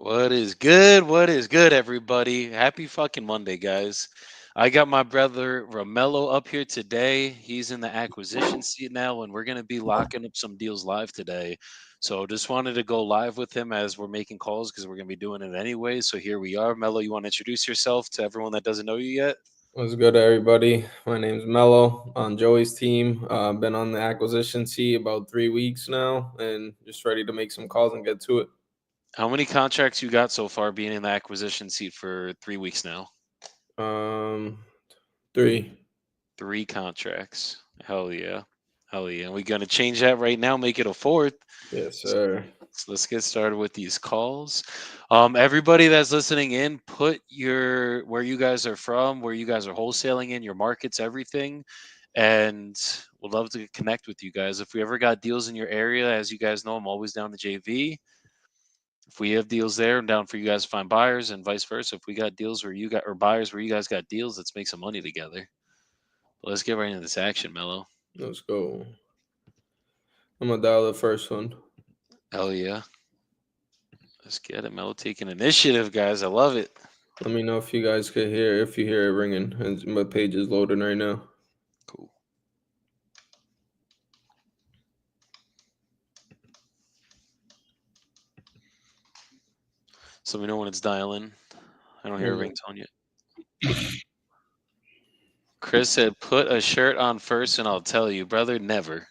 What is good? What is good, everybody? Happy fucking Monday, guys. I got my brother Romelo up here today. He's in the acquisition seat now, and we're going to be locking up some deals live today. So just wanted to go live with him as we're making calls because we're going to be doing it anyway. So here we are. Melo, you want to introduce yourself to everyone that doesn't know you yet? What's good, everybody? My name's Mello on Joey's team. Been on the acquisition seat about 3 weeks now, and just ready to make some calls and get to it. How many contracts you got so far being in the acquisition seat for 3 weeks now? Um, Three. Three contracts. Hell yeah. Hell yeah. And we're going to change that right now, make it a fourth. Yes, sir. So let's get started with these calls. Everybody that's listening in, put your where you guys are from, where you guys are wholesaling in, your markets, everything, and we'd love to connect with you guys. If we ever got deals in your area, as you guys know, I'm always down to JV. If we have deals there, I'm down for you guys to find buyers, and vice versa. If we got deals where you got or buyers where you guys got deals, let's make some money together. Let's get right into this action, Mello. Let's go. I'm gonna dial the first one. Hell yeah. Let's get it, Mello. Taking initiative, guys. I love it. Let me know if you guys could hear if you hear it ringing. And my page is loading right now. Cool. So we know when it's dialing. I don't hear a Mhm. ringtone yet. Chris said, "Put a shirt on first, and I'll tell you, brother. Never.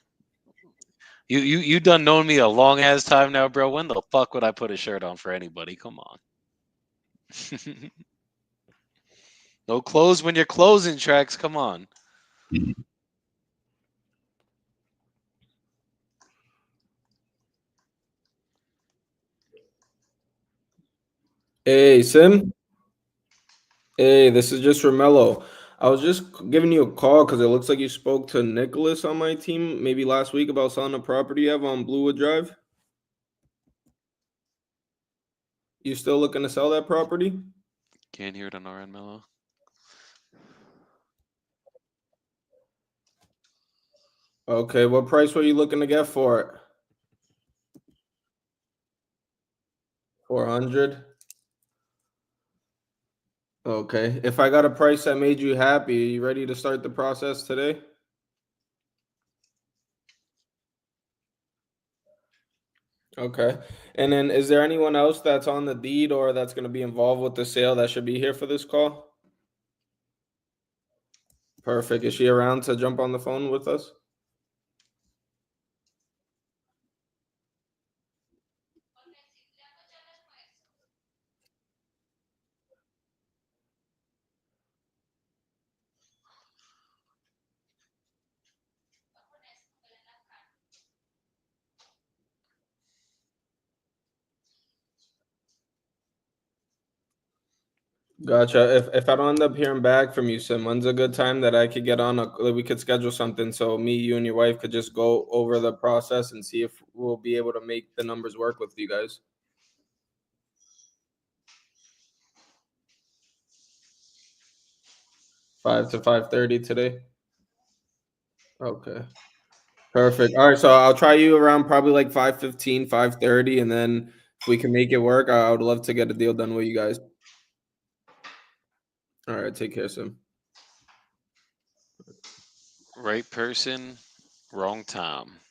You done known me a long ass time now, bro. When the fuck would I put a shirt on for anybody? Come on. No clothes when you're closing tracks. Come on. Hey, Sim. Hey, this is just Romello. I was just giving you a call because it looks like you spoke to Nicholas on my team maybe last week about selling a property you have on Bluewood Drive. You still looking to sell that property? Can't hear it on our end, Mello. Okay, what price were you looking to get for it? 400. Okay. If I got a price that made you happy, are you ready to start the process today? Okay. And then is there anyone else that's on the deed or that's going to be involved with the sale that should be here for this call? Perfect. Is she around to jump on the phone with us? Gotcha. If I don't end up hearing back from you, Sim, when's a good time that I could get on that we could schedule something so me, you, and your wife could just go over the process and see if we'll be able to make the numbers work with you guys. 5 to 5:30 today. Okay. Perfect. All right, so I'll try you around probably like 5:15, 5:30, and then if we can make it work, I would love to get a deal done with you guys. All right, take care, Sim. Right person, wrong time.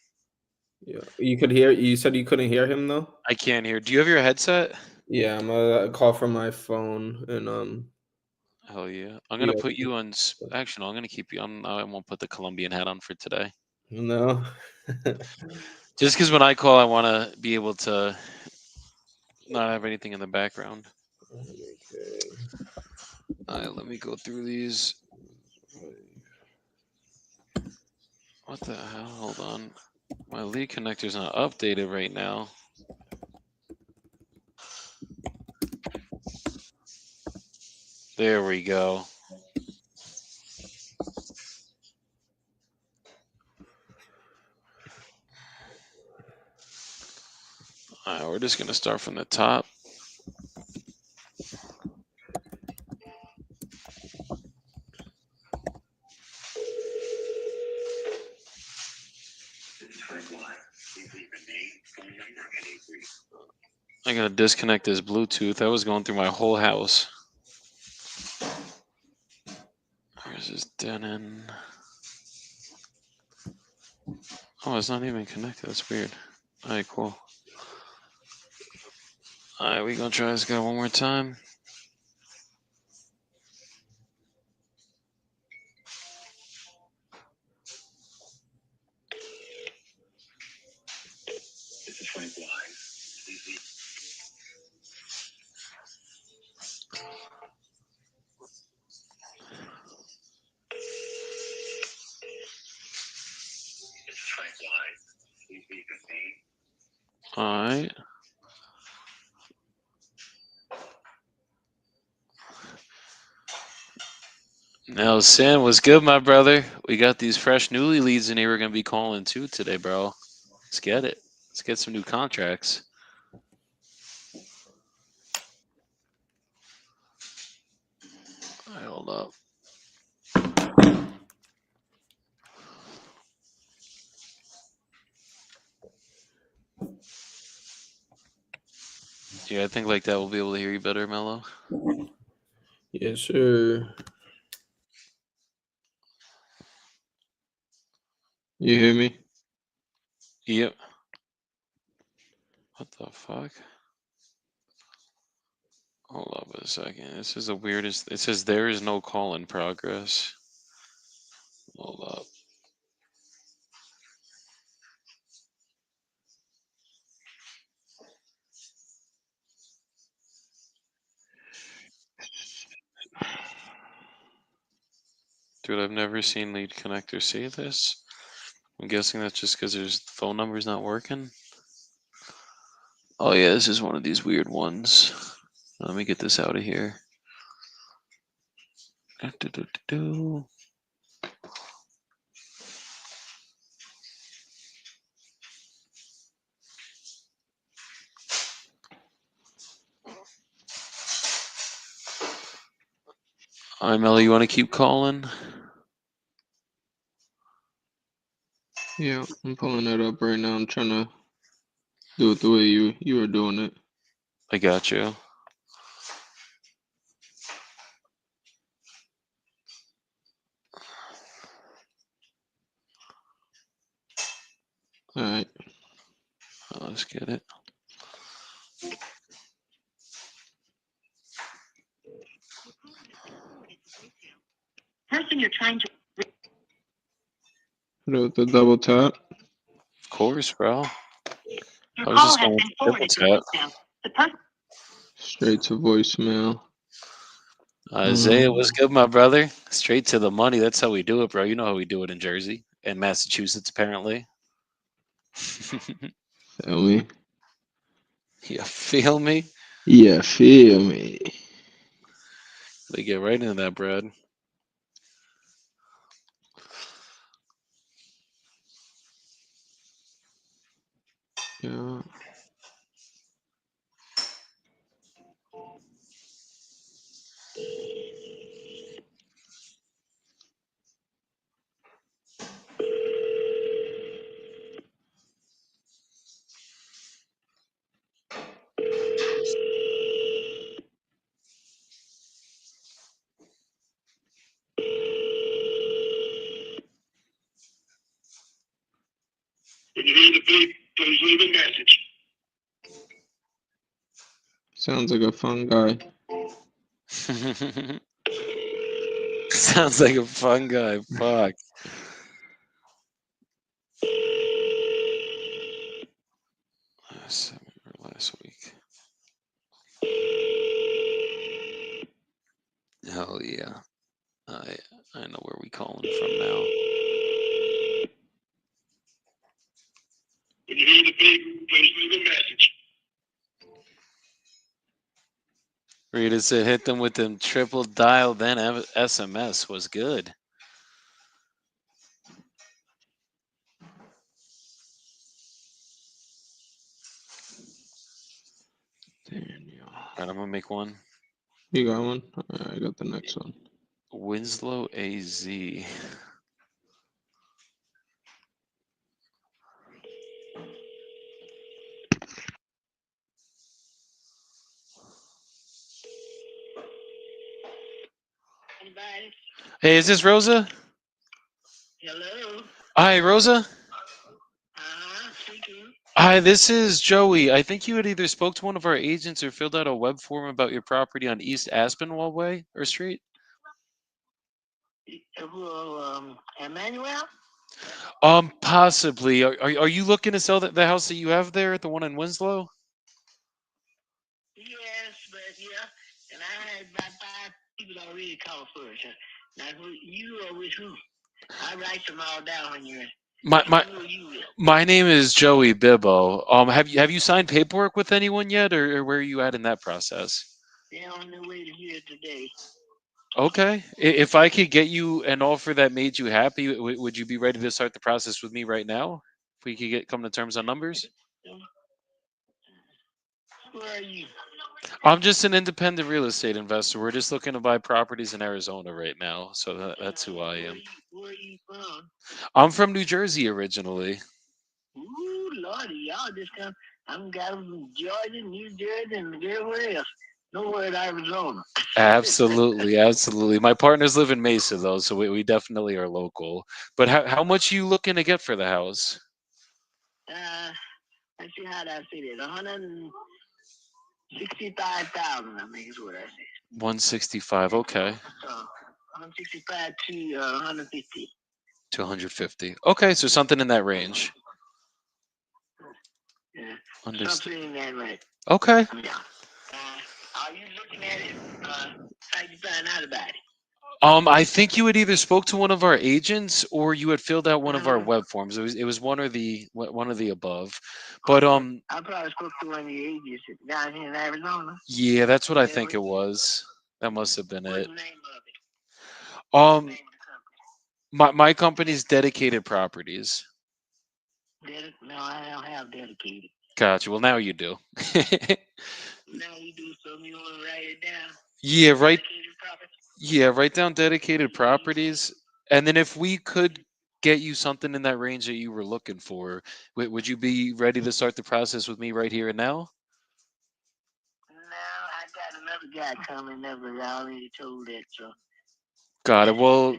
Yeah, you could hear. You said you couldn't hear him though. I can't hear. Do you have your headset? Yeah, I'm a call from my phone, and Hell yeah. I'm gonna you put you on. Actually, no, I'm gonna keep you on. I won't put the Colombian hat on for today. no. Just because when I call, I want to be able to not have anything in the background. Okay. All right, let me go through these. What the hell? Hold on. My lead connector's not updated right now. There we go. All right, we're just gonna start from the top. I'm Gotta disconnect this Bluetooth. I was going through my whole house. Where's this Denon? Oh, it's not even connected. That's weird. All right, cool. All right, we gonna try this guy one more time. All right. Now, Sam, what's good, my brother? We got these fresh newly leads in here. We're gonna be calling too today, bro. Let's get it. Let's get some new contracts. All right, hold up. Yeah, I think like that we'll be able to hear you better, Mello. Yes, sir. You hear me? Yep. What the fuck? Hold up a second. This is the weirdest. It says there is no call in progress. Hold up. Dude, I've never seen lead connector say this. I'm guessing that's just because there's phone numbers not working. Oh yeah, this is one of these weird ones. Let me get this out of here. Do-do-do-do-do. All right, Mello, you want to keep calling? Yeah, I'm pulling that up right now. I'm trying to do it the way you were doing it. I got you. All right. Let's get it. Person you're trying to. Hit it with the double tap. Of course, bro. Your I was call just has going with been the triple forwarded to tap. voicemail. The person. Straight to voicemail. Isaiah, what's good, my brother? Straight to the money. That's how we do it, bro. You know how we do it in Jersey and Massachusetts, apparently. Feel me? You feel me? Yeah, feel me. They get right into that bread. Yeah. When you hear the beep, please leave a message. Sounds like a fun guy. Sounds like a fun guy. Fuck. Last week. Hell yeah. I know where we calling from now. When you hear the beep, please leave a message. Rita said hit them with them triple dial, then SMS was good. Daniel. All right, I'm gonna make one. You got one? All right, I got the next one. Winslow AZ. somebody. Hey, is this Rosa? Hello. Hi, Rosa. Speaking. Hi, this is Joey. I think you had either spoke to one of our agents or filled out a web form about your property on East Aspinwall Way or Street. Who, Emmanuel? Possibly. Are you looking to sell the house that you have there, the one in Winslow? Yes, but yeah. And I had about 5 people already called first. Now, who you or with who? I write them all down when you're. My Which my one were you with? my name is Joey Bibbo. Have you signed paperwork with anyone yet, or where are you at in that process? They're on their way to here today. Okay. If I could get you an offer that made you happy, would you be ready to start the process with me right now? If we could come to terms on numbers. So, who are you? I'm just an independent real estate investor. We're just looking to buy properties in Arizona right now, so that's who I am. Where are you from? I'm from New Jersey originally. Ooh, Lordy, y'all just come. I'm got them from Georgia, New Jersey, and everywhere else. Nowhere in Arizona. Absolutely, absolutely. My partners live in Mesa though, so we definitely are local. But how much you looking to get for the house? Let's see how that fit is. 165,000, I think is what I said. 165. Okay. So 165 to 150. To 150. Okay, so something in that range. Yeah, Understood. something in that right. Okay. Yeah. Are you looking at it? How you find out about it? I think you had either spoke to one of our agents or you had filled out one of our Uh-huh. web forms. It was one or the above. But I probably spoke to one of the agents down here in Arizona. yeah, that's what I Yeah, think it was. That must have been what's it. the name of it? What's the Um, name of the company? my company's Dedicated Properties. No, I don't have dedicated. Gotcha. Well, now you do. Now you do something, you want to write it down? Yeah, right. Dedicated property? Yeah, write down Dedicated Properties, and then if we could get you something in that range that you were looking for, would you be ready to start the process with me right here and now? No, I got another guy coming up, but I already told that, so. Got it. Well,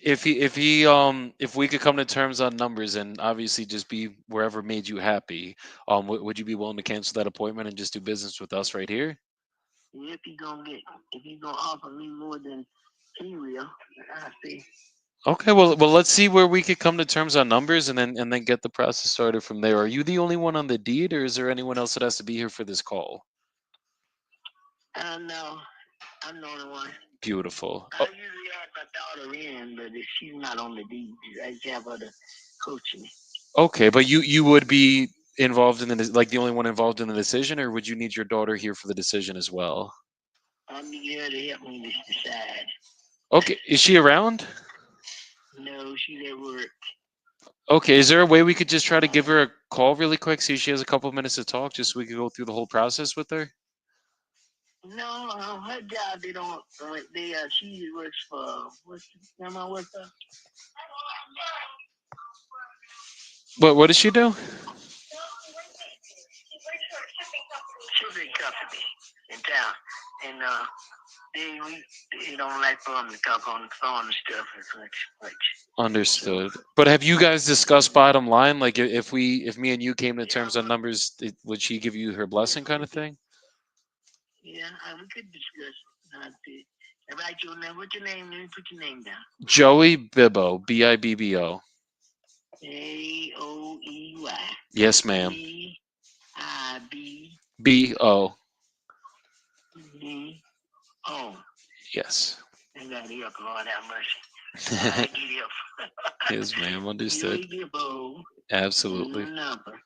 if we could come to terms on numbers and obviously just be wherever made you happy, would you be willing to cancel that appointment and just do business with us right here? If he gonna offer me more than he will, I see. Okay, well, let's see where we could come to terms on numbers and then get the process started from there. Are you the only one on the deed, or is there anyone else that has to be here for this call? No, I'm the only one. Beautiful. I usually have my daughter in, but if she's not on the deed, I just have her to coach me. Okay, but you would be involved in like the only one involved in the decision, or would you need your daughter here for the decision as well? I need her to help me decide. Okay, is she around? No, she's at work. Okay, is there a way we could just try to give her a call really quick, see if she has a couple minutes to talk, just so we could go through the whole process with her? No, her job they don't. She works for what's the name I work for? What does she do? Shipping company in town, and they don't like for them to talk on the phone and stuff as much. So Understood. But have you guys discussed bottom line? Like if me and you came to yeah, terms on numbers, would she give you her blessing kind of thing? yeah, we could discuss. Write your name. What's your name? Let me put your name down. Joey Bibbo, Bibbo. Aoey. Yes, ma'am. Bibbo. Bo. Yes. I got help, Lord have mercy. I get help. Yes, ma'am. Understood. Joey Bibbo. Absolutely. Number.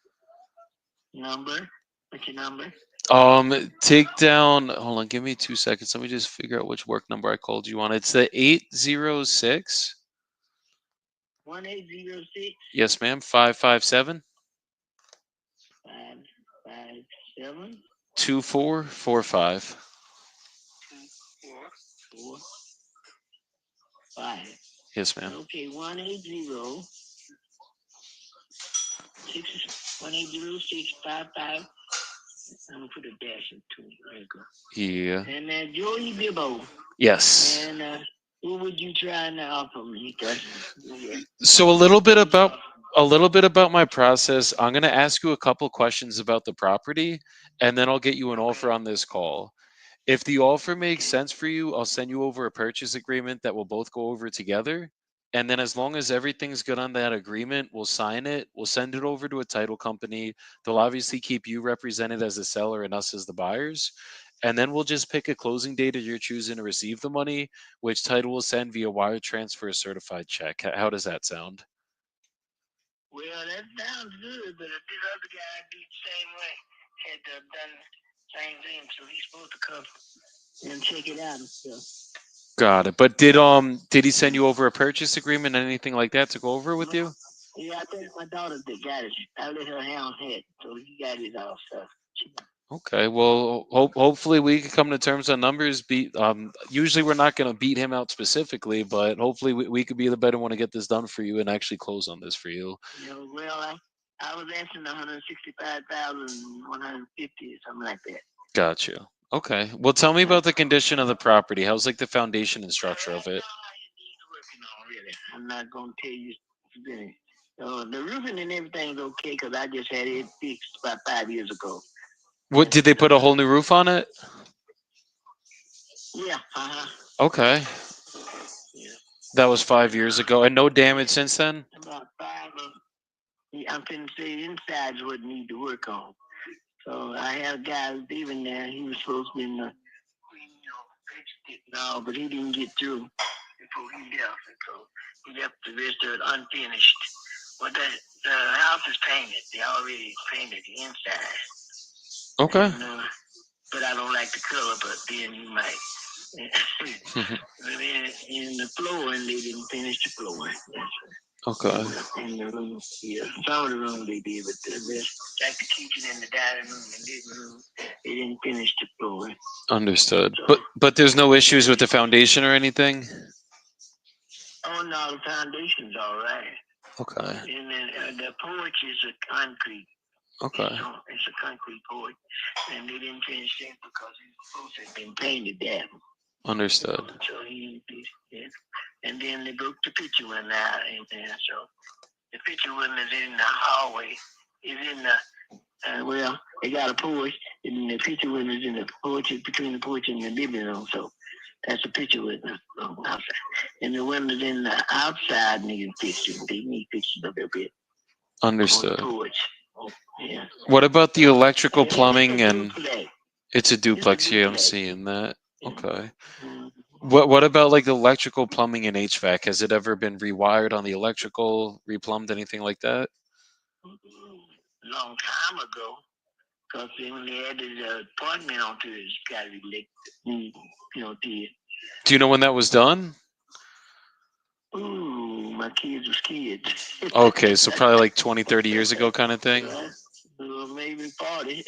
What's your number? Take down. Hold on. Give me 2 seconds. Let me just figure out which work number I called you on. It's the 806. 1806 Yes, ma'am. 557 557 2445. 2445. Yes, ma'am. Okay, 180 6 I'm gonna put a dash in between. There you go. Yeah. And Joey Bibbo. Yes. And What would you try to offer me? So a little bit about my process. I'm going to ask you a couple questions about the property, and then I'll get you an offer on this call. If the offer makes Okay. sense for you, I'll send you over a purchase agreement that we'll both go over together. And then, as long as everything's good on that agreement, we'll sign it. We'll send it over to a title company. They'll obviously keep you represented as the seller and us as the buyers. And then we'll just pick a closing date of your choosing to receive the money, which title will send via wire transfer a certified check. How does that sound? Well, that sounds good, but this other guy did the same way. Had done the same thing, so he's supposed to come and check it out and stuff. Got it. But did he send you over a purchase agreement, anything like that, to go over with No, you? yeah, I think my daughter that got it. I let her hound head, so he got it all stuff. Okay, well, hopefully we can come to terms on numbers. Usually we're not going to beat him out specifically, but hopefully we could be the better one to get this done for you and actually close on this for you. You know, well, I was asking 165,150 something like that. Gotcha. Okay. Well, tell me about the condition of the property. How's like the foundation and structure of it? Working on really. I'm not gonna tell you. The roofing and everything's okay because I just had it fixed about 5 years ago. What did they put a whole new roof on it? Yeah, Okay. yeah. That was 5 years ago, and no damage since then. About five. Yeah, I'm finna say inside's what need to work on. So I had a guy living there. He was supposed to be in the, fixed it now, but he didn't get through before he left. And so he left the rest of it unfinished. But the house is painted. They already painted the inside. Okay. And, but I don't like the color, but then you might. But in the flooring, they didn't finish the flooring. Okay. In the room, yeah. Some of the room they did, but the rest, like the kitchen and the dining room and living room, they didn't finish the flooring. Understood. So, But there's no issues with the foundation or anything. oh no, the foundation's all right. Okay. And then the porch is a concrete. Okay. It's a concrete porch, and they didn't finish it because it was supposed to have been painted there. Understood. So he did it. And then they broke the picture window out in there. So the picture window is in the hallway. Is in the well, they got a porch, and the picture window is in the porch, between the porch and the living room. So that's a picture window outside. And the windows in the outside need fixing. They need fixing a little bit on the Understood. porch. Oh, yeah. What about the electrical And plumbing it's a and duplex. it's a It's a duplex here, I'm duplex. seeing that. Yeah. Okay. Mm-hmm. What about like electrical plumbing and HVAC? Has it ever been rewired on the electrical, replumbed, anything like that? Long time ago, because when they added the apartment onto it, it's got to be electric. Did. Do you know when that was done? Ooh, my kids was kids. Okay, so probably like 20, 30 years ago kind of thing. Maybe 40.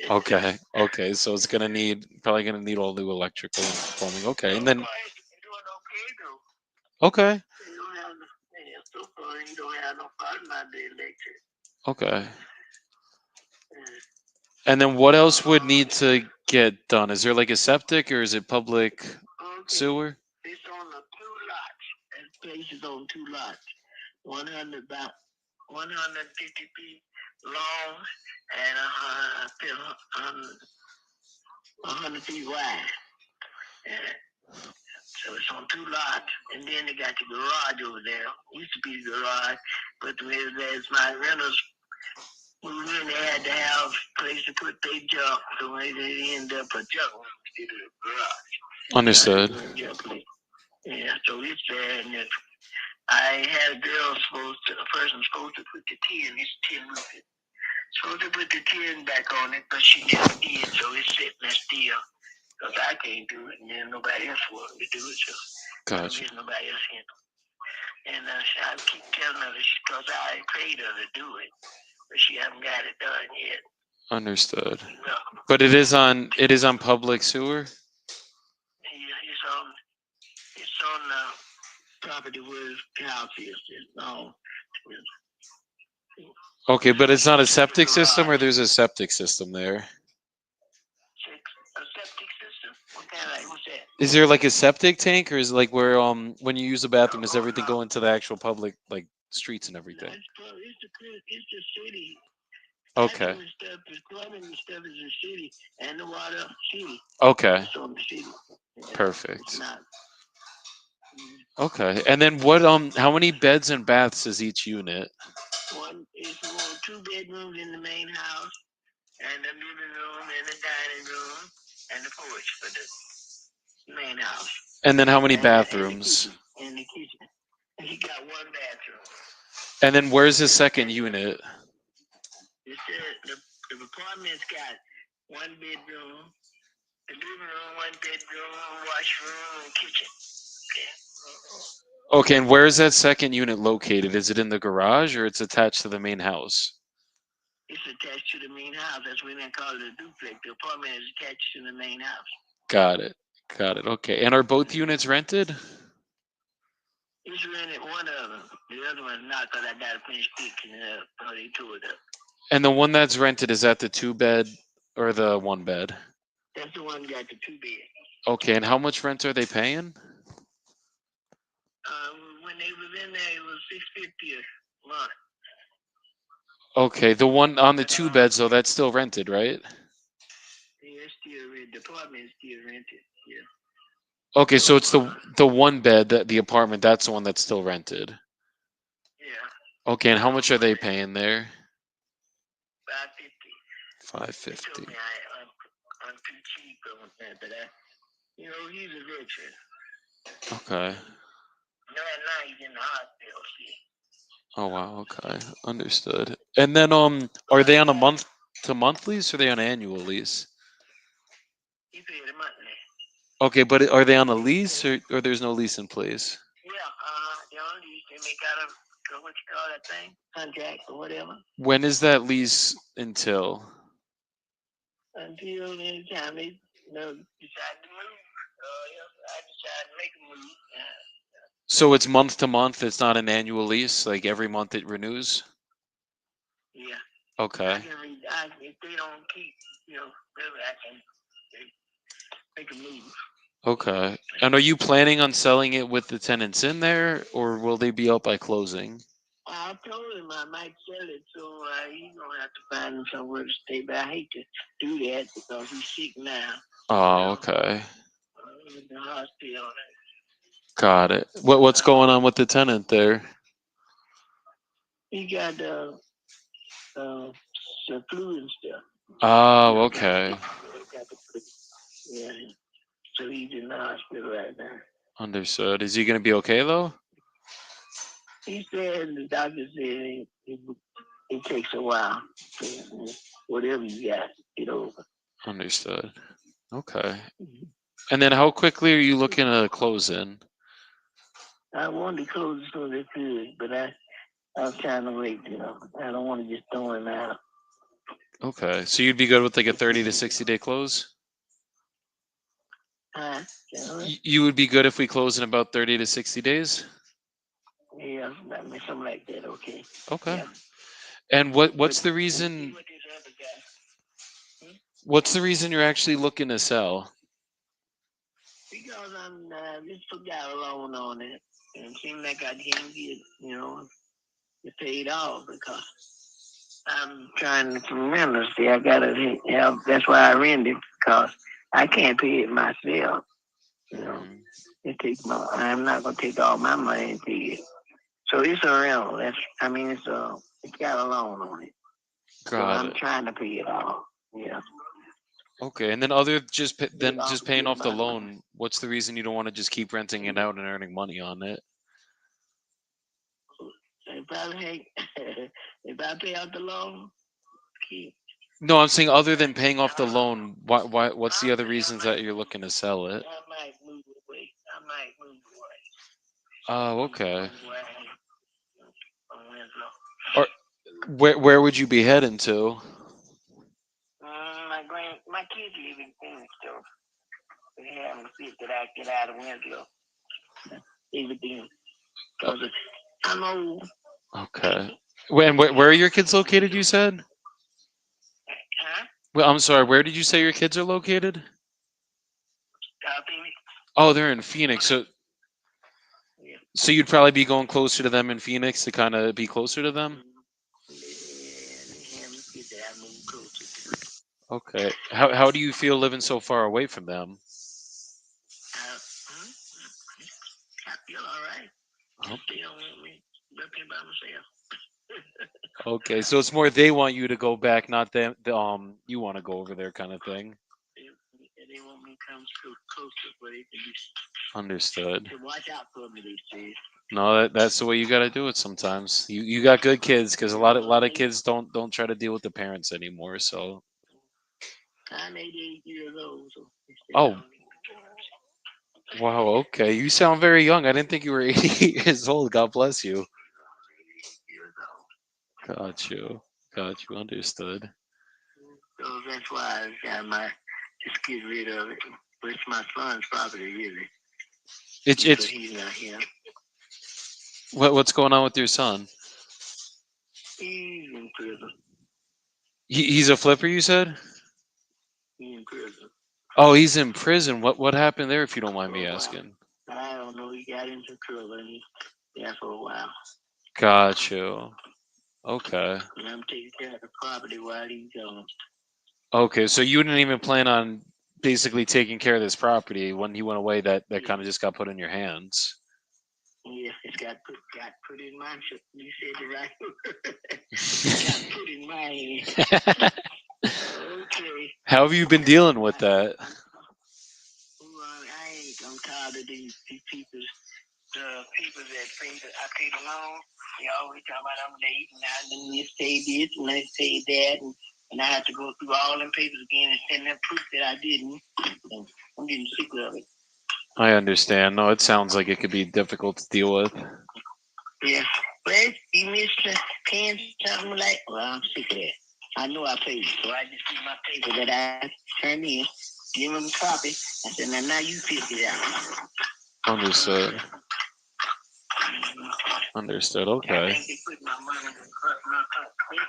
Okay. Okay, so it's probably gonna need all new electrical and plumbing. Okay. And then Doing okay though. okay. You don't have so far you don't have no problem about the electric. Okay. Uh, And then what else would need to get done? Is there like a septic or is it public okay, sewer? it's on the two lots. That place is on two lots. 100 about 150 feet long and 100 feet wide. So it's on two lots, and then they got the garage over there. Used to be the garage, but there's my renters moved in. They had to have a place to put their junk, so they ended up a junk room instead of the garage. Understood. Yeah, so it's there, and I had a girl a person supposed to put the tin, it's tin roofing. Supposed to put the tin back on it, but she never did, so it's sitting there still. Because I can't do it, and then nobody else wanted to do it, so I don't Gotcha. get nobody else in. And I keep telling her because I paid her to do it, but she haven't got it done yet. Understood. No. But it is on public sewer? Yeah, it's on the property where the house is. No, Okay, but it's not a septic system or garage. there's a septic system there? A septic system. What kind of like what's that? Is there like a septic tank, or is it like where when you use the bathroom, does Oh everything no, go into the actual public like streets and no, everything? it's the city. Okay. Bathroom and stuff, the plumbing and stuff is the city, and the water city. Okay. It's on the city. Yeah, it's Perfect. not. Okay. And then what how many beds and baths is each unit? One is one, two bedrooms in the main house, and the living room, and the dining room, and the porch for the main house, And then how many and the bathrooms? kitchen, and the kitchen. And he got one bathroom. And then where's his second unit? It said the apartment's got one bedroom, the living room, one bedroom, washroom, and kitchen. Okay. Okay, and where is that second unit located? Is it in the garage or it's attached to the main house? It's attached to the main house. That's why they call it a duplex. The apartment is attached to the main house. Got it. Got it. Okay. And are both units rented? It's rented one of them. The other one's not because I got to finish fixing it up. So they tore it up. And the one that's rented, is that the 2 bed or the 1 bed? That's the one that got the 2 bed. Okay, and how much rent are they paying? When they was in there, it was $650 a month. Okay, the one on the But 2 beds though, that's still rented, right? yeah, it's still rented. The apartment is still rented. Yeah. Okay, so So it's the 1 bed, that the apartment, that's the one that's still rented. yeah, Okay, and how much are one they bed, paying there? 550. Five They told me fifty. I'm too cheap on that, but he's a veteran. Okay. Right now he's in the hospital. See, Oh wow, okay. Understood. And then are but they on a month to month lease or are they on an annual lease? he paid a monthly. Okay, but are they on a He lease paid, or there's no lease in place? yeah, the only they make out of what you call that thing, contract or whatever. When is that lease until? Until any time they decide to move. I decide to make a move. So it's month to month, it's not an annual lease, like every month it renews? Yeah. Okay. If they don't keep, really, I can make a move. Okay. And are you planning on selling it with the tenants in there or will they be out by closing? I told him I might sell it, so he's gonna have to find him somewhere to stay. But I hate to do that because he's sick now. Oh, okay. He's in the hospital. Got it. What's going on with the tenant there? He got uh, the flu and stuff. Oh, okay. He got the flu. Yeah. So he's in the hospital right now. Understood. Is he gonna be okay though? He said the doctor said it takes a while. So, whatever you got, get over. Understood. Okay. And then how quickly are you looking to close in? I wanted to close as soon as I could, but I was trying to wait. I don't want to just throw him out. Okay. So you'd be good with like a 30 to 60 day close? Huh? You would be good if we close in about 30 to 60 days? Yeah, something like that. Okay. Okay. Yeah. And But what's the we'll see reason what this other guy. what's the reason you're actually looking to sell? Because I'm just forgot a loan on it, and it seemed like I didn't get it paid off because I'm trying to remember. See, I gotta help. That's why I rented because I can't pay it myself. You know, Mhm. it takes my. I'm not gonna take all my money and pay it. So it's a rental. It's got a loan on it. So Got I'm it. trying to pay it off. Yeah, Okay. And then other pay it than off just and paying get off the my money. loan, what's the reason you don't want to just keep renting it out and earning money on it? If if I pay off the loan, keep. No, I'm saying other than paying off the Uh, loan, what's the other reasons that you're looking to sell it? I might move away. I might move away. Oh, okay. Move away from Winslow. Or where would you be heading to? My kids live in Phoenix, so they have to see that I get out of Winslow. Live with them. Because I'm old. Okay. Where are your kids located, you said? Huh? Well, I'm sorry, where did you say your kids are located? Phoenix. Oh, they're in Phoenix. So Yeah. so you'd probably be going closer to them in Phoenix to kind of be closer to them. They have me get there. I move closer to it. Okay. How do you feel living so far away from them? Hmm? I feel all right. Oh, Just they don't want me up here by myself. okay. So it's more they want you to go back, not them. You want to go over there, kind of thing. They want me to come closer where they can be Understood. to watch out for me. They say. No, that's the way you got to do it. Sometimes you got good kids because a lot of kids don't try to deal with the parents anymore. So I'm 88 years old, so they say I oh don't need to. wow, okay. You sound very young. I didn't think you were 88 years old. God bless you. 88 years old. Got you. Got you. Understood. So that's why I got my just get rid of it. But it's my son's property, really. It's But it's he's not here. what's going on with your son? He's in prison. He's a flipper, you said? He's in prison Oh, he's in prison. What happened there, if you don't mind for me a while. asking? I don't know. He got into trouble and he's there for a while. Got you. Okay. And I'm taking care of the property while he's gone. Okay, so you didn't even plan on basically taking care of this property when he went away. That Yeah, kind of just got put in your hands. yeah. It's got put in my. You said the right word. Got put in my hand. Okay. How have you been dealing with that? Well, I'm tired of these people. The people that pay I pay the loan, they always talk about I'm late and I didn't say this and I say that and I have to go through all them papers again and send them proof that I didn't. And I'm getting sick of it. I understand. No, it sounds like it could be difficult to deal with. Yeah. But you miss paying something like, well, I'm sick of that. I know I paid, so I just give my paper that I turned in, give them a copy. I said, now you figure it out. Understood. Understood. I Okay. think they put my money in my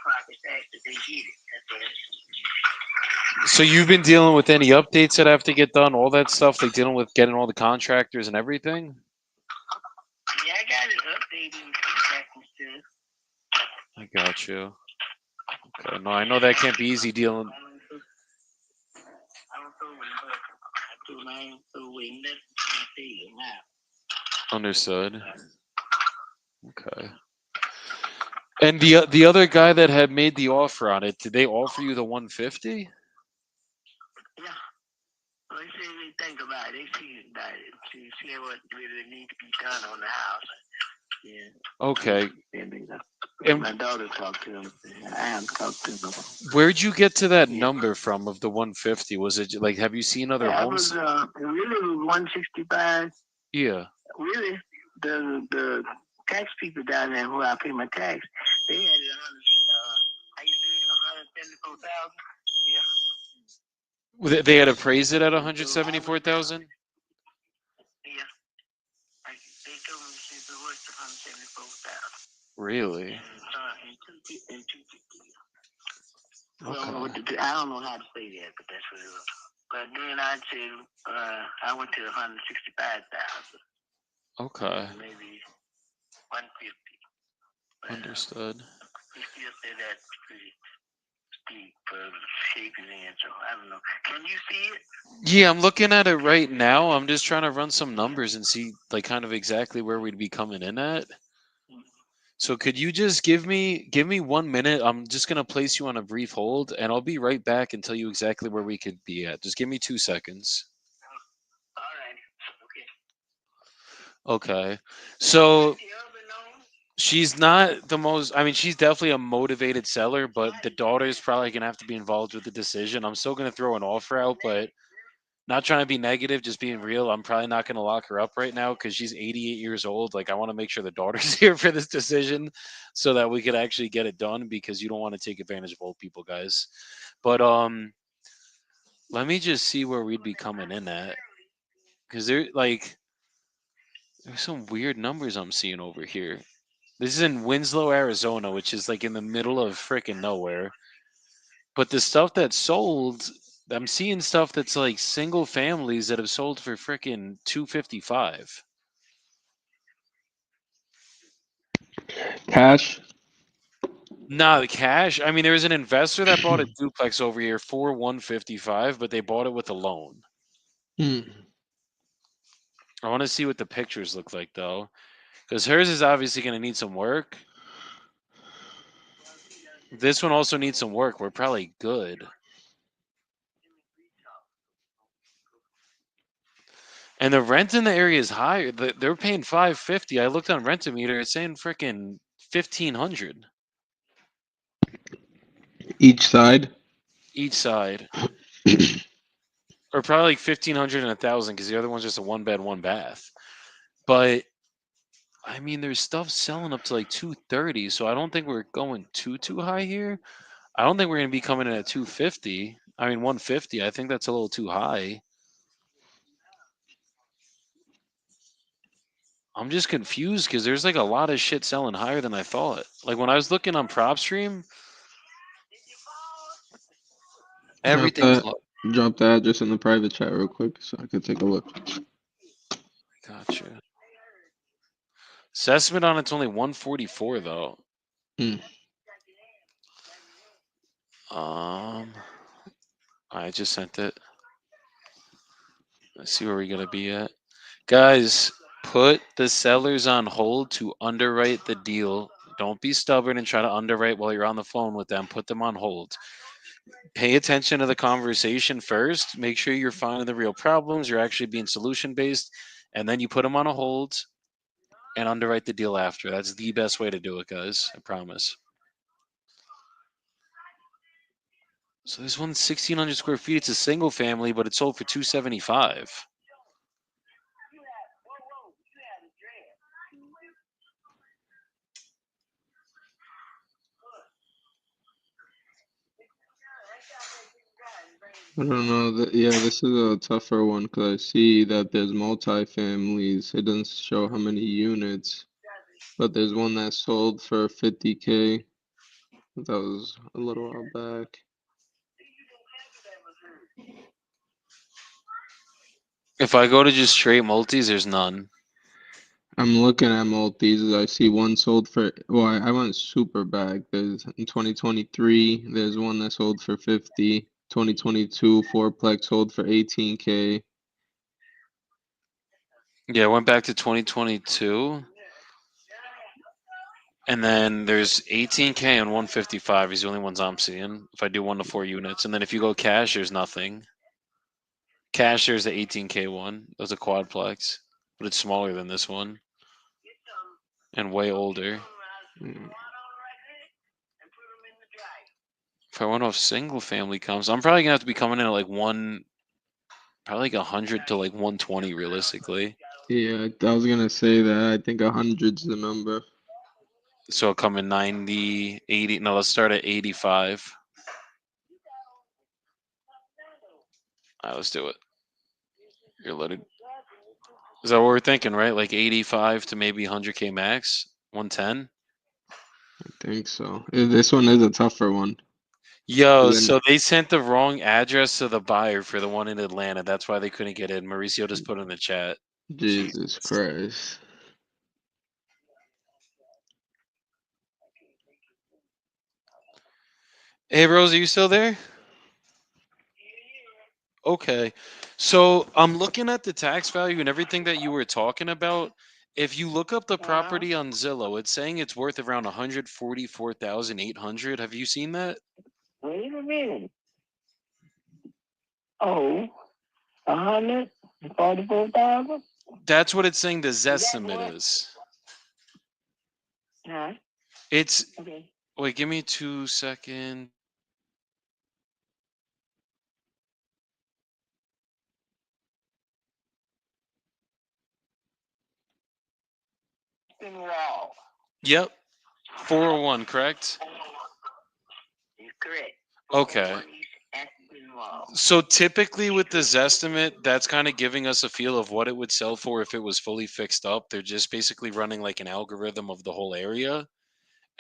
pockets after they did it. So you've been dealing with any updates that have to get done, all that stuff, like dealing with getting all the contractors and everything? Yeah, I got it updated and feedback and stuff. I got you. Okay. No, I know that can't be easy dealing. I don't throw away nothing. I told I ain't throw away nothing. I tell you now. Understood. Okay. And the other guy that had made the offer on it, did they offer you the 150? Yeah. Well, they say they think about it. They see about it. See what really needs to be done on the house. Yeah. Okay. And And my daughter talked to them. I haven't talked to them. where'd you get to that Yeah. number from of the 150? Was it like, have you seen other That was homes? really was 165. Yeah. Really, the tax people down there who I pay my tax, they had it 100. How you say it? 174,000. Yeah. They had appraised it at So I went down. 174,000? Yeah. They told me it was worth 174,000. Really? And two people. Okay. I don't know how to say that, but that's what it was. But then I said I went to 165,000, Okay. maybe 150. But Understood. he still said that's pretty steep for shaping in, so I don't know. Can you see it? Yeah, I'm looking at it right now. I'm just trying to run some numbers and see like kind of exactly where we'd be coming in at. Mm-hmm. So could you just give me 1 minute? I'm just gonna place you on a brief hold, and I'll be right back and tell you exactly where we could be at. Just give me 2 seconds. All right. Okay. Okay. So The other known? she's not the most. I mean, she's definitely a motivated seller, but the daughter's probably gonna have to be involved with the decision. I'm still gonna throw an offer out, but not trying to be negative, just being real. I'm probably not going to lock her up right now because she's 88 years old. Like, I want to make sure the daughter's here for this decision so that we could actually get it done because you don't want to take advantage of old people, guys. But let me just see where we'd be coming in at because there's some weird numbers I'm seeing over here. This is in Winslow, Arizona, which is like in the middle of freaking nowhere. But the stuff that sold, I'm seeing stuff that's like single families that have sold for freaking 255. Cash. Nah, the cash. I mean, there was an investor that bought a duplex over here for 155, but they bought it with a loan. Hmm. I want to see what the pictures look like though, because hers is obviously going to need some work. This one also needs some work. We're probably good. And the rent in the area is higher. They're paying 550. I looked on Rent-A-Meter. It's saying freaking 1500 Each side. each side, or probably like 1500 and 1000 because the other one's just a one bed, one bath. But I mean, there's stuff selling up to like 230, so I don't think we're going too high here. I don't think we're going to be coming in at 250. I mean, 150. I think that's a little too high. I'm just confused because there's like a lot of shit selling higher than I thought. Like when I was looking on PropStream, Drop everything's that. low. Drop the address in the private chat real quick so I could take a look. Gotcha. Assessment on it's only 144 though. Hmm. Um, I just sent it. Let's see where we're gonna be at, guys. Put the sellers on hold to underwrite the deal. Don't be stubborn and try to underwrite while you're on the phone with them. Put them on hold. Pay attention to the conversation first. Make sure you're finding the real problems. You're actually being solution based, and then you put them on a hold and underwrite the deal after. That's the best way to do it, guys. I promise. So this one's 1,600 square feet. It's a single family, but it sold for 275. I don't know. Yeah, this is a tougher one because I see that there's multi-families. It doesn't show how many units, but there's one that sold for 50K. That was a little while back. If I go to just straight multis, there's none. I'm looking at multis. I see one sold for, well, I went super back. There's in 2023, there's one that sold for 50. 2022, fourplex sold for 18K. Yeah, I went back to 2022. And then there's 18K and 155 is the only ones I'm seeing. If I do 1 to 4 units. And then if you go cash, there's nothing. Cash, there's the 18K one. That's a quadplex. But it's smaller than this one. And way older. Mm. If I went off single family comps, I'm probably gonna have to be coming in at like probably like 100 to like 120 realistically. Yeah, I was gonna say that. I think 100's the number. So I'll come in 90, 80. No, let's start at 85. All right, let's do it. You're loaded. Is that what we're thinking, right? Like 85 to maybe 100K max, 110. I think so. This one is a tougher one. Yo, Then, so they sent the wrong address to the buyer for the one in Atlanta. That's why they couldn't get in. Mauricio just put in the chat. Jesus Jesus. Christ. Hey, Rose, are you still there? Okay. So I'm looking at the tax value and everything that you were talking about. If you look up the property on Zillow, it's saying it's worth around 144,800. Have you seen that? Wait a minute. Oh, 144,000? That's what it's saying the Is that Zestimate what? is. Huh? It's Okay. wait, give me 2 seconds. Wall. Yep, 401, correct? You're correct. Okay. Wall. So typically with this estimate, that's kind of giving us a feel of what it would sell for if it was fully fixed up. They're just basically running like an algorithm of the whole area.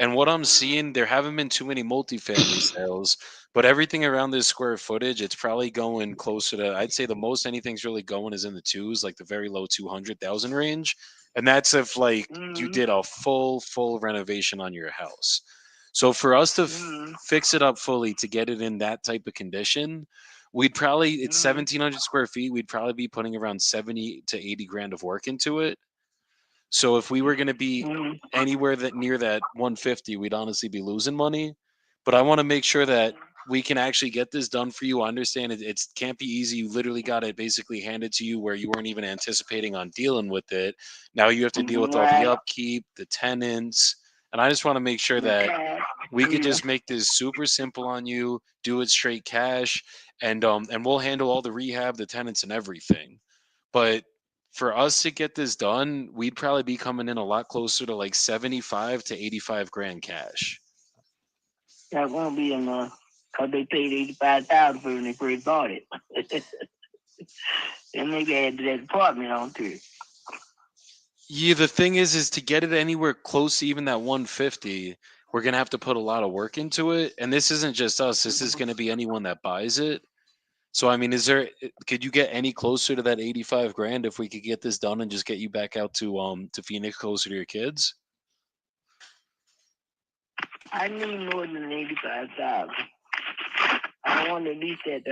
And what I'm seeing, there haven't been too many multifamily sales, but everything around this square footage, it's probably going closer to, I'd say the most anything's really going is in the twos, like the very low 200,000 range. And that's if like you Mm-hmm. did a full renovation on your house. So for us to Mm-hmm. fix it up fully to get it in that type of condition, we'd probably, it's Mm-hmm. 1,700 square feet. We'd probably be putting around 70 to 80 grand of work into it. So if we were going to be Mm-hmm. anywhere that near that 150, we'd honestly be losing money. But I want to make sure that we can actually get this done for you. I understand it can't be easy. You literally got it basically handed to you where you weren't even anticipating on dealing with it. Now you have to deal with all the Right. upkeep, the tenants, and I just want to make sure The that cash. we could Yeah. just make this super simple on you, do it straight cash, and we'll handle all the rehab, the tenants, and everything. But for us to get this done, we'd probably be coming in a lot closer to like 75 to 85 grand cash. That won't be enough. Cause they paid 85,000 for it when they first bought it. And maybe add that apartment on to it. Yeah, the thing is to get it anywhere close to even that 150, we're gonna have to put a lot of work into it. And this isn't just us, this is gonna be anyone that buys it. So I mean, could you get any closer to that 85 grand if we could get this done and just get you back out to Phoenix closer to your kids? I need more than 85,000. I want at least at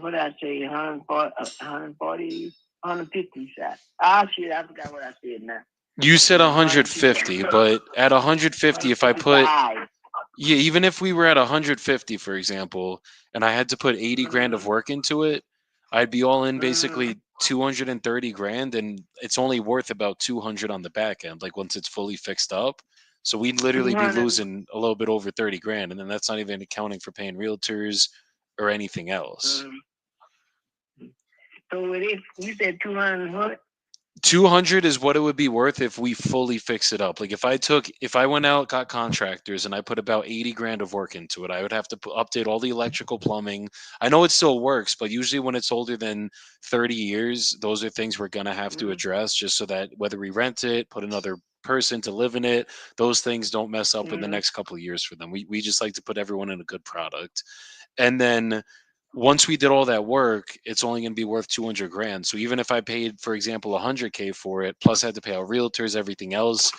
what I say, 140, 150 side. Ah, shit, I forgot what I said now. You said 150. 150, but at 150, if I put, 155. yeah, even if we were at 150, for example, and I had to put 80 grand of Mm-hmm. work into it, I'd be all in Mm-hmm. basically 230 grand, and it's only worth about 200 on the back end, like once it's fully fixed up. So we'd literally be 200. losing a little bit over 30 grand, and then that's not even accounting for paying realtors or anything else. Mm-hmm. So it is, you said 200 what? 200 is what it would be worth if we fully fix it up. Like if I went out, got contractors, and I put about 80 grand of work into it, I would have to update all the electrical plumbing. I know it still works, but usually when it's older than 30 years, those are things we're going to have to Mm-hmm. address just so that whether we rent it, put another person to live in it, those things don't mess up in the Mm-hmm. next couple of years for them. We just like to put everyone in a good product. And then once we did all that work, it's only going to be worth 200 grand. So even if I paid, for example, 100K for it, plus I had to pay our realtors, everything else,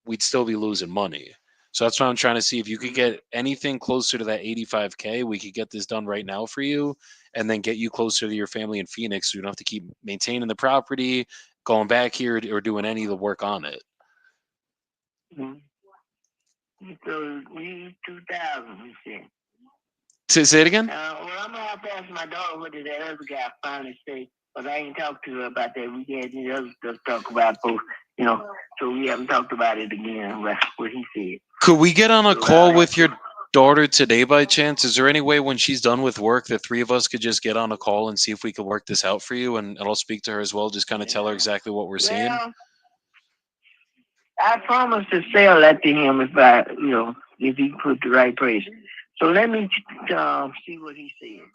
we'd still be losing money. So that's why I'm trying to see if you could get anything closer to that 85K, we could get this done right now for you and then get you closer to your family in Phoenix so you don't have to keep maintaining the property, going back here or doing any of the work on it. Mm-hmm. So we need 2,000, you said. Say it again? Well, I'm gonna have to ask my daughter what did that other guy finally say, but I ain't talked to her about that. We had the other stuff to talk about, both, you know. So we haven't talked about it again. What he said. Could we get on a So I'll call have with to. your daughter today by chance? Is there any way when she's done with work, the three of us could just get on a call and see if we could work this out for you? And I'll speak to her as well, just kind of tell her Yeah. exactly what we're seeing. Well, I promised to sell that to him if I, if he put the right price. So let me see what he said.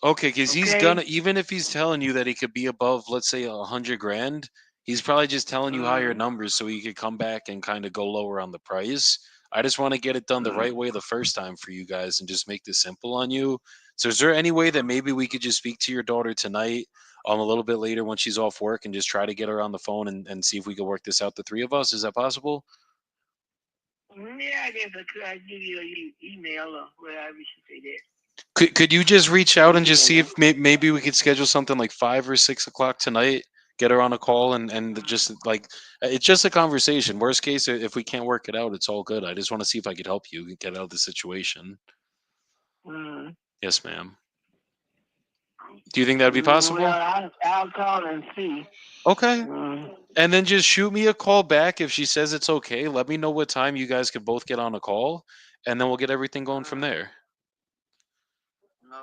Okay, because he's Okay. gonna, even if he's telling you that he could be above, let's say 100 grand, he's probably just telling you higher Mm, numbers so he could come back and kind of go lower on the price. I just want to get it done the right mm, way the first time for you guys and just make this simple on you. So is there any way that maybe we could just speak to your daughter tonight, a little bit later when she's off work and just try to get her on the phone and see if we could work this out, the three of us? Is that possible? yeah, I guess I could. I give you an email or whatever you should say that. Could you just reach out and You just know see that. if maybe we could schedule something like 5 or 6 o'clock tonight? Get her on a call and just like it's just a conversation. Worst case, if we can't work it out, it's all good. I just want to see if I could help you get out of the situation. Mm, Yes, ma'am. Do you think that'd be well, possible? I'll call and see. Okay. Mm, And then just shoot me a call back if she says it's okay. Let me know what time you guys could both get on a call, and then we'll get everything going from mm, there.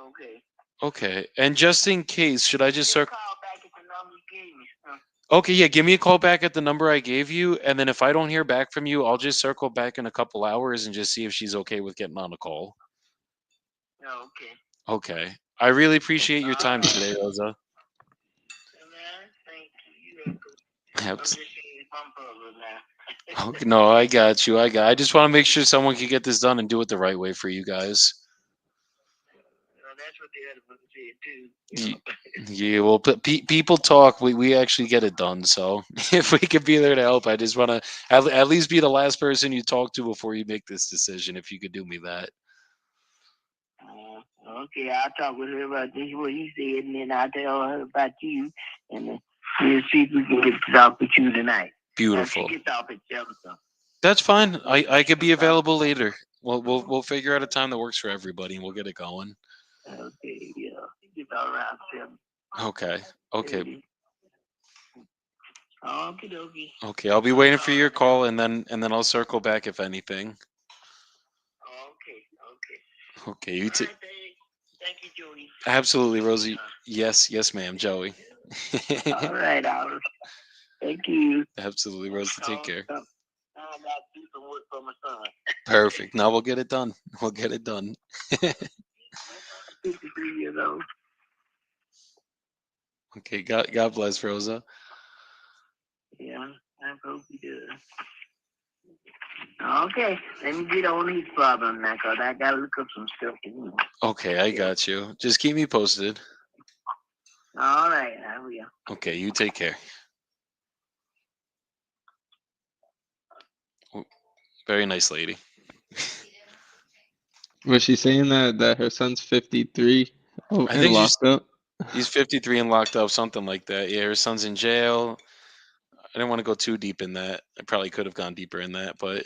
okay. Okay. And just in case, should I just Just circle? call back at the number you gave me. Okay, yeah, give me a call back at the number I gave you, and then if I don't hear back from you, I'll just circle back in a couple hours and just see if she's okay with getting on a call. Okay. Okay. I really appreciate your All time right. today, Rosa. Man, thank you. You're welcome. I'm Abs- just saying, I'm puzzled now. Okay, no, I got you. I just want to make sure someone can get this done and do it the right way for you guys. That's what the other one said too. Ye- Yeah, well, people talk. We actually get it done. So if we could be there to help, I just want to at least be the last person you talk to before you make this decision. If you could do me that. Okay, I'll talk with her about this, what he said, and then I'll tell her about you, and then we'll see if we can get this off with you tonight. She Beautiful. gets off at 7, so. That's fine. I She could be gets off available at 7. later. We'll figure out a time that works for everybody, and we'll get it going. Okay, yeah. She gets out around 7. Okay. Okay. 30. Okie dokie. Okay. I'll be I'll waiting for call her your now. call, and then I'll circle back if anything. Okay, okay. Okay. All You too. right, thank you, Jody. Absolutely, Rosie. Uh, Yes. Yes, ma'am. Joey. all right, Alice. Thank you. Absolutely, Rosie. Take care. Now I got to do some work for my son. Perfect. Now we'll get it done. We'll get it done. 53 years old. Okay. God bless Rosa. Yeah, I hope he does. Okay, let me get on these problems now, because I got to look up some stuff to do. Okay, I Yeah. got you. Just keep me posted. All right, I will. Okay, you take care. Oh, very nice lady. Was she saying that her son's 53 I and think locked up? he's 53 and locked up, something like that. Yeah, her son's in jail. I didn't want to go too deep in that. I probably could have gone deeper in that, but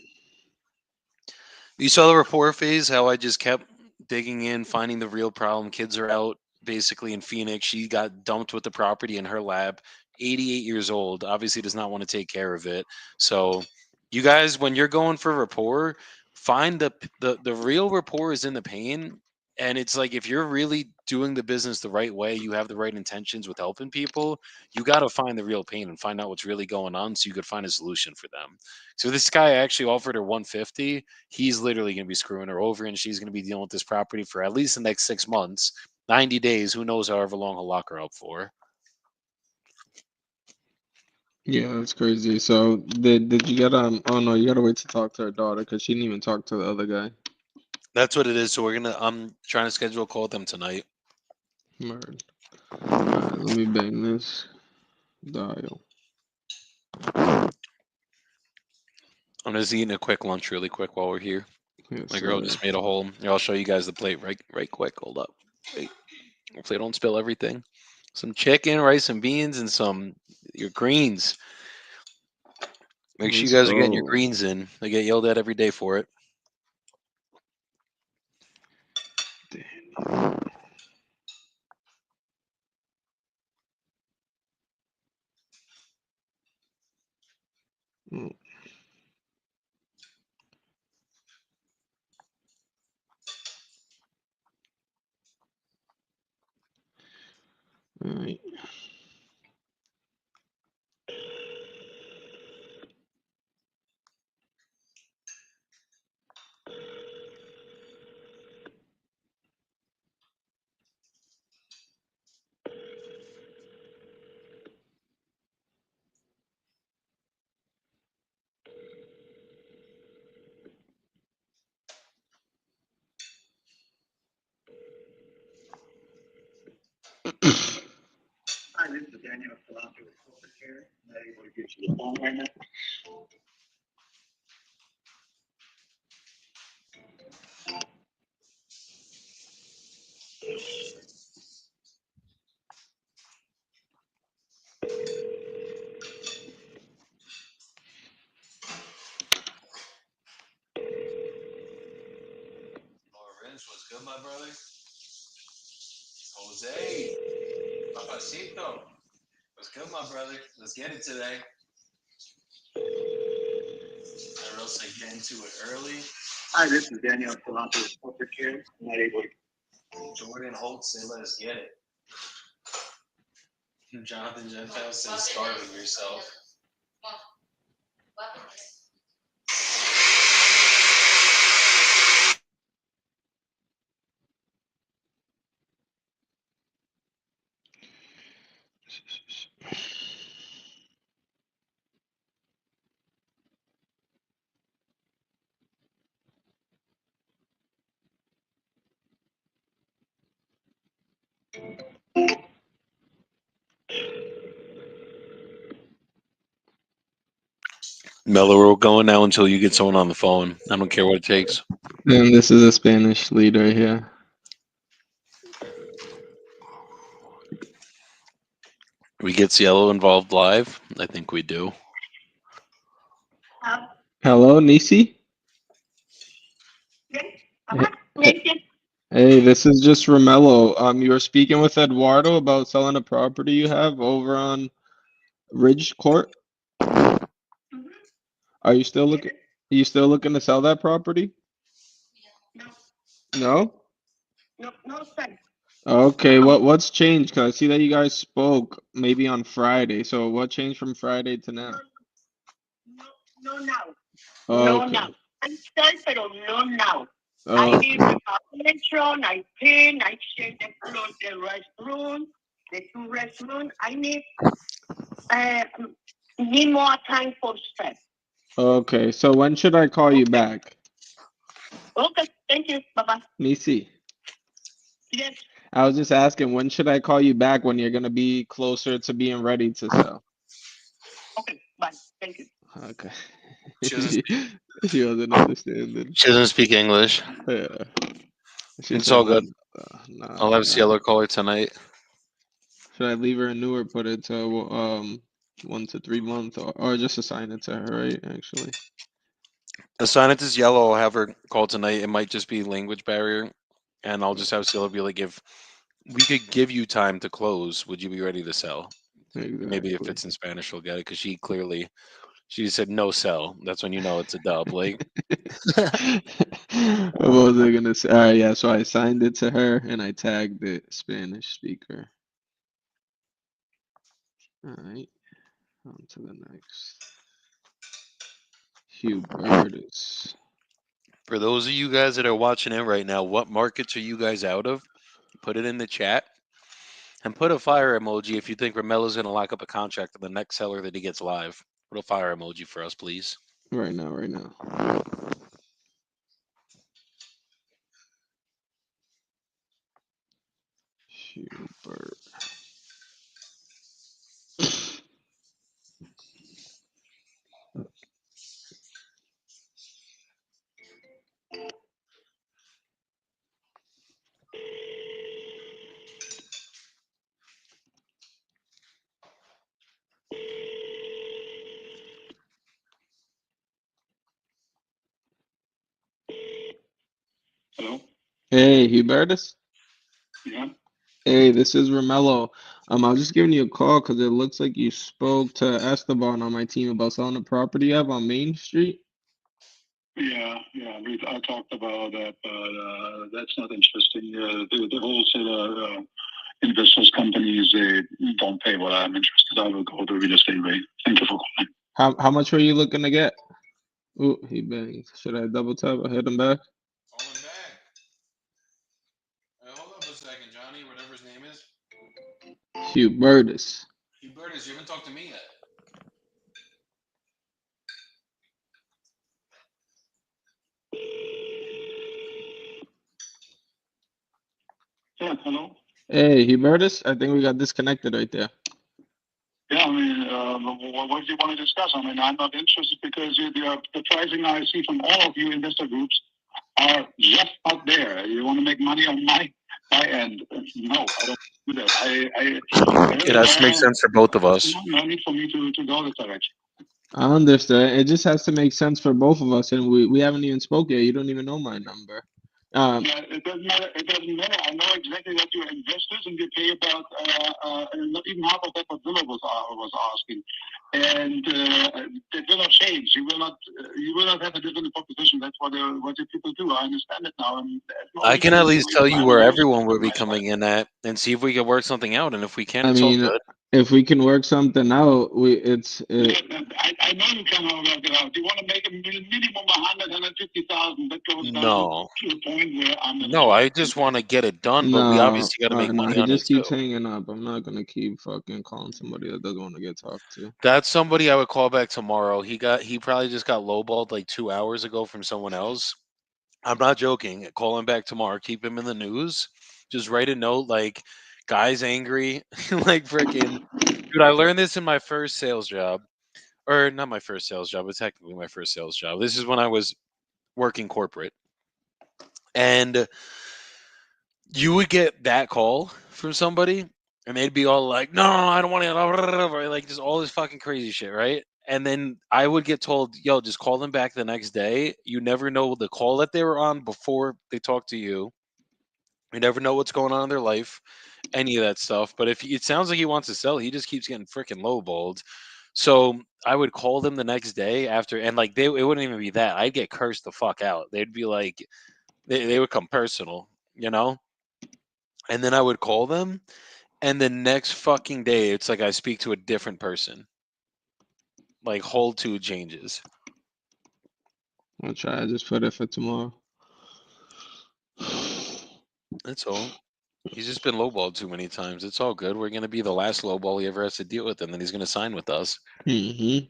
you saw the report phase, how I just kept digging in, finding the real problem. Kids are out basically in Phoenix. She got dumped with the property in her lab, 88 years old, obviously does not want to take care of it. So, you guys, when you're going for rapport, find the real rapport is in the pain. And it's like if you're really doing the business the right way, you have the right intentions with helping people, you got to find the real pain and find out what's really going on so you could find a solution for them. So this guy actually offered her 150. He's literally going to be screwing her over, and she's going to be dealing with this property for at least the next 6 months, 90 days. Who knows however long he'll lock her up for? Yeah, that's crazy. So did you get Oh no, you gotta wait to talk to her daughter because she didn't even talk to the other guy. That's what it is. So I'm trying to schedule a call with them tonight. Word. All right, let me bang this dial. I'm just eating a quick lunch really quick while we're here. Yes, My girl sir. just made a whole. Here, I'll show you guys the plate right quick. Hold up. Wait. Hopefully I don't spill everything. Some chicken, rice and beans, and some your greens. Make sure you Let's guys are getting your go. greens in. I get yelled at every day for it. Mm, all right. Hi, this is Daniel Philanthropy with Corporate Care. I'm not able to get you the phone right now. Vince, what's good, my brother? Jose, papacito. What's good, my brother? Let's get it today. Or else I get into it early. Hi, this is Daniel Philanthropy with Corporate Care. I'm not able to. Jordan Holt said, let's get it. Jonathan Gentile says, starving yourself. Mello, we're going now until you get someone on the phone. I don't care what it takes. And this is a Spanish lead right here. We get Cielo involved live. I think we do. Hello, Nisi. Hey, this is just Romelo. You were speaking with Eduardo about selling a property you have over on Ridge Court. Are you still looking? Are you still looking to sell that property? No? No, sir. Okay, what's changed? Cause I see that you guys spoke maybe on Friday. So what changed from Friday to now? No, now. No, Okay. now. I'm sorry, pero no now. I Okay. need the calculation, I paint, I change the restroom, the two restroom. I need more time for stress. Okay. So when should I call you back? Okay, thank you. Bye-bye. Nisi. Yes. I was just asking when should I call you back when you're gonna be closer to being ready to sell? Okay, bye. Thank you. Okay. She doesn't she, speak, she wasn't understanding. she doesn't speak English. Yeah. She It's said all nah, good. nah, I'll have nah. Cielo call her tonight. Should I leave her a new or put it to 1 to 3 month or just assign it to her, right? Actually. Assign it to Cielo. I'll have her call tonight. It might just be language barrier. And I'll just have Cielo be like, if we could give you time to close, would you be ready to sell? Maybe if Exactly. it's in Spanish, she'll get it because she said no sell. That's when you know it's a dub. Like, What was I gonna say? All right, yeah. So I assigned it to her and I tagged the Spanish speaker. All right, on to the next. Hubertus. for those of you guys that are watching it right now, what markets are you guys out of? Put it in the chat and put a fire emoji if you think Romelo's going to lock up a contract with the next seller that he gets live. Put a fire emoji for us, please. Right now, right now. Hubert. Hello? Hey, Hubertus. Yeah. Hey, this is Romelo. I was just giving you a call because it looks like you spoke to Esteban on my team about selling a property you have on Main Street. Yeah. I talked about that, but that's not interesting. The wholesaler investors companies, they don't pay what I'm interested. I will go the real estate rate. Thank you for calling. How much were you looking to get? Ooh, he banged. Should I double tap or hit him back? Call him back. Hold up a second, Johnny, whatever his name is. Hubertus. Hubertus, you haven't talked to me yet. Yeah, hello? Hey, Hubertus. I think we got disconnected right there. Yeah, I mean, what do you want to discuss? I mean, I'm not interested because the pricing I see from all of you investor groups are just not there. You want to make money on my end. No, I don't do that. It has to make sense for both of us. No need for me to go this direction. I understand. It just has to make sense for both of us, and we haven't even spoke yet. You don't even know my number. Yeah, it doesn't matter. It doesn't matter. I know exactly that you're investors and you pay about not even half of that what Zilla was asking, and it will not change. You will not have a different proposition. That's what the people do. I understand it now, and there's no I need can for at me to least waste tell you time where on everyone will on be my side. coming in at and see if we can work something out. And if we can, I it's all mean, good. if we can work something out, I know you cannot work it out. You want to make a minimum 150,000. That goes down No. to the point where I'm not No, I interested. just want to get it done, but we no, obviously got to make no. money He on it just keeps too. hanging up. I'm not gonna keep fucking calling somebody that doesn't want to get talked to. That's somebody I would call back tomorrow. He probably just got lowballed like 2 hours ago from someone else. I'm not joking. Call him back tomorrow. Keep him in the news. Just write a note like, guy's angry. Like freaking dude, I learned this in my first sales job. or not my first sales job, but technically my first sales job. This is when I was working corporate, and you would get that call from somebody, and they'd be all like, "No, I don't want to," like just all this fucking crazy shit, right? And then I would get told, "Yo, just call them back the next day." You never know the call that they were on before they talk to you. You never know what's going on in their life, any of that stuff. But if it sounds like he wants to sell, he just keeps getting freaking lowballed. So I would call them the next day after, and like it wouldn't even be that. I'd get cursed the fuck out. They'd be like, they would come personal, you know. And then I would call them, and the next fucking day, it's like I speak to a different person. Like whole two changes. I'll try to just put it for tomorrow. That's all. He's just been lowballed too many times. It's all good. We're gonna be the last lowball he ever has to deal with, and then he's gonna sign with us. Mm-hmm.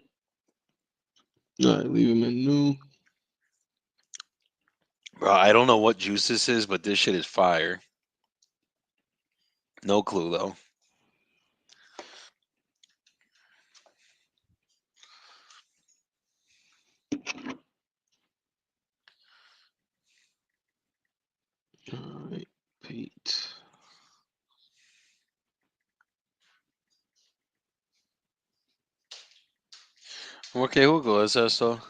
All right, leave him in new. Bro, I don't know what juice this is, but this shit is fire. No clue though. All right, Pete. Okay, we'll go as esto.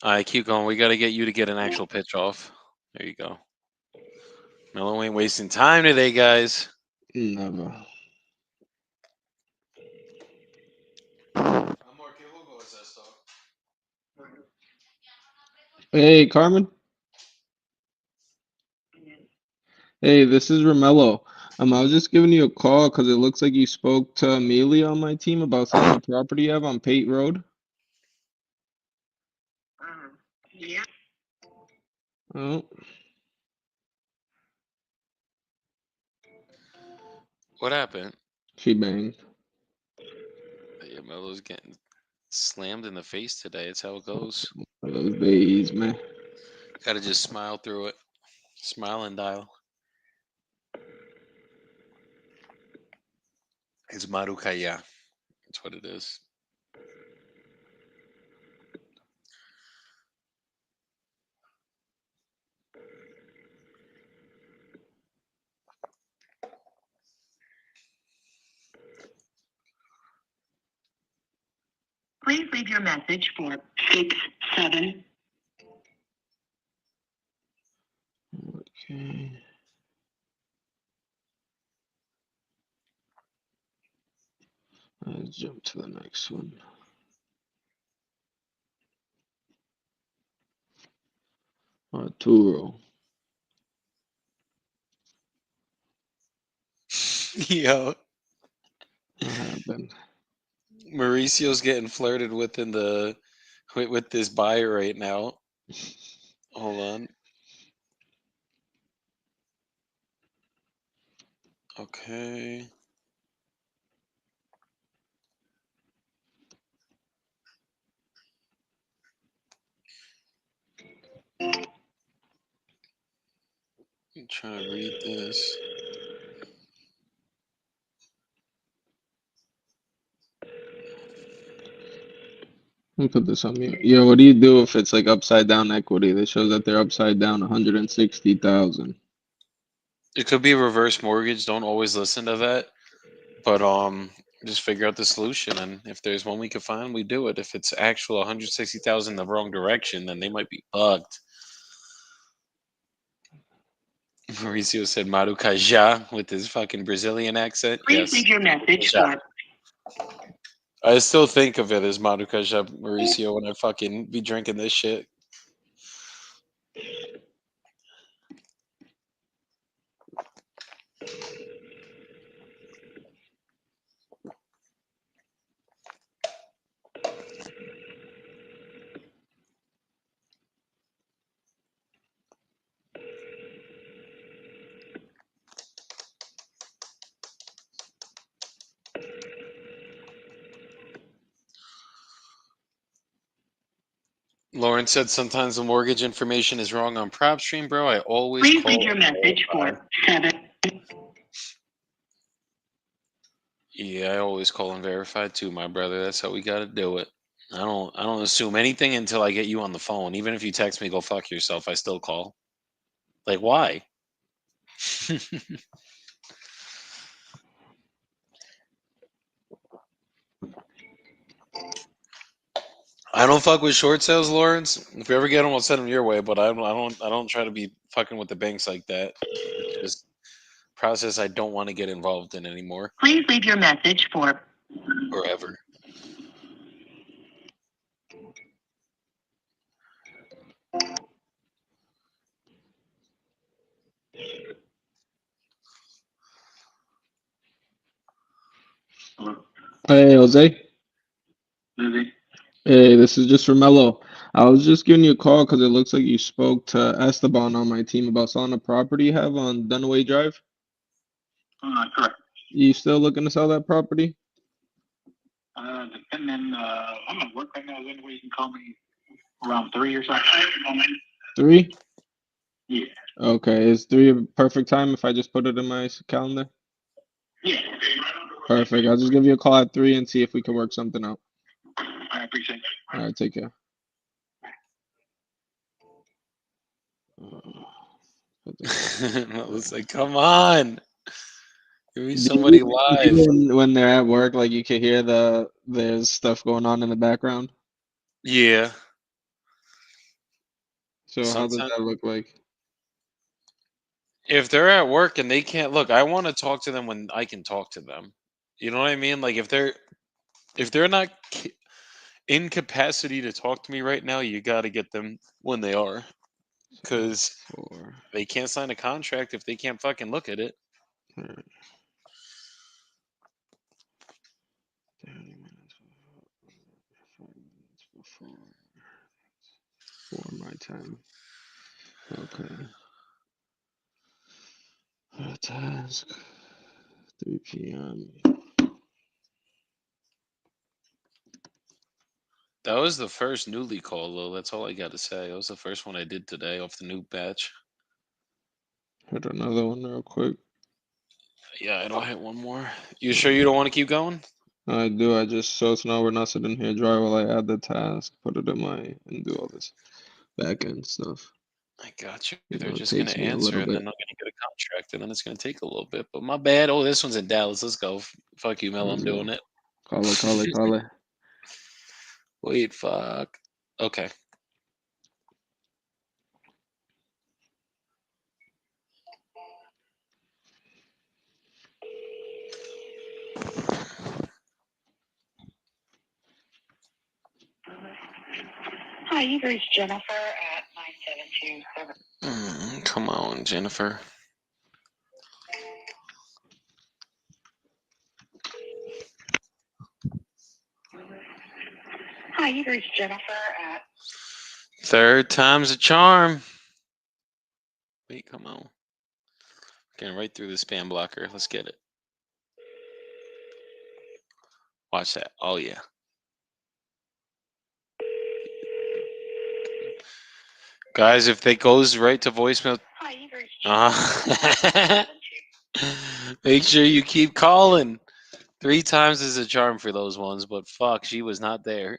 All right, keep going. We got to get you to get an actual pitch off. There you go. Melo ain't wasting time today, guys. Never. Amor, ¿qué jugo es esto? Hey, Carmen. Hey, this is Romelo. I was just giving you a call because it looks like you spoke to Amelia on my team about selling the property you have on Pate Road. Yeah. Oh, What happened? she banged. Yeah, Melo's getting slammed in the face today. It's how it goes. One of those days, man. Got to just smile through it. Smile and dial. It's Marukaya. That's what it is. Please leave your message for 6-7. Okay. Let's jump to the next one. Arturo. Yo, What happened? Mauricio's getting flirted with in the with this buyer right now. Hold on. Okay. I'm trying to read this. Let me put this on mute. Yeah, what do you do if it's like upside down equity that shows that they're upside down 160,000? It could be reverse mortgage. Don't always listen to that. But just figure out the solution, and if there's one we can find, we do it. If it's actual 160,000 in the wrong direction, then they might be bugged. Mauricio said Maruca ja with his fucking Brazilian accent. Please Yes. leave your message Ja. for I still think of it as Maruca ja, Mauricio, when I fucking be drinking this shit. Lauren said sometimes the mortgage information is wrong on PropStream, bro. I always please call leave your message for 7. Yeah, I always call and verify too, my brother. That's how we got to do it. I don't assume anything until I get you on the phone. Even if you text me, go fuck yourself, I still call. Like, why? I don't fuck with short sales, Lawrence. If we ever get them, I'll send them your way. But I don't try to be fucking with the banks like that. It's just process I don't want to get involved in anymore Please leave your message for. or ever. Hey, Jose. Lizzie. Hey, this is just Romelo. I was just giving you a call because it looks like you spoke to Esteban on my team about selling a property you have on Dunaway Drive. Correct. You still looking to sell that property? Depending, I'm at work right now. Is there any way you can call me around 3 or something? 3? Yeah. Okay, is 3 a perfect time if I just put it in my calendar? Yeah. Perfect. I'll just give you a call at 3 and see if we can work something out. I appreciate it. All right, take care. It's like, come on, give me Do somebody live. when they're at work, like you can hear there's stuff going on in the background? Yeah, So how does sometimes that look like? if they're at work and they can't look, I want to talk to them when I can talk to them. You know what I mean? Like if they're not in capacity to talk to me right now, you got to get them when they are, So because for they can't sign a contract if they can't fucking look at it. 30 minutes before, 5 minutes before my time. Okay. Task 3 p.m. That was the first newly call, though. That's all I got to say. That was the first one I did today off the new batch. Hit another one real quick. Yeah, I don't hit one more. You sure you don't want to keep going? I do. I just so it's now we're not sitting here dry while I add the task, put it in my and do all this back end stuff. I got you. You They're know, it just gonna takes me a answer, little and then bit. I'm gonna get a contract, and then it's gonna take a little bit. But my bad. Oh, this one's in Dallas. Let's go. Fuck you, Mel. Let's I'm go. doing it. Call it. Wait, fuck. Okay. Hi, you've reached Jennifer at 9727. Come on, Jennifer. Hi, you've reached Jennifer at. Third time's a charm. Wait, come on. Getting right through the spam blocker. Let's get it. Watch that. Oh yeah. Guys, if it goes right to voicemail, Hi, you've reached Jennifer. make sure you keep calling. 3 times is a charm for those ones, but fuck, she was not there.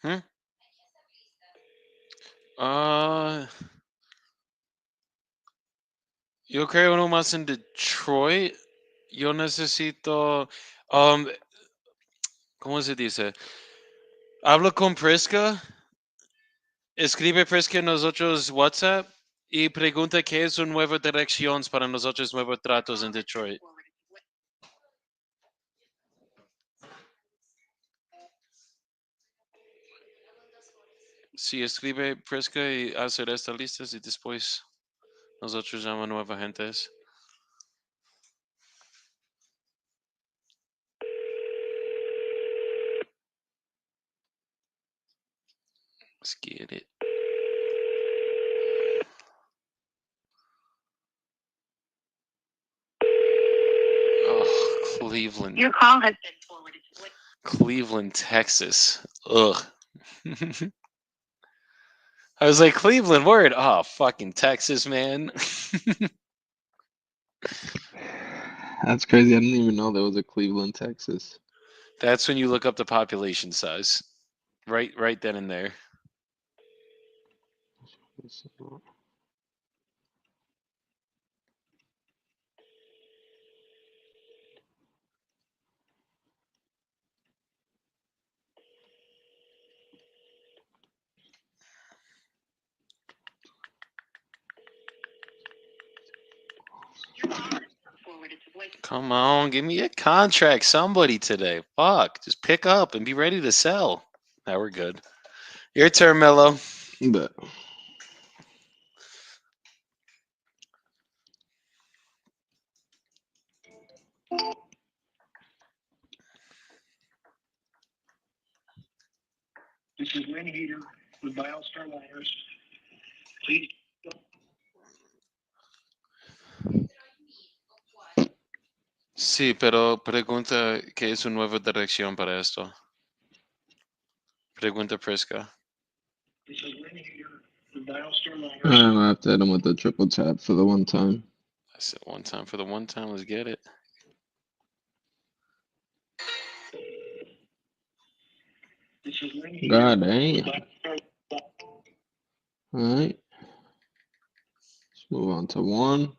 Hmm? Uh, yo creo nomás en Detroit. Yo necesito. ¿Cómo se dice? Hablo con Prisca. Escribe Prisca en nosotros WhatsApp y pregunta qué es una nueva dirección para nosotros nuevos tratos en Detroit. Si escribe Prisca y hacer esta lista y después nosotros llamamos nueva gente. Let's get it. Cleveland. Your call has been forwarded to voice. Cleveland, Texas. Ugh. I was like, Cleveland, word. Oh, fucking Texas, man. That's crazy. I didn't even know there was a Cleveland, Texas. That's when you look up the population size. Right then and there. Come on, give me a contract, somebody today. Fuck, just pick up and be ready to sell. Now we're good. Your turn, Mello. But This is Lynn Heater with Bial Starliners. Please. Sí, pero pregunta qué es su nueva dirección para esto. Pregunta Prisca. This is Lynn Heater with Bial Starliners. I have to hit him with the triple tap for the one time. I said one time for the one time. Let's get it. This is Lynn Heater. God damn. Alright. Let's move on to one.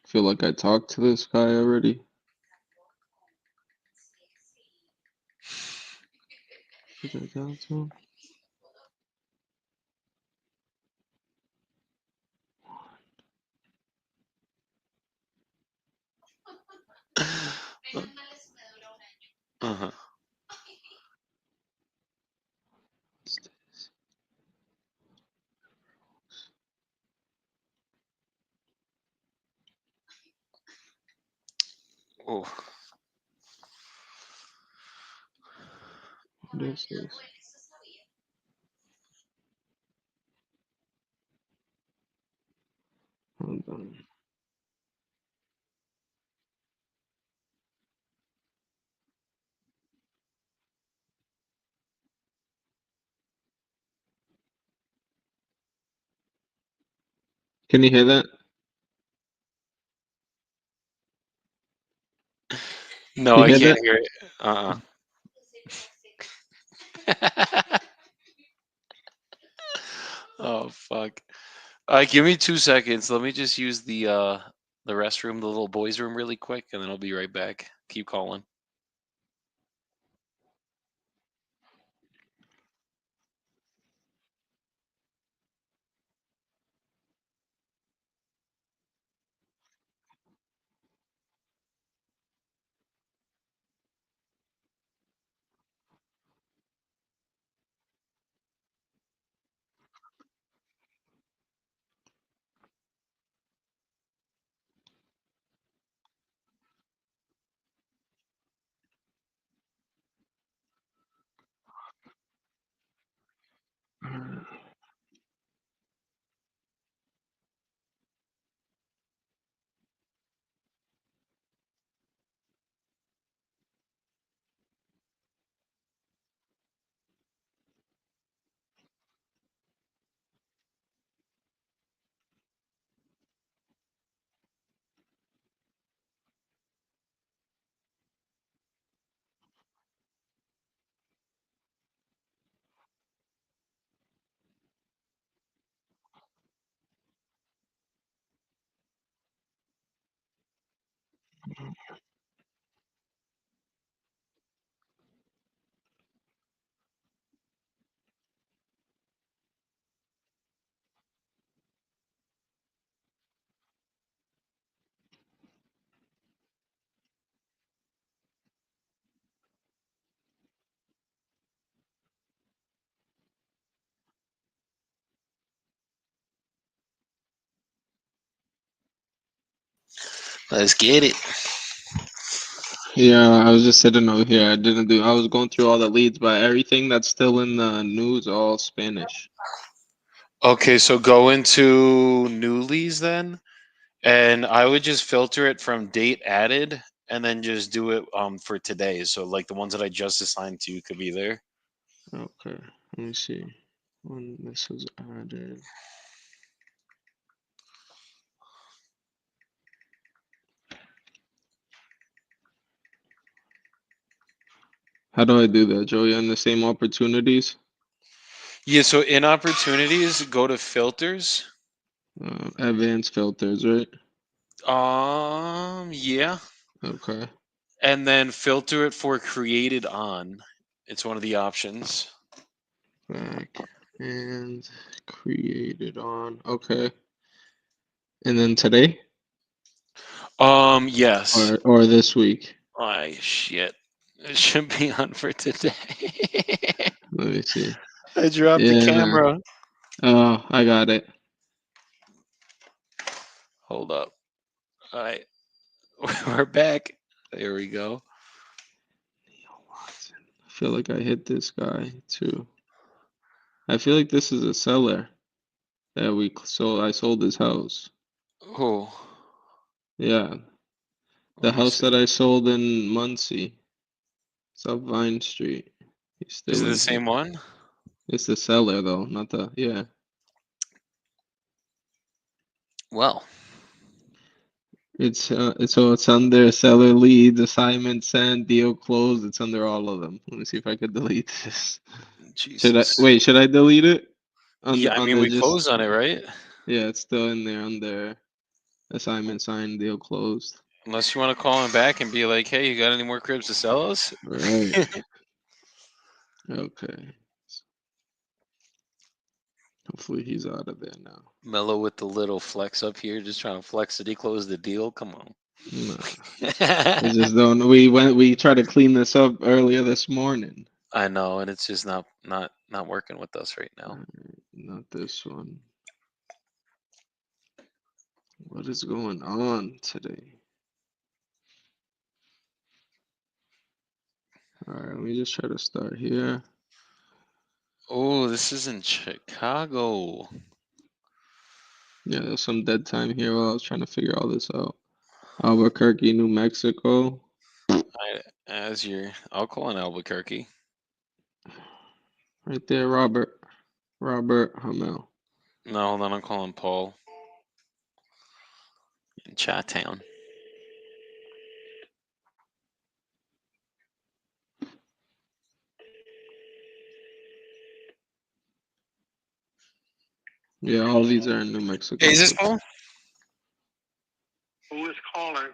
I feel like I talked to this guy already. Did I talk to him? Uh-huh. Oh. What is this? Hold on. Can you hear that? No, You I hear can't that? hear it. Uh-uh. Oh fuck. Give me 2 seconds. Let me just use the restroom, the little boys' room really quick, and then I'll be right back. Keep calling. Let's get it. Yeah, I was just sitting over here. I was going through all the leads, but everything that's still in the news, all Spanish. Okay, so go into Newlies then, and I would just filter it from date added and then just do it for today. So like the ones that I just assigned to you could be there. Okay. Let me see when this was added. How do I do that, Joey? On the same opportunities? Yeah, so in opportunities, go to filters. Advanced filters, right? Yeah. Okay. And then filter it for created on. It's one of the options. Back and created on. Okay. And then today Yes. or this week. Oh shit. It should be on for today. Let me see. I dropped the Yeah, no. camera. Oh, I got it. Hold up. All right. We're back. There we go. I feel like I hit this guy too. I feel like this is a seller that we sold. I sold his house. Oh, Yeah, the let me house see. that I sold in Muncie. It's up Vine Street. He's Is still it the in here. same one? It's the seller though, not the yeah. Well, It's under seller leads, assignment sent, deal closed. It's under all of them. Let me see if I could delete this. Should I Jesus. wait? Should I delete it? Yeah, I mean Under we just closed on it, right? yeah, it's still in there under assignment signed, deal closed. Unless you want to call him back and be like, "Hey, you got any more cribs to sell us?" Right. Okay. Hopefully he's out of there now. Mellow with the little flex up here, just trying to flex that he closed the deal. Come on. Nah. I just don't. We tried to clean this up earlier this morning. I know, and it's just not working with us right now. Not this one. What is going on today? All right, let me just try to start here. Oh, this is in Chicago. Yeah, there's some dead time here while I was trying to figure all this out. Albuquerque, New Mexico. I'll call in Albuquerque. Right there, Robert Hamel. No, hold on, I'm calling Paul in Chattown. Yeah, all these are in New Hey, Mexico is this too. Paul? Who is calling?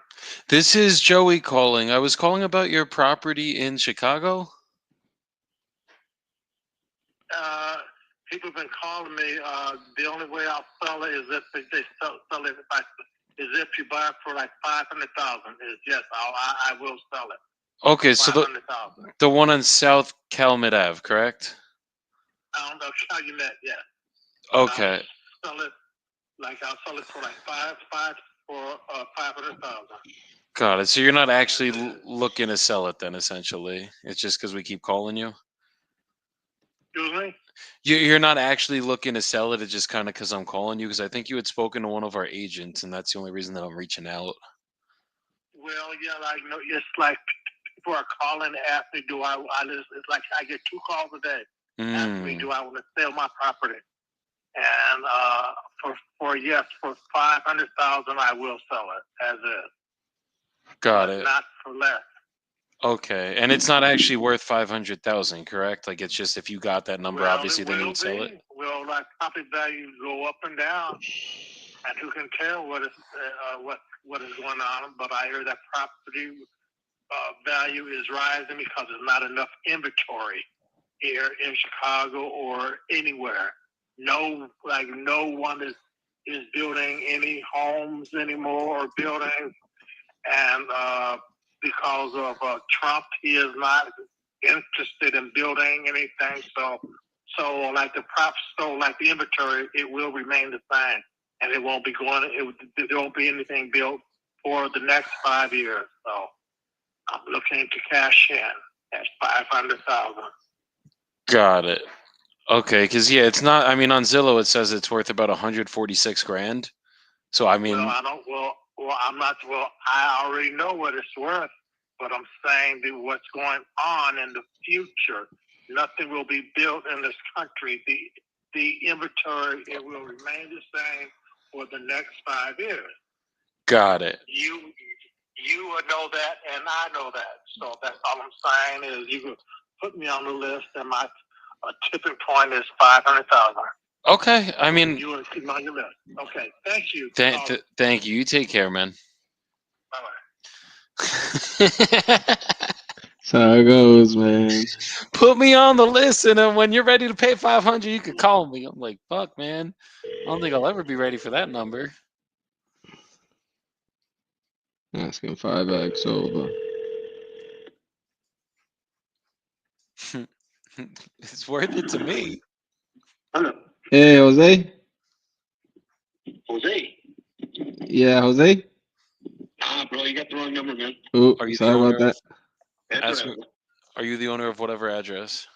This is Joey calling. I was calling about your property in Chicago. People have been calling me. The only way I'll sell it is if they sell it. Is if you buy it for like 500,000. Is yes, I will sell it. Okay, so 500,000. the one on South Calumet Ave, correct? I don't know how you met yet. Okay, I'll sell it for like five for 500,000. got it. So you're not actually looking to sell it then, essentially. It's just because we keep calling you. Excuse me. You're not actually looking to sell it. It's just kind of because I'm calling you because I think you had spoken to one of our agents, and that's the only reason that I'm reaching out. Well, yeah, like no, it's like people are calling to ask me, do I just, it's like I get 2 calls a day asking me, do I want to sell my property? And for 500,000, I will sell it as is, Got but it. not for less. Okay, and it's not actually worth 500,000, correct? Like it's just if you got that number, Well, obviously it then you will would sell it. be. Well, like property values go up and down, and who can tell what is going on? But I hear that property value is rising because there's not enough inventory here in Chicago or anywhere. No one is building any homes anymore or buildings, and because of Trump, he is not interested in building anything. So like the props, so like the inventory, it will remain the same, and it won't be there won't be anything built for the next 5 years. So I'm looking to cash in at 500,000. Got it. Okay, because yeah, it's not. I mean, on Zillow it says it's worth about 146 grand. So I Well, mean, I don't. Well, I'm not. Well, I already know what it's worth, but I'm saying that what's going on in the future. Nothing will be built in this country. The inventory it will remain the same for the next 5 years. Got it. You would know that, and I know that. So that's all I'm saying is you can put me on the list, and my tipping point is 500,000. Okay. I mean, you want to keep me on your list. Okay. Thank you. Thank you. You take care, man. Bye bye. That's how it goes, man. Put me on the list, and then when you're ready to pay 500, you could call me. I'm like, fuck, man. I don't think I'll ever be ready for that number. Asking 5x over. It's worth it to me. Hello. Hey, Jose. Jose. Yeah, Jose. Bro, you got the wrong number, man. Oh, Are you the sorry about owner that. That's of? Are you the owner of whatever address?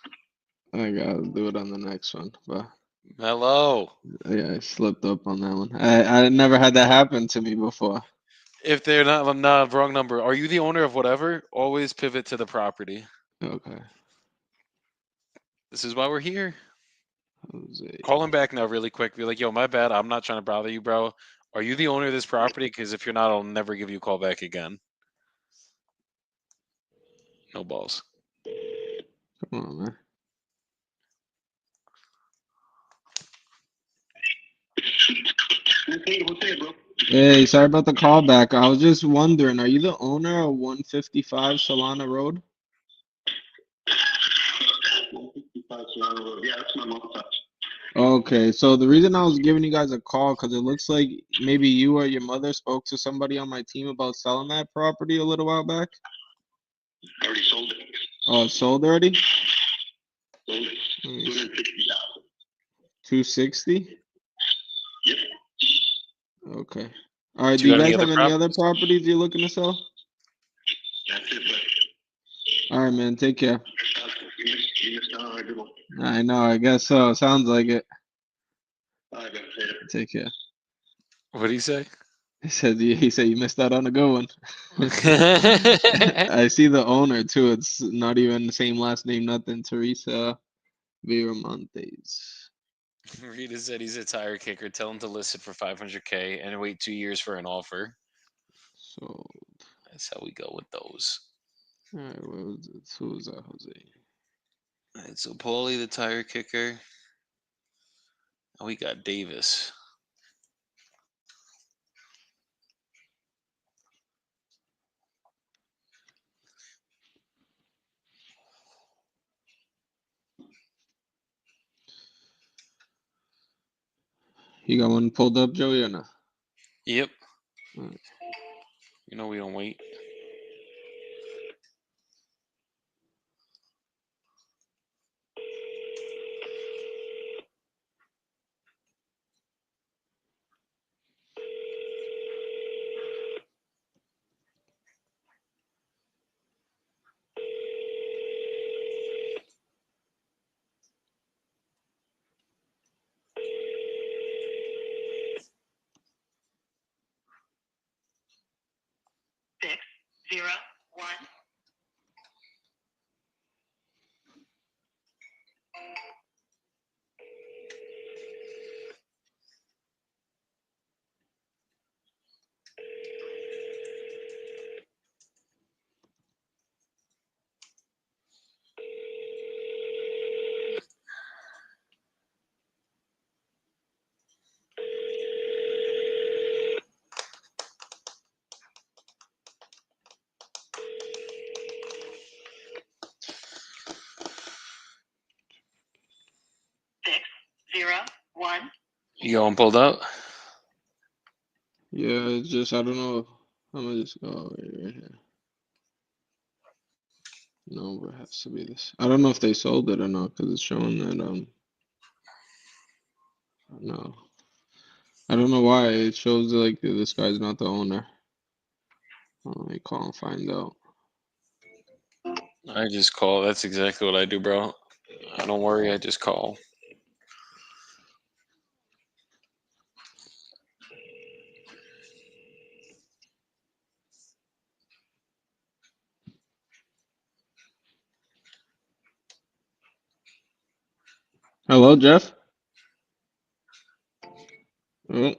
I gotta do it on the next one, but Hello. yeah, I slipped up on that one. I never had that happen to me before. If they're not wrong number, are you the owner of whatever? Always pivot to the property. Okay, This is why we're here. Jose. Call him back now, really quick. Be like, yo, my bad. I'm not trying to bother you, bro. Are you the owner of this property? Because if you're not, I'll never give you a call back again. No balls. Come on, man. Hey, sorry about the callback. I was just wondering, are you the owner of 155 Solana Road? Yeah, that's my mom's house. Okay, so the reason I was giving you guys a call, because it looks like maybe you or your mother spoke to somebody on my team about selling that property a little while back. I already sold it. Oh, it's sold already? Sold it. 260,000. 260? Yep. Okay. All right, Do do you you got any guys other have any other properties? properties you're looking to sell? That's it, buddy. All right, man, take care. You missed out on a good one. I know, I guess so. Sounds like it. All right, man. Later. Take care. What do you say? He said you missed out on a good one. Rita I see the owner too. It's not even the same last name, nothing. Teresa Viramontes. said he's a tire kicker. Tell him to list it for 500K and wait 2 years for an offer. So, That's how we go with those. all right, what was it? Who was that, Jose? All right, so Paulie, the tire kicker. And we got Davis. You got one pulled up, Joey, or not? Yep. All right. You know we don't wait. Six, 0, 1. Six, 0, 1. You going pulled up? Yeah, it's just I don't know. I'm gonna just go right here. No, it has to be this. I don't know if they sold it or not because it's showing that no. I don't know why it shows like this guy's not the owner. Let me call and find out. I just call. That's exactly what I do, bro. Don't worry, I just call. Hello, Jeff. Oh,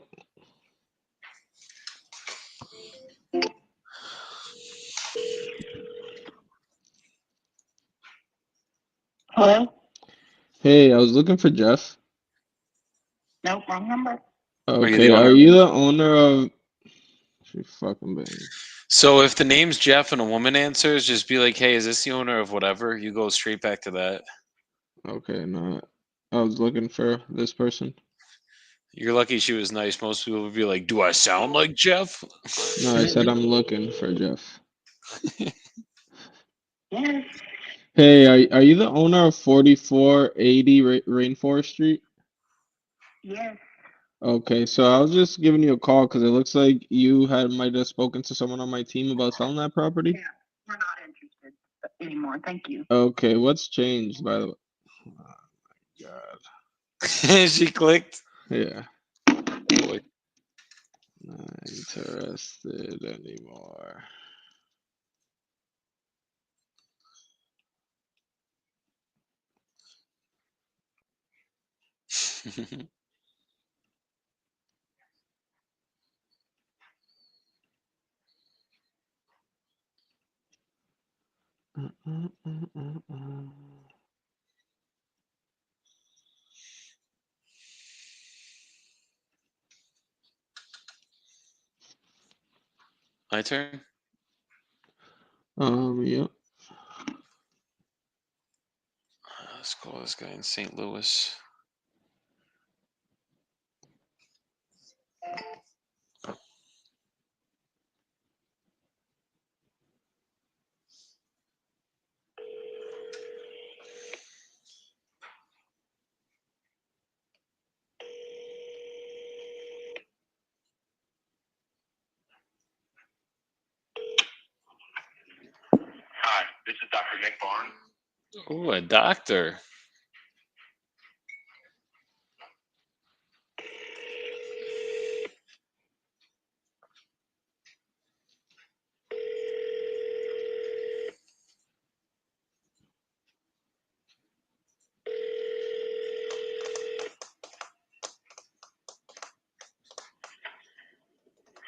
Hello? hey, I was looking for Jeff. No, wrong number. Are you the Okay, are owner? you the owner of? She fucking bang. So if the name's Jeff and a woman answers, just be like, "Hey, is this the owner of whatever?" You go straight back to that. Okay, no, I was looking for this person. You're lucky she was nice. Most people would be like, "Do I sound like Jeff?" No, I said I'm looking for Jeff. Yes. Hey, are you the owner of 4480 Rainforest Street? Yes. Okay, so I was just giving you a call because it looks like you had might have spoken to someone on my team about selling that property. Yeah. We're not interested anymore. Thank you. Okay, what's changed by the way? Oh God. She clicked. Yeah, Boy. not interested anymore. My turn. Yep. Let's call this guy in St. Louis. Hi, this is Dr. Nick Barnes. Oh, a doctor.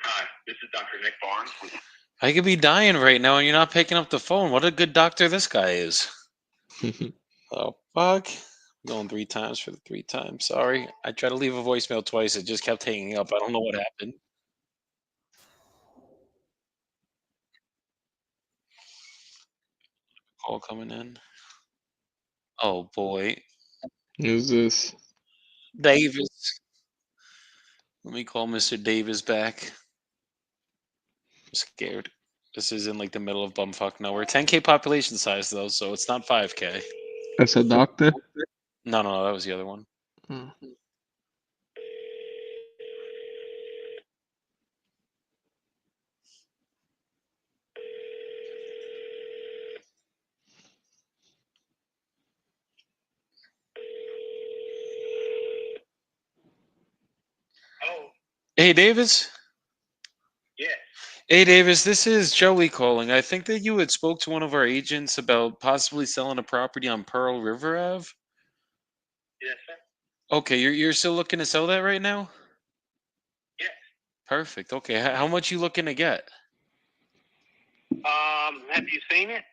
Hi, this is Dr. Nick Barnes. I could be dying right now, and you're not picking up the phone. What a good doctor this guy is. Oh fuck! Going 3 times for the 3 times. Sorry, I tried to leave a voicemail twice. It just kept hanging up. I don't know what happened. Call coming in. Oh boy, Who's this? Davis. Let me call Mr. Davis back. I'm scared. This is in like the middle of bumfuck nowhere. 10K population size though, so it's not 5K. That's a doctor. No, no, that was the other one. Oh. Oh, Hey, Davis. yes. Hey, Davis. This is Joey calling. I think that you had spoke to one of our agents about possibly selling a property on Pearl River Ave. Yes, sir. Okay, you're still looking to sell that right now? Yes. Perfect. Okay, how much you looking to get? Have you seen it?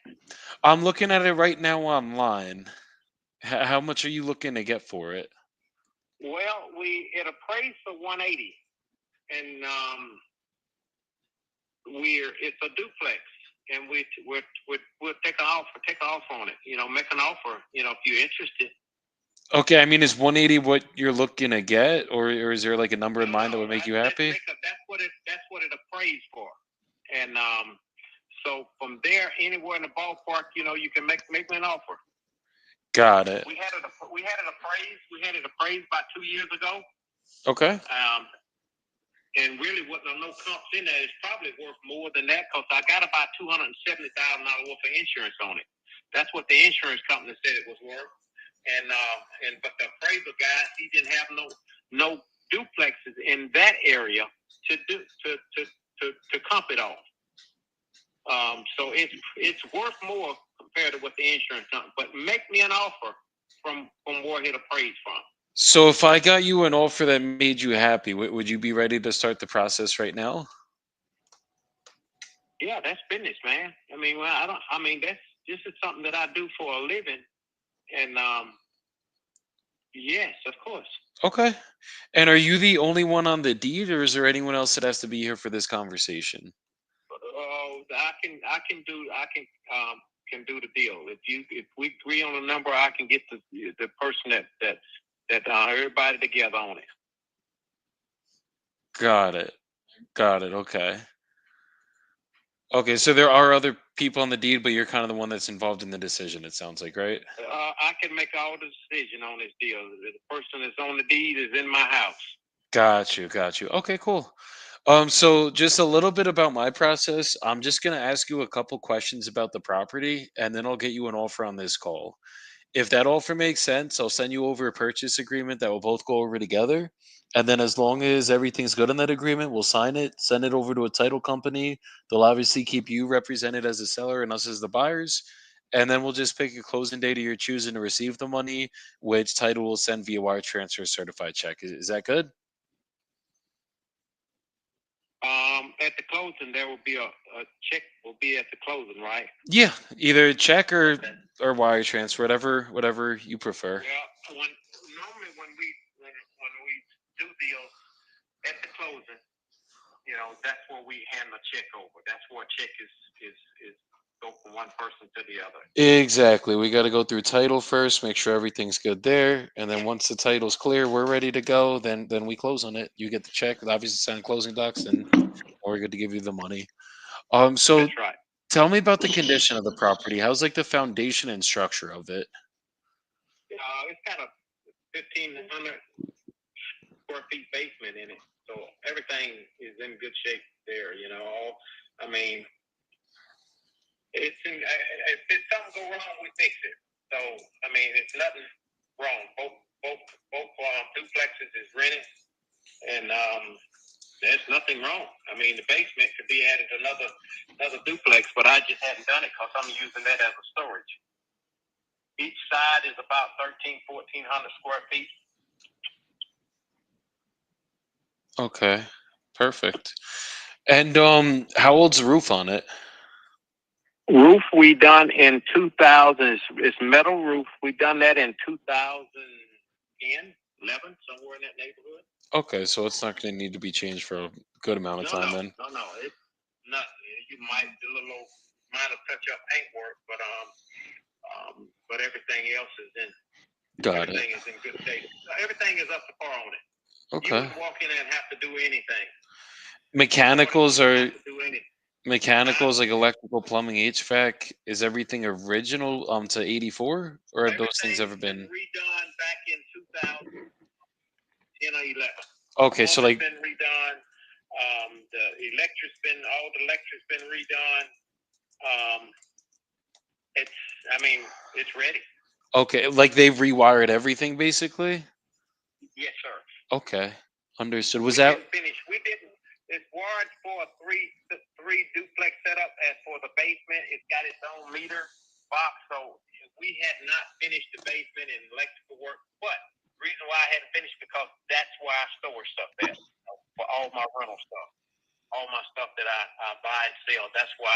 I'm looking at it right now online. How much are you looking to get for it? Well, it appraised for 180, and it's a duplex, and we'll take an offer on it. Make an offer. If you're interested. Okay, I mean, is 180 what you're looking to get, or is there like a number in mind that would make you happy? That's what it appraised for, and so from there, anywhere in the ballpark, you can make me an offer. Got it. We had it appraised. We had it appraised about 2 years ago. Okay. And really, what no comps in there is probably worth more than that because I got about $270,000 worth of insurance on it. That's what the insurance company said it was worth. But the appraisal guy, he didn't have no duplexes in that area to comp it off. So it's worth more compared to what the insurance company. But make me an offer, from where it appraised from. So if I got you an offer that made you happy, would you be ready to start the process right now? Yeah, that's business, man. I mean, well, I don't. I mean, that's this is something that I do for a living, and yes, of course. Okay. And are you the only one on the deed, or is there anyone else that has to be here for this conversation? I can do the deal. If we agree on a number, I can get the person that everybody together on it. Got it. Got it. Okay. Okay, so there are other people on the deed, but you're kind of the one that's involved in the decision, it sounds like, right? I can make all the decision on this deal. The person that's on the deed is in my house. Got you. Got you. Okay, cool. So just a little bit about my process. I'm just gonna ask you a couple questions about the property, and then I'll get you an offer on this call. If that offer makes sense, I'll send you over a purchase agreement that we'll both go over together. And then as long as everything's good in that agreement, we'll sign it, send it over to a title company. They'll obviously keep you represented as the seller and us as the buyers. And then we'll just pick a closing date of your choosing to receive the money, which title will send via wire transfer certified check. Is that good? At the closing, there will be a check will be at the closing, right? Yeah, either check Okay. or wire transfer, whatever you prefer. Well, normally when we do deals at the closing, that's where we hand the check over. That's where a check is go from one person to the other. Exactly. We got to go through title first, make sure everything's good there, and then once the title's clear, we're ready to go. Then we close on it. You get the check, obviously sign closing docs, and we're good to give you the money. So That's right. tell me about the condition of the property. How's like the foundation and structure of it? It's got a 1,500 square feet basement in it, so everything is in good shape there. I mean, if something go wrong, we fix it. So I mean, it's nothing wrong. Both duplexes is rented, and there's nothing wrong. I mean, the basement could be added another duplex, but I just hadn't done it because I'm using that as a storage. Each side is about 1,400 square feet. Okay, perfect. And how old's the roof on it? Roof we done in 2000. It's metal roof. We done that in 2010, 11, somewhere in that neighborhood. Okay, so it's not going to need to be changed for a good amount of time then. No. It's not. You might do a little minor touch up paintwork, but everything else is in. Got it. Everything is in good shape. Everything is up to par on it. You Okay. wouldn't walk in and have to do anything. Mechanicals You are wouldn't have to do anything. mechanicals like electrical, plumbing, HVAC. Is everything original to 84, or have those things ever Everything's been? been redone back in 2010 or 11. Okay, so like Plumbing's been redone. All the electric's been redone. It's, I mean, it's ready. okay, like they've rewired everything basically. Yes, sir. Okay, understood. Was We that didn't finish. We didn't. It's wired for a three duplex setup. As for the basement, it's got its own meter box. So we had not finished the basement and electrical work. But the reason why I hadn't finished because that's where I store stuff at for all my rental stuff, all my stuff that I buy and sell. That's why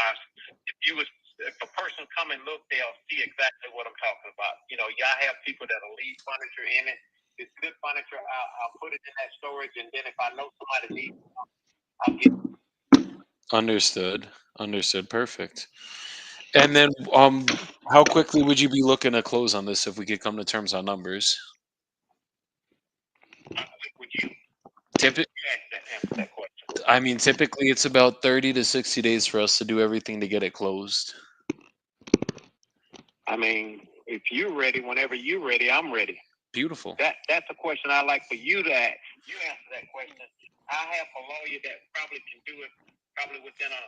if a person come and look, they'll see exactly what I'm talking about. Y'all have people that'll leave furniture in it. If it's good furniture, I'll put it in that storage, and then if I know somebody needs it, I'll get it. understood? Understood. Perfect. And then how quickly would you be looking to close on this if we could come to terms on numbers? Would you Typically, answer that question? I mean, typically it's about 30 to 60 days for us to do everything to get it closed. I mean, if you're ready, whenever you're ready, I'm ready. Beautiful. That's a question I like for you to ask. You answer that question. I have a lawyer that probably can do it probably within a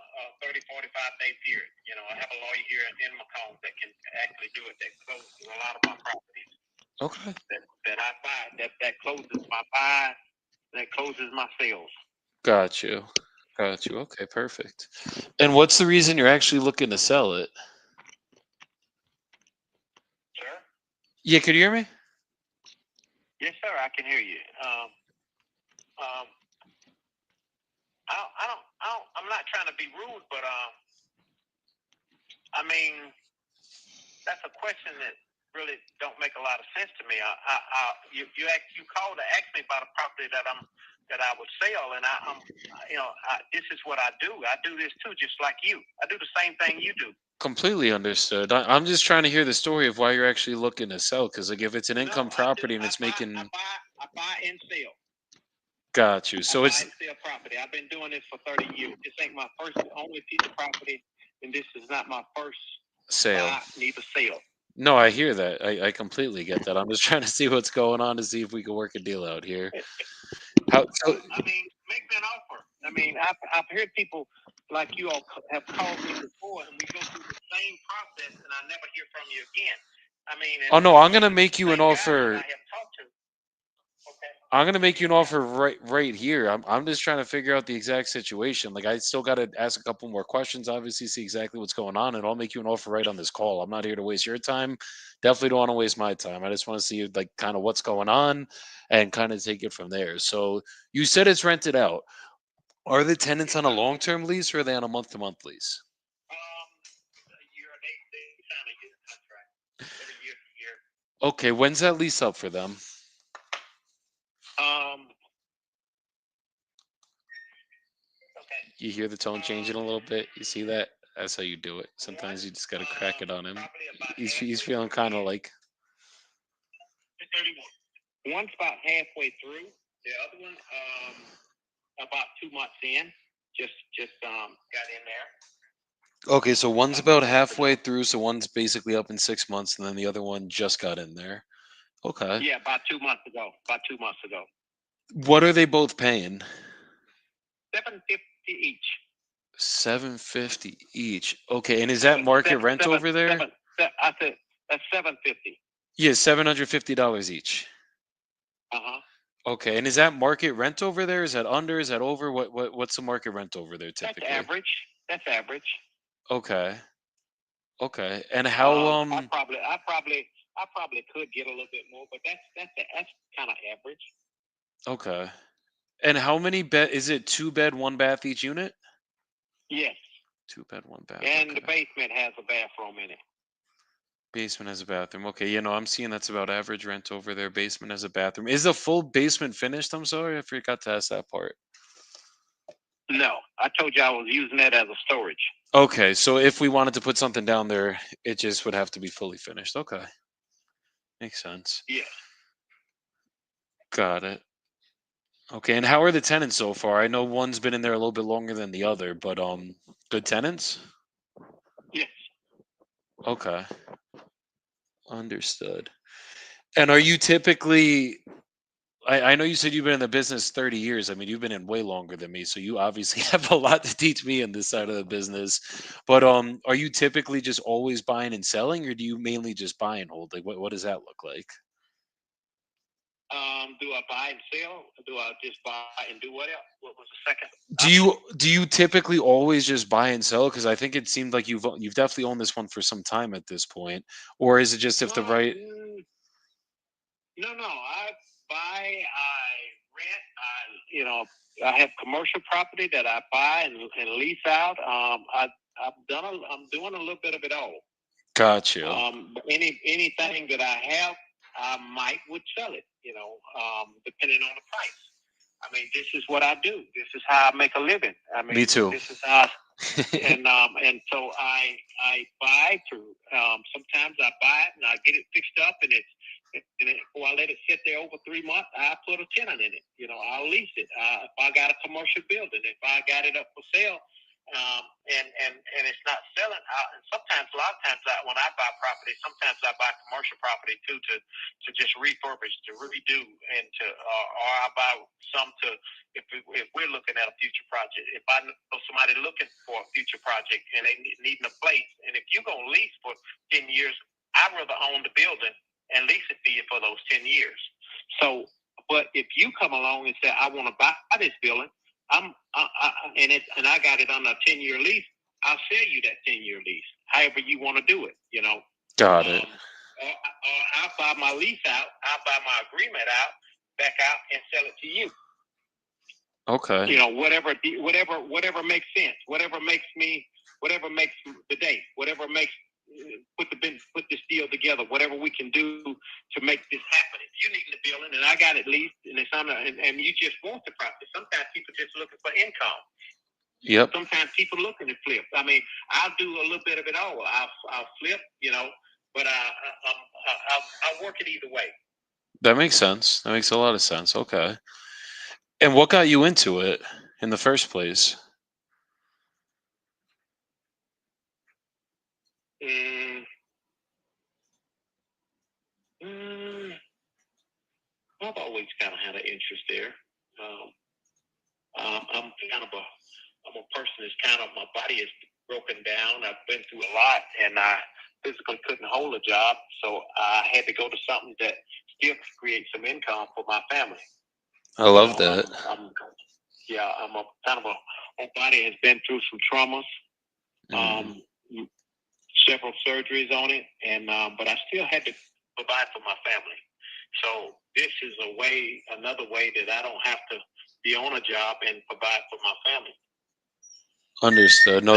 30, 45-day period. I have a lawyer here in Macomb that can actually do it, that closes a lot of my properties. Okay. That I buy, that closes my buy, that closes my sales. Got you. Got you. Okay, perfect. And what's the reason you're actually looking to sell it? Sir? Yeah, could you hear me? Yes, sir. I can hear you. Um, I'm not trying to be rude, but I mean, that's a question that really don't make a lot of sense to me. You called to ask me about a property that I would sell, and this is what I do. I do this too, just like you. I do the same thing you do. Completely understood. I'm just trying to hear the story of why you're actually looking to sell. Because like, if it's an No, income I do. property and it's making, I buy and sell. got you. I So buy it's and sell property. I've been doing this for 30 years. This ain't my first only piece of property, and this is not my first sale. buy, neither sale. No, I hear that. I completely get that. I'm just trying to see what's going on to see if we can work a deal out here. How so? I mean, make me an offer. I mean, I've heard people like you all have called me before, and we go through the same process, and I never hear from you again. I mean, Oh and no, I'm maybe gonna it's make the you an same guy that offer. I have talked to. Okay. I'm gonna make you an Yeah. offer right here. I'm just trying to figure out the exact situation. Like I still got to ask a couple more questions. Obviously, see exactly what's going on, and I'll make you an offer right on this call. I'm not here to waste your time. Definitely don't want to waste my time. I just want to see like kind of what's going on, and kind of take it from there. So you said it's rented out. Are the tenants Yes, on a sir. long-term lease or are they on a month-to-month lease? Um, a year, they sign a year contract every year to year. Okay, when's that lease up for them? Um, okay. You hear the tone changing a little bit. You see that? That's how you do it. One, Sometimes you just got to crack it on him. probably about He's halfway feeling through. kind of like 31. One's about halfway through. The other one, about 2 months in. Just got in there. okay. So one's About 2 about months halfway ago. through. So one's basically up in 6 months, and then the other one just got in there. Okay. Yeah, about 2 months ago. About 2 months ago. What are they both paying? 750 each. 750 each. Okay, and is that Seven, market seven, rent seven, over there? seven. I said that's 750. Yeah, $750 each. Uh-huh. Okay, and is that market rent over there? Is that under? Is that over? What's the market rent over there That's typically? average. That's average. Okay. Okay. And how Um, I probably, I probably, I probably could get a little bit more, but that's kind of average. okay. And how many bed is it? Two bed, one bath each unit? Yes, Two bed, one bath. and the Okay. basement has a bathroom in it. Basement has a bathroom. Okay, I'm seeing that's about average rent over there. Basement has a bathroom. Is the full basement finished? I'm sorry, I forgot to ask that part. No, I told you I was using that as a storage. Okay, so if we wanted to put something down there, it just would have to be fully finished. Okay. Makes sense. Yes. Got it. Okay, and how are the tenants so far? I know one's been in there a little bit longer than the other, but good tenants? Yes. Okay. Understood. And are you typically I know you said you've been in the business 30 years. I mean, you've been in way longer than me, so you obviously have a lot to teach me in this side of the business. But are you typically just always buying and selling, or do you mainly just buy and hold? Like, what does that look like? Do I buy and sell? Do I just buy and do what else? What was the second Do option? you typically always just buy and sell? Because I think it seemed like you've definitely owned this one for some time at this point, or is it just if No, the right? no. I buy, I rent. I have commercial property that I buy and lease out. I'm doing a little bit of it all. Got you. But anything that I have, I might would sell it. Depending on the price. I mean, this is what I do. This is how I make a living. I Me mean, too. this is how. And so I buy through. Sometimes I buy it and I get it fixed up, or I let it sit there over 3 months. I put a tenant in it. I'll lease it. If I got a commercial building, if I got it up for sale, and it's not selling. And sometimes, a lot of times, when I buy property, sometimes I buy commercial property too to just refurbish, to redo, and or I buy some to if we're looking at a future project. If I know somebody looking for a future project and they needing a place, and if you're gonna lease for 10 years, I'd rather own the building and lease it for you for those 10 years. So, but if you come along and say I want to buy this building, and I got it on a 10-year lease. I'll sell you that 10-year lease, however you want to do it. Got it. I'll buy my lease out. I'll buy my agreement out, back out, and sell it to you. Okay. Whatever makes sense. Whatever makes the day. Whatever makes put this deal together. Whatever we can do to make this happen. If you need the building and I got it leased, and it's and you just want the property. Sometimes people just looking for income. Yep. Sometimes people looking to flip. I mean, I'll do a little bit of it all. I'll flip, but I'll work it either way. That makes sense. That makes a lot of sense. Okay. And what got you into it in the first place? I've always kind of had an interest there. I'm a person that's my body is broken down. I've been through a lot, and I physically couldn't hold a job, so I had to go to something that still could create some income for my family. I love that. My body has been through some traumas, several surgeries on it, and but I still had to provide for my family. So this is another way that I don't have to be on a job and provide for my family. Understood. No,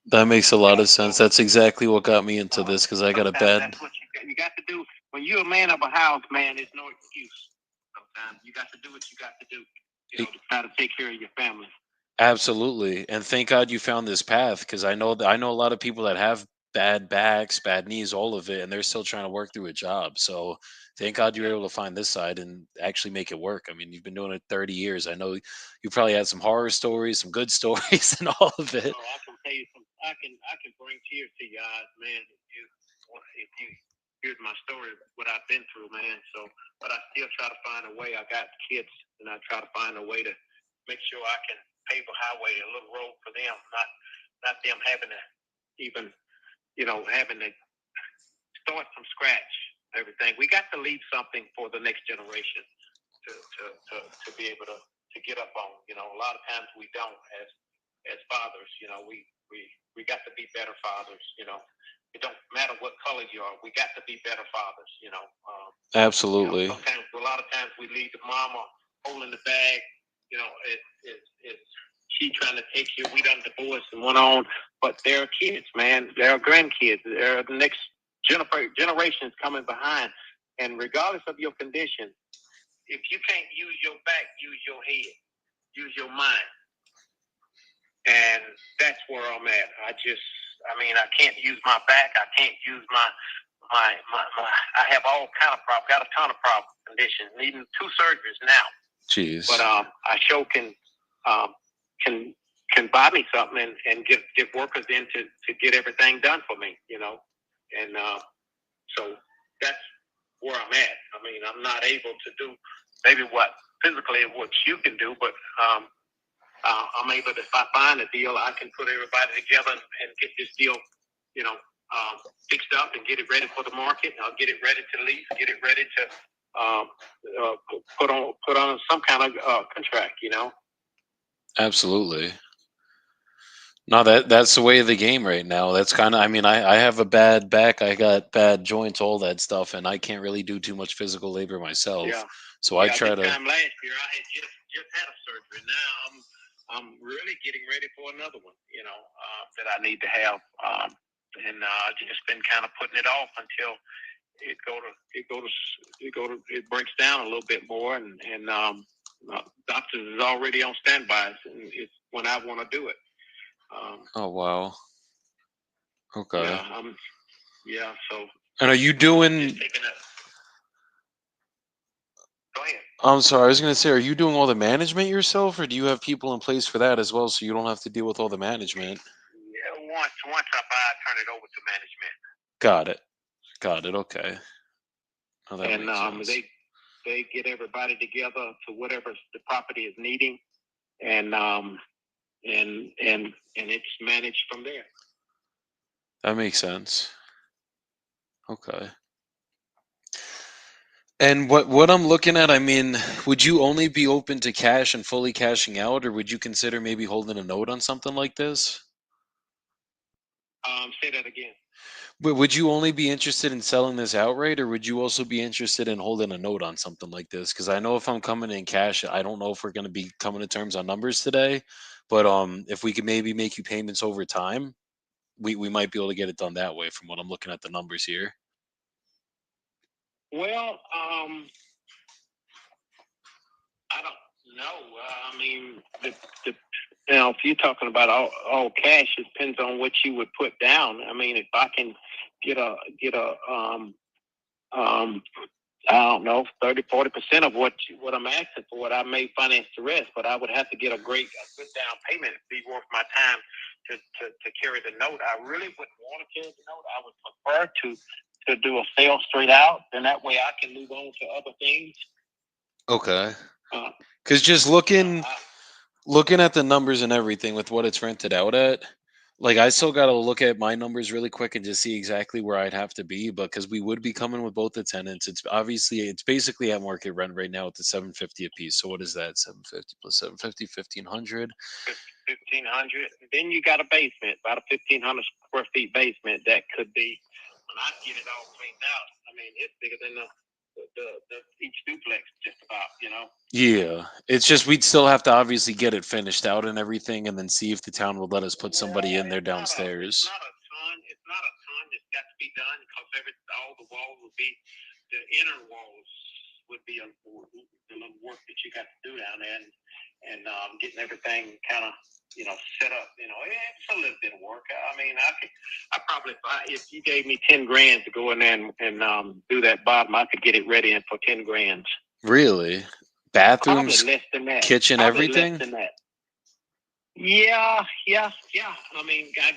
that makes a lot of sense. That's exactly what got me into this, because I got a bad. That's what you got to do. When you're a man of a house, man, there's no excuse. Sometimes you got to do what you got to do, to try to take care of your family. Absolutely, and thank God you found this path, because I know a lot of people that have bad backs, bad knees, all of it, and they're still trying to work through a job. So thank God you were able to find this side and actually make it work. I mean, you've been doing it 30 years. I know you probably had some horror stories, some good stories, and all of it. I can tell you I can bring tears to your eyes, man. If you heard my story, what I've been through, man. So, but I still try to find a way. I got kids, and I try to find a way to make sure I can pave a highway, a little road for them, not them having to even, having to start from scratch. Everything we got to leave something for the next generation to be able to get up on. A lot of times we don't as fathers. We got to be better fathers. It don't matter what color you are. We got to be better fathers. Absolutely. A lot of times we leave the mama holding the bag. It's she trying to take you. We done divorced and went on, but there are kids, man. There are grandkids. There are the next generations coming behind. And regardless of your condition, if you can't use your back, use your head, use your mind. And that's where I'm at. I can't use my back. I can't use my I have all kind of problems. Got a ton of problem conditions, needing 2 surgeries now. Jeez. But I sure can buy me something and get workers in to get everything done for me, And so that's where I'm at. I mean, I'm not able to do maybe what you can do, but I'm able to, if I find a deal, I can put everybody together and get this deal, fixed up and get it ready for the market. I'll get it ready to lease, get it ready to put on some kind of contract, Absolutely. No, that's the way of the game right now. That's kind of, I have a bad back, I got bad joints, all that stuff, and I can't really do too much physical labor myself. Yeah. So I try to. This time last year, I had just had a surgery. Now I'm really getting ready for another one, that I need to have, and just been kind of putting it off until it breaks down a little bit more, and doctors is already on standby, and it's when I want to do it. Oh wow. Okay. So. And are you doing? Go ahead. I'm sorry. I was going to say, are you doing all the management yourself, or do you have people in place for that as well, so you don't have to deal with all the management? Yeah, once I buy, I turn it over to management. Got it. Okay. Oh, that and makes sense. they get everybody together to whatever the property is needing, and it's managed from there. That makes sense. Okay. And what I'm looking at, would you only be open to cash and fully cashing out, or would you consider maybe holding a note on something like this? Say that again. But would you only be interested in selling this outright, or would you also be interested in holding a note on something like this? Because I know if I'm coming in cash, I don't know if we're going to be coming to terms on numbers today. But if we could maybe make you payments over time, we might be able to get it done that way. From what I'm looking at the numbers here. Well, I don't know. I mean, if you're talking about all cash, it depends on what you would put down. I mean, if I can get a um I don't know, 30-40% of what I'm asking for, what I may finance the rest, but I would have to get a good down payment to be worth my time to carry the note. I really wouldn't want to carry the note. I would prefer to do a sale straight out, and that way I can move on to other things. Okay. Uh, Because just looking at the numbers and everything with what it's rented out at, like I still got to look at my numbers really quick and just see exactly where I'd have to be. But because we would be coming with both the tenants, it's basically at market rent right now at the 750 a piece. So what is that? 750 plus 750, 1500. 1,500. Then you got a basement, about a 1,500 square feet basement that could be, when I get it all cleaned out, I mean, it's bigger than the each duplex, just about. Yeah, it's just we'd still have to obviously get it finished out and everything, and then see if the town would let us put somebody in there downstairs. It's not a ton that's got to be done because all the walls would be, the inner walls would be the little work that you got to do down there, and getting everything kind of set up. It's a little bit of work. I mean, I probably, if you gave me 10 grand to go in there and do that bottom, I could get it ready for 10 grand. Really? Bathrooms, Probably less than that. kitchen, Probably everything? less than that. Yeah. I mean, I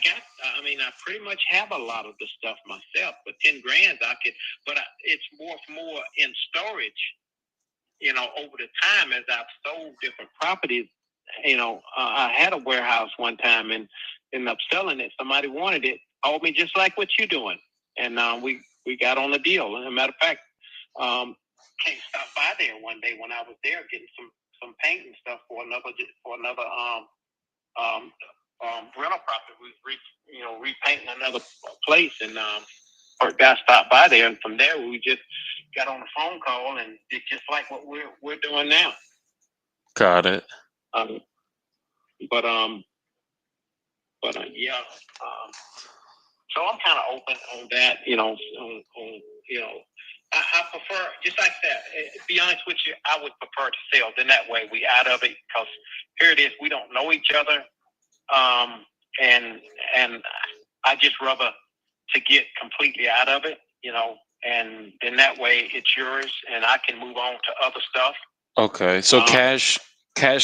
pretty much have a lot of the stuff myself, but 10 grand I could, but it's more in storage, over the time as I've sold different properties. I had a warehouse one time and ended up selling it. Somebody wanted it, told me just like what you're doing. And we got on the deal. As a matter of fact, came stop by there one day when I was there getting some paint and stuff for another rental property. We repainting another place, and our guy stopped by there, and from there we just got on the phone call and did just like what we're doing now. Got it. Um, but yeah. So I'm kind of open on that. I prefer, just like that. To be honest with you, I would prefer to sell. Then that way we out of it, because here it is. We don't know each other. And I just rather to get completely out of it, and then that way it's yours and I can move on to other stuff. Okay, so cash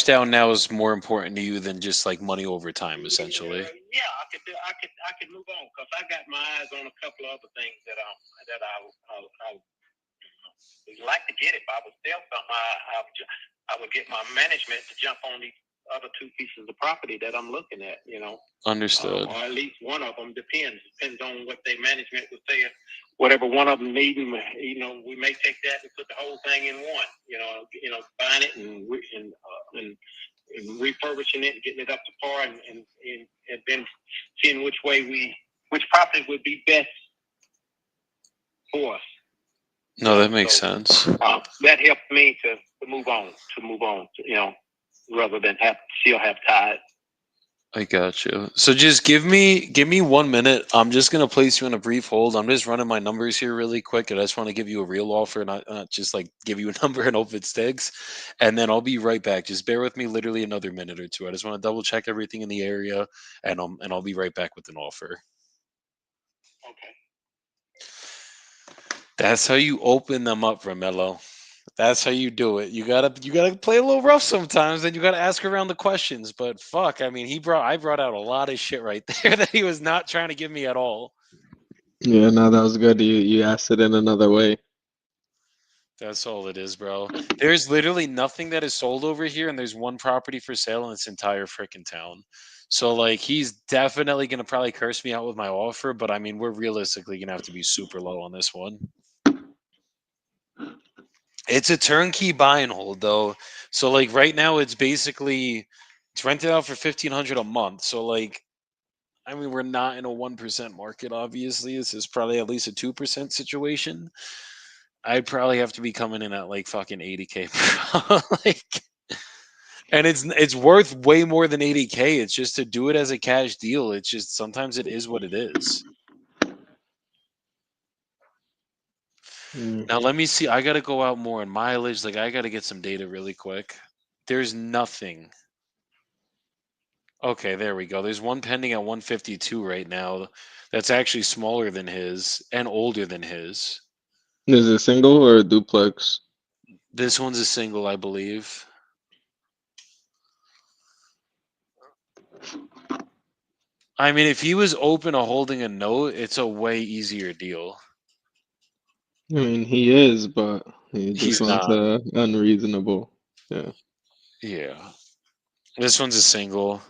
down now is more important to you than just like money over time, essentially. Yeah, I could move on because I got my eyes on a couple of other things that I would like to get. If I would sell something, I would get my management to jump on these other two pieces of property that I'm looking at, Understood. or at least one of them. Depends on what their management would say. Whatever one of them needing, we may take that and put the whole thing in one. Buying it and refurbishing it and getting it up to par, and then seeing which property would be best for us. No, that makes sense. That helped me to move on, rather than still have ties. I got you. So just give me 1 minute. I'm just gonna place you on a brief hold. I'm just running my numbers here really quick, and I just want to give you a real offer, not just like give you a number and hope it sticks. And then I'll be right back. Just bear with me, literally another minute or two. I just want to double check everything in the area, and I'll be right back with an offer. Okay. That's how you open them up, Romelo. That's how you do it. You gotta play a little rough sometimes, and you gotta ask around the questions. But fuck, I mean, I brought out a lot of shit right there that he was not trying to give me at all. Yeah, no, that was good. You asked it in another way. That's all it is, bro. There's literally nothing that is sold over here, and there's one property for sale in this entire freaking town. So like, he's definitely gonna probably curse me out with my offer, but I mean, we're realistically gonna have to be super low on this one. It's a turnkey buy and hold though. So like right now it's rented out for 1,500 a month. So like I mean, we're not in a 1% market, obviously. This is probably at least a 2% situation. I'd probably have to be coming in at like fucking 80K. Like, and it's worth way more than 80K. It's just to do it as a cash deal. It's just sometimes it is what it is. Mm. Now let me see. I gotta go out more in mileage. Like I gotta get some data really quick. There's nothing. Okay, there we go. There's one pending at 152 right now. That's actually smaller than his and older than his. Is it single or a duplex? This one's a single, I believe. I mean, if he was open to holding a note, it's a way easier deal. I mean, he is, but he just He's wants not. a unreasonable. Yeah. Yeah. This one's a single.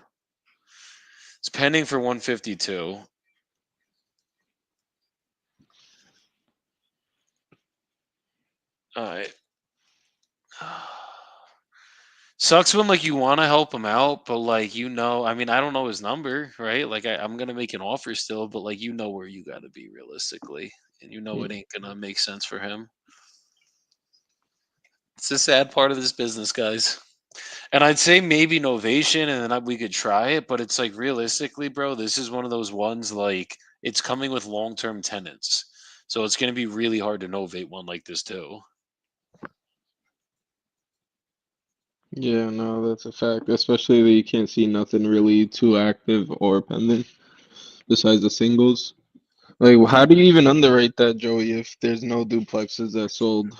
It's pending for 152. All right. Sucks when like you want to help him out, but like I mean, I don't know his number, right? Like I'm gonna make an offer still, but like where you got to be realistically, and it Mm. ain't gonna make sense for him. It's a sad part of this business, guys. And I'd say maybe Novation, and then we could try it, but it's like realistically, bro, this is one of those ones like it's coming with long term tenants, so it's gonna be really hard to novate one like this too. Yeah, no, that's a fact. Especially that you can't see nothing really too active or pending besides the singles. Like, how do you even underwrite that, Joey, if there's no duplexes that sold?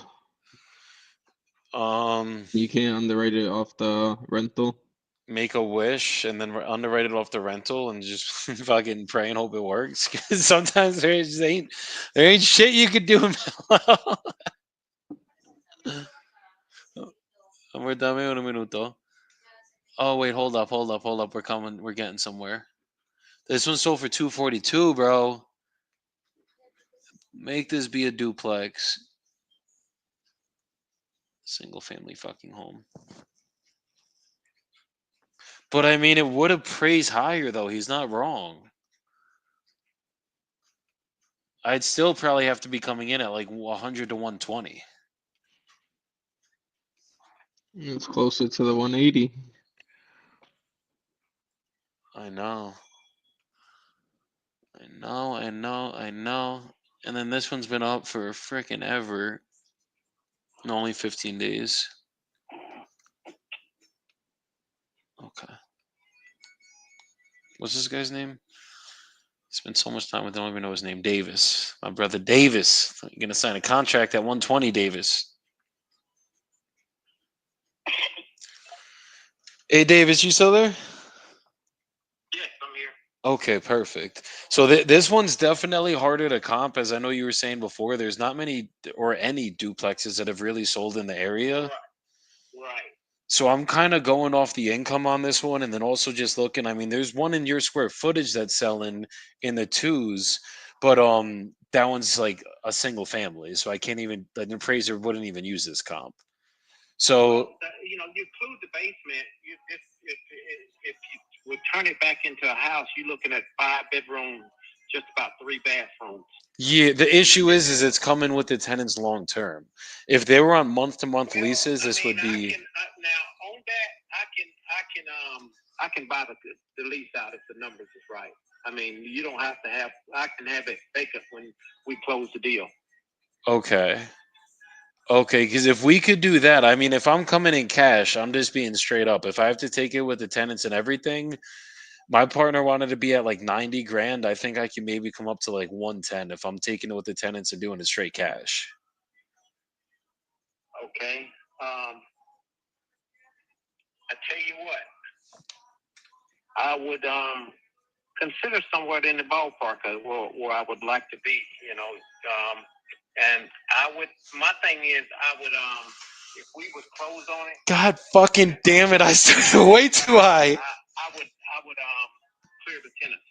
Um, You can't underwrite it off the rental. make a wish and then underwrite it off the rental and just fucking pray and hope it works. 'Cause sometimes there ain't shit you could do. We're done in un minuto. Oh wait, hold up. We're coming. We're getting somewhere. This one sold for 242, bro. Make this be a duplex, single family fucking home. But I mean, it would have praised higher though. He's not wrong. I'd still probably have to be coming in at like 100 to 120. It's closer to the 180. I know. I know. And then this one's been up for freaking ever. Only 15 days. Okay. What's this guy's name? Spent so much time with him, I don't even know his name. Davis. My brother Davis. You're going to sign a contract at 120, Davis. Hey, Davis, you still there? Yes, I'm here. Okay, perfect. So this one's definitely harder to comp, as I know you were saying before. There's not many or any duplexes that have really sold in the area. Right. So I'm kind of going off the income on this one, and then also just looking. I mean, there's one in your square footage that's selling in the twos, but that one's like a single family, so I can't even. An appraiser wouldn't even use this comp. So You include the basement. If you would turn it back into a house, you're looking at 5 bedrooms, just about 3 bathrooms. yeah, the issue is it's coming with the tenants long term. If they were on month to month leases, this would be. Now on that, I can buy the lease out if the numbers is right. I mean, you don't have to have. I can have it vacant when we close the deal. Okay. Okay, because if we could do that, I mean, if I'm coming in cash, I'm just being straight up. If I have to take it with the tenants and everything, my partner wanted to be at like 90 grand. I think I can maybe come up to like 110 if I'm taking it with the tenants and doing it straight cash. Okay. I tell you what, I would consider somewhere in the ballpark of where I would like to be. And I would. My thing is, I would if we would close on it. God fucking damn it! I started way too high. I would clear the tenants.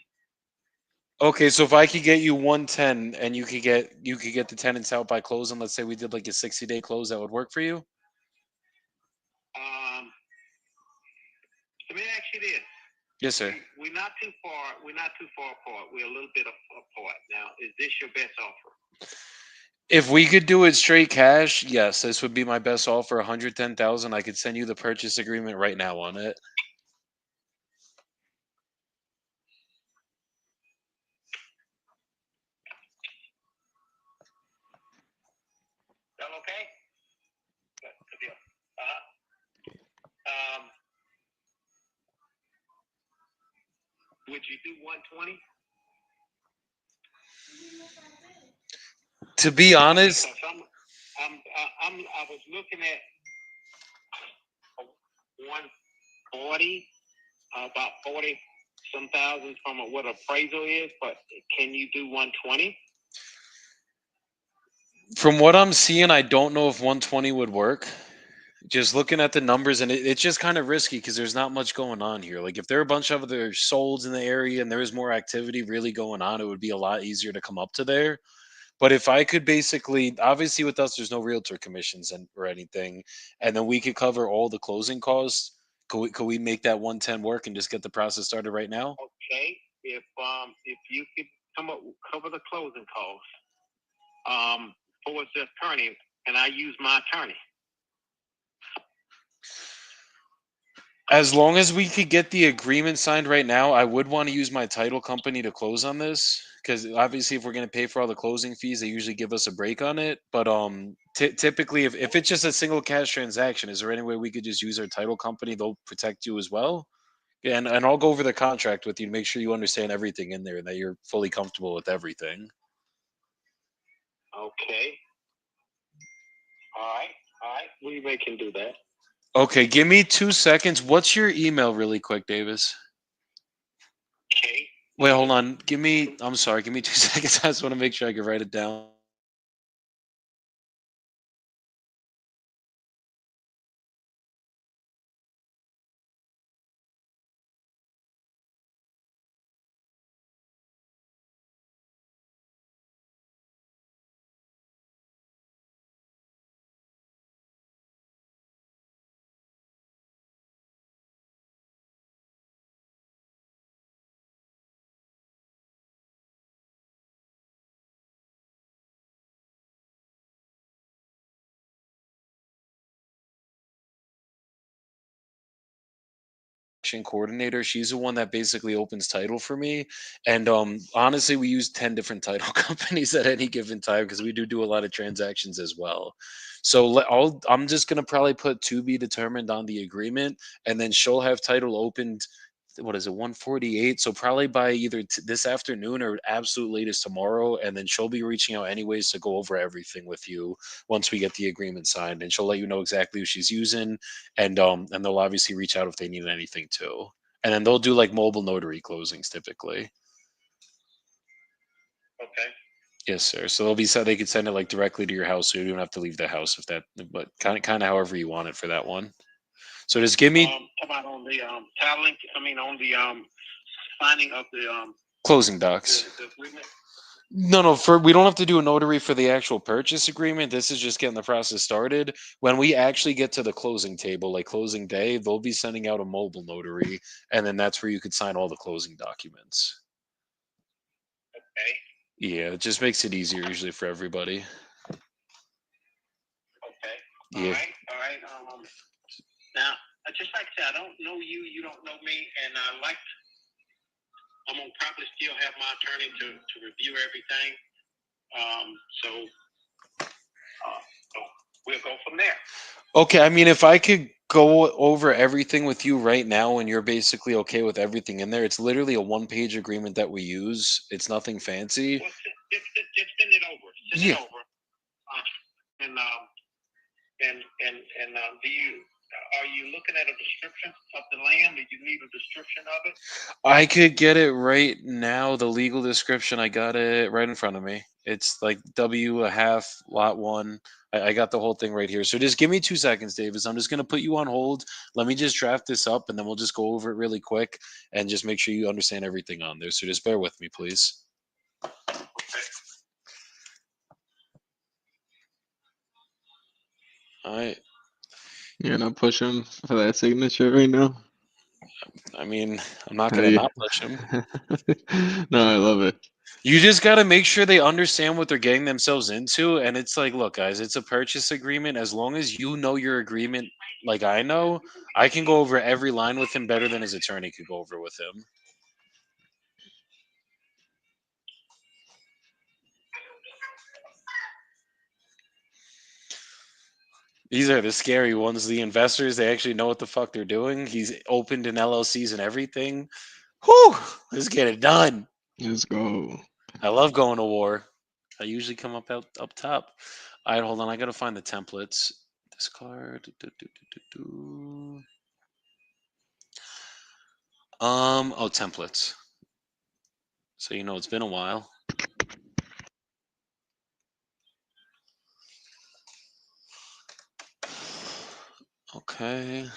Okay, so if I could get you 110 and you could get the tenants out by closing, let's say we did like a 60-day close, that would work for you? Let me ask you this: Yes, sir. we we're not too far. We're not too far apart. We're a little bit apart now. Is this your best offer? If we could do it straight cash, yes, this would be my best offer. 110,000. I could send you the purchase agreement right now on it. That okay? Good deal. Would you do 120? To be honest, I was looking at 140, about 40 some thousand from what appraisal is, but can you do 120? from what I'm seeing, I don't know if 120 would work. Just looking at the numbers, and it's just kind of risky because there's not much going on here. Like if there are a bunch of other solds in the area and there is more activity really going on, it would be a lot easier to come up to there. But if I could basically, obviously with us, there's no realtor commissions or anything, and then we could cover all the closing costs. Could we make that 110 work and just get the process started right now? Okay, if you could cover the closing costs, for the attorney, and I use my attorney. As long as we could get the agreement signed right now, I would want to use my title company to close on this because obviously, if we're going to pay for all the closing fees, they usually give us a break on it. But typically, if it's just a single cash transaction, is there any way we could just use our title company? They'll protect you as well. Yeah, and I'll go over the contract with you to make sure you understand everything in there and that you're fully comfortable with everything. Okay. All right. We can do that. Okay, give me 2 seconds. What's your email, really quick, Davis? Okay. Wait, hold on. I'm sorry. Give me 2 seconds. I just want to make sure I can write it down. Coordinator. She's the one that basically opens title for me. And honestly, we use 10 different title companies at any given time because we do a lot of transactions as well. So I'm just going to probably put to be determined on the agreement, and then she'll have title opened. What is it, 148? So probably by either this afternoon or absolute latest tomorrow, and then she'll be reaching out anyways to go over everything with you once we get the agreement signed, and she'll let you know exactly who she's using, and they'll obviously reach out if they need anything too. And then they'll do like mobile notary closings typically. Okay. Yes, sir. So they'll be said they could send it like directly to your house, so you don't have to leave the house if that. But kind of however you want it for that one. So just give me Come out on the title link. I mean on the signing of the closing docs. the agreement. No, we don't have to do a notary for the actual purchase agreement. This is just getting the process started. When we actually get to the closing table, like closing day, they'll be sending out a mobile notary, and then that's where you could sign all the closing documents. Okay. Yeah, it just makes it easier usually for everybody. Okay. Yeah. All right. Now, just like I said, I don't know you. You don't know me, and I'm gonna probably still have my attorney to review everything. So we'll go from there. Okay, I mean, if I could go over everything with you right now and you're basically okay with everything in there, it's literally a one-page agreement that we use. It's nothing fancy. Well, just send it over. Send it over. And do you are you looking at a description of the land? Do you need a description of it? I could get it right now. The legal description, I got it right in front of me. It's like W a half lot one. I got the whole thing right here. So just give me 2 seconds, Davis. I'm just gonna put you on hold. Let me just draft this up, and then we'll just go over it really quick and just make sure you understand everything on there. So just bear with me, please. All right. You're not pushing for that signature right now? I mean, I'm not gonna not push them. No, I love it. You just got to make sure they understand what they're getting themselves into. And it's like, look, guys, it's a purchase agreement. As long as you know your agreement, like I know, I can go over every line with him better than his attorney could go over with him. These are the scary ones. The investors, they actually know what the fuck they're doing. He's opened in LLCs and everything. Whew, let's get it done. Let's go. I love going to war. I usually come up top. All right, hold on. I gotta find the templates. This card. Oh, templates. So you know it's been a while. Okay.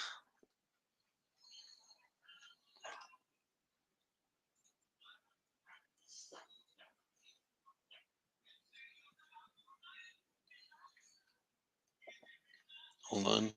Hold on.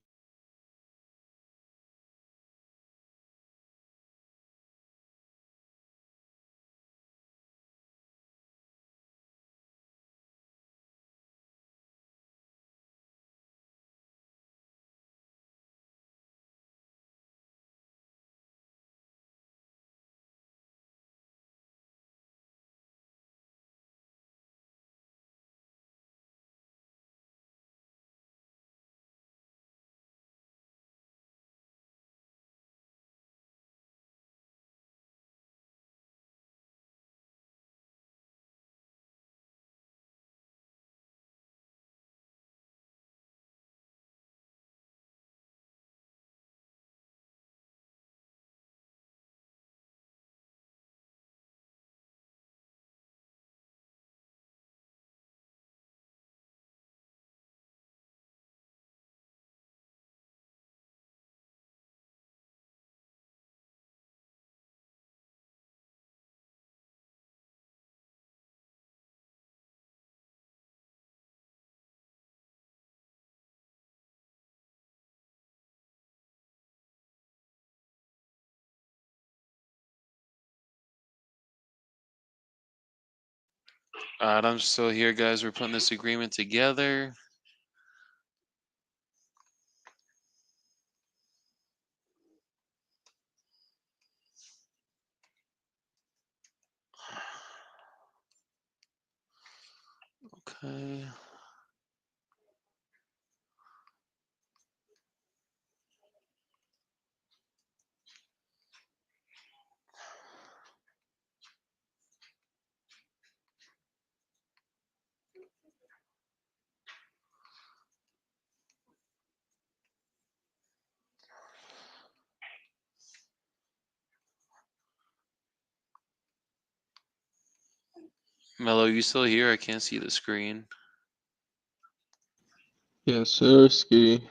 All right, I'm still here, guys. We're putting this agreement together. Okay. Mello, you still here? I can't see the screen. Yes, sir, Ski.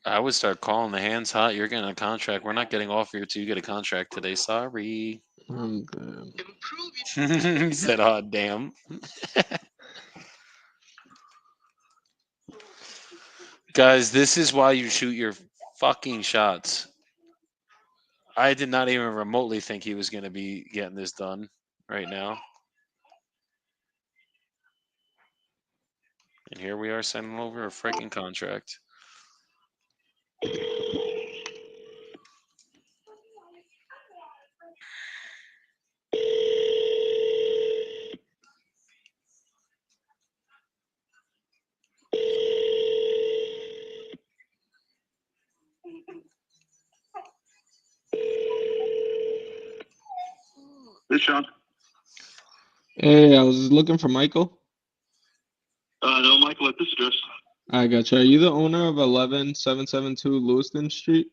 I would start calling the hands hot. You're getting a contract. We're not getting off here till you get a contract today. Sorry. I'm good. He said, "Oh damn." Guys, this is why you shoot your fucking shots. I did not even remotely think he was going to be getting this done right now. And here we are sending over a freaking contract. This Sean? Hey, I was looking for Michael. No, Michael, at this address. I gotcha. Are you the owner of 11772 Lewiston Street?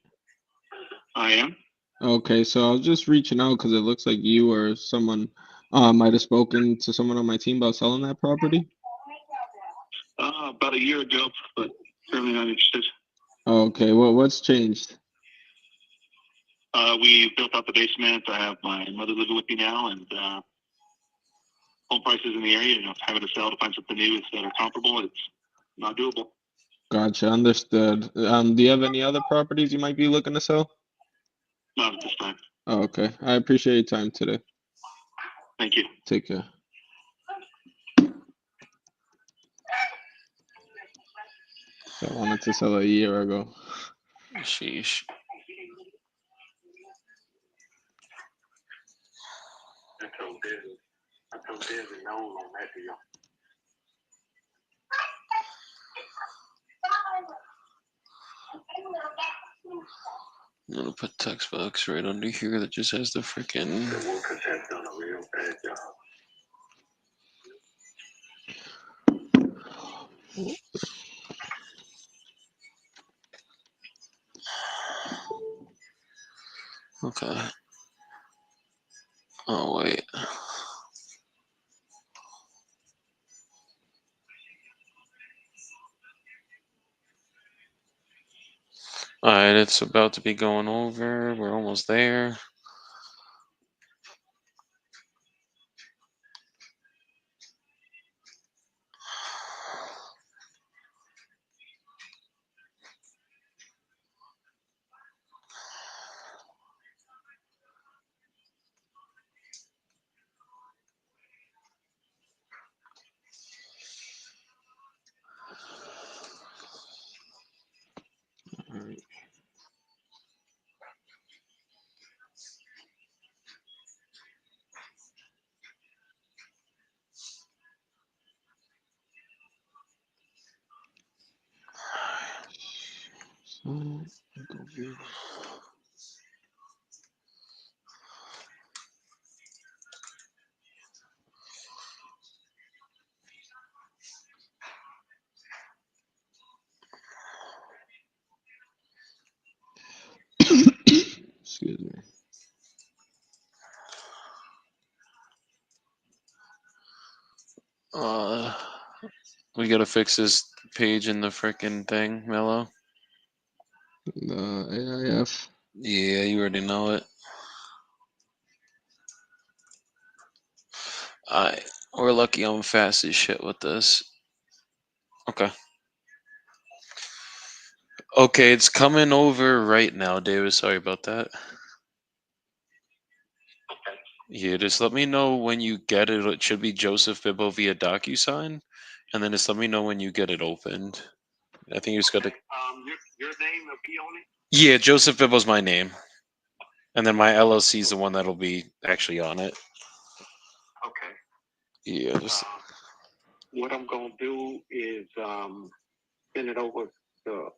I am. Okay, so I was just reaching out because it looks like you or someone might have spoken to someone on my team about selling that property. About a year ago, but currently not interested. Okay, well, what's changed? We built out the basement. I have my mother living with me now, and home prices in the area, having to sell to find something new that are comparable, it's not doable. Gotcha, understood. Do you have any other properties you might be looking to sell? Marvelous, man. Oh, okay. I appreciate your time today. Thank you. Take care. So I wanted to sell a year ago. Sheesh. I told Desmond no on that deal. I'm gonna put text box right under here that just has the freaking. The workers have done a real bad job. Okay. Oh wait. All right, it's about to be going over. We're almost there. All right. So go here. Excuse me. Uh, we gotta fix this page in the freaking thing, Mello. The AIF. Yeah, you already know it. We're lucky I'm fast as shit with this. Okay. Okay, it's coming over right now, David. Sorry about that. Okay. Yeah, just let me know when you get it. It should be Joseph Bibbo via DocuSign, and then just let me know when you get it opened. I think you just got to. Your name will be on it? Yeah, Joseph Bibbo's my name, and then my LLC is the one that'll be actually on it. Okay. Yeah, just What I'm gonna do is send it over to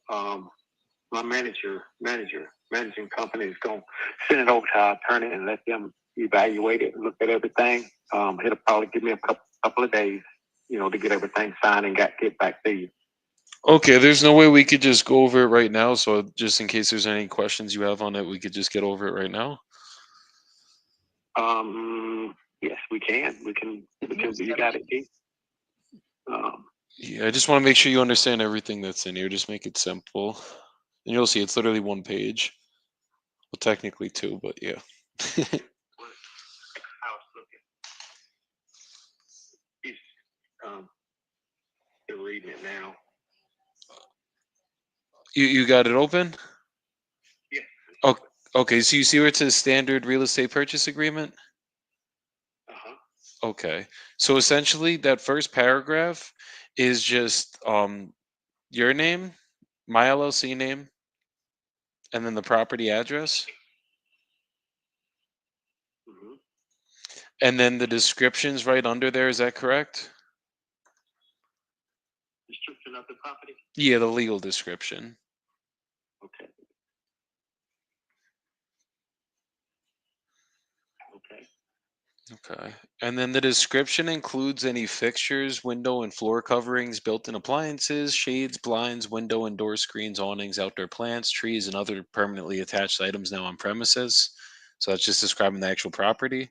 my managing company is gonna send it over to our attorney and let them evaluate it and look at everything. It'll probably give me a couple of days, to get everything signed and get back to you. okay. There's no way we could just go over it right now. So just in case there's any questions you have on it, we could just get over it right now. Yes, we can. We can. You got it, D? Yeah, I just want to make sure you understand everything that's in here. Just make it simple, and you'll see it's literally one page. Well, technically two, but yeah. How's looking? He's still reading it now. You got it open? Yeah. Oh, okay. So you see where it says standard real estate purchase agreement? Okay. So essentially, that first paragraph is just your name, my LLC name, and then the property address, Mm-hmm. and then the description's right under there. Is that correct? Description of the property. Yeah, the legal description. Okay. Okay. Okay. And then the description includes any fixtures, window and floor coverings, built-in appliances, shades, blinds, window and door screens, awnings, outdoor plants, trees, and other permanently attached items now on premises. So that's just describing the actual property.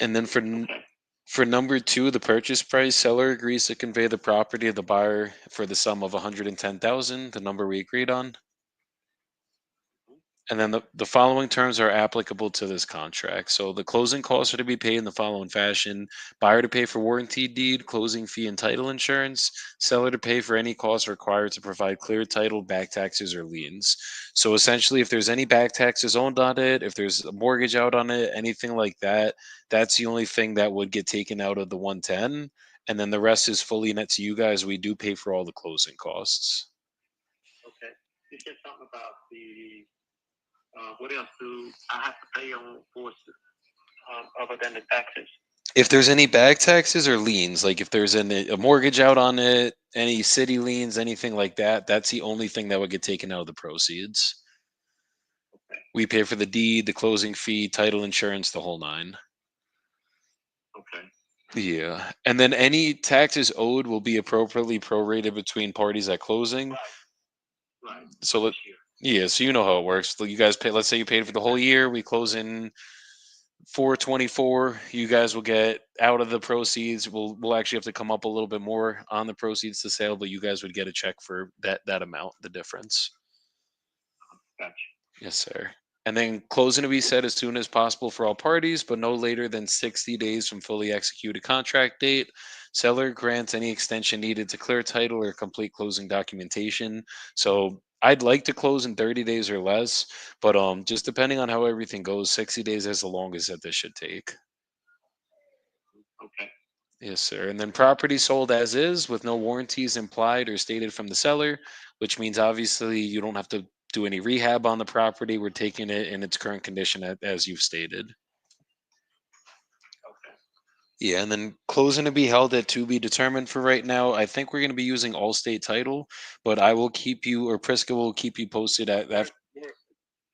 And then Okay. for number two, the purchase price, seller agrees to convey the property to the buyer for the sum of 110,000, the number we agreed on. And then the following terms are applicable to this contract. So the closing costs are to be paid in the following fashion: buyer to pay for warranty deed, closing fee, and title insurance; seller to pay for any costs required to provide clear title, back taxes, or liens. So essentially, if there's any back taxes owned on it, if there's a mortgage out on it, anything like that, that's the only thing that would get taken out of the 110. And then the rest is fully net to you guys. We do pay for all the closing costs. Okay. You said something about the what else do I have to pay on for other than the taxes? If there's any back taxes or liens, like if there's a mortgage out on it, any city liens, anything like that, that's the only thing that would get taken out of the proceeds. Okay. We pay for the deed, the closing fee, title insurance, the whole nine. Okay. Yeah. And then any taxes owed will be appropriately prorated between parties at closing. Right. So This year. yeah, so you know how it works. You guys pay, let's say you paid for the whole year, we close in 424. You guys will get out of the proceeds. We'll actually have to come up a little bit more on the proceeds to sale, but you guys would get a check for that amount, the difference. Gotcha. Yes, sir. And then closing to be set as soon as possible for all parties, but no later than 60 days from fully executed contract date. Seller grants any extension needed to clear title or complete closing documentation. So I'd like to close in 30 days or less, but just depending on how everything goes, 60 days is the longest that this should take. Okay. Yes, sir. And then property sold as is with no warranties implied or stated from the seller, which means obviously you don't have to do any rehab on the property. We're taking it in its current condition as you've stated. Okay. Yeah, and then closing to be held at to be determined for right now. I think we're going to be using Allstate title, but I will keep you, or Prisca will keep you posted at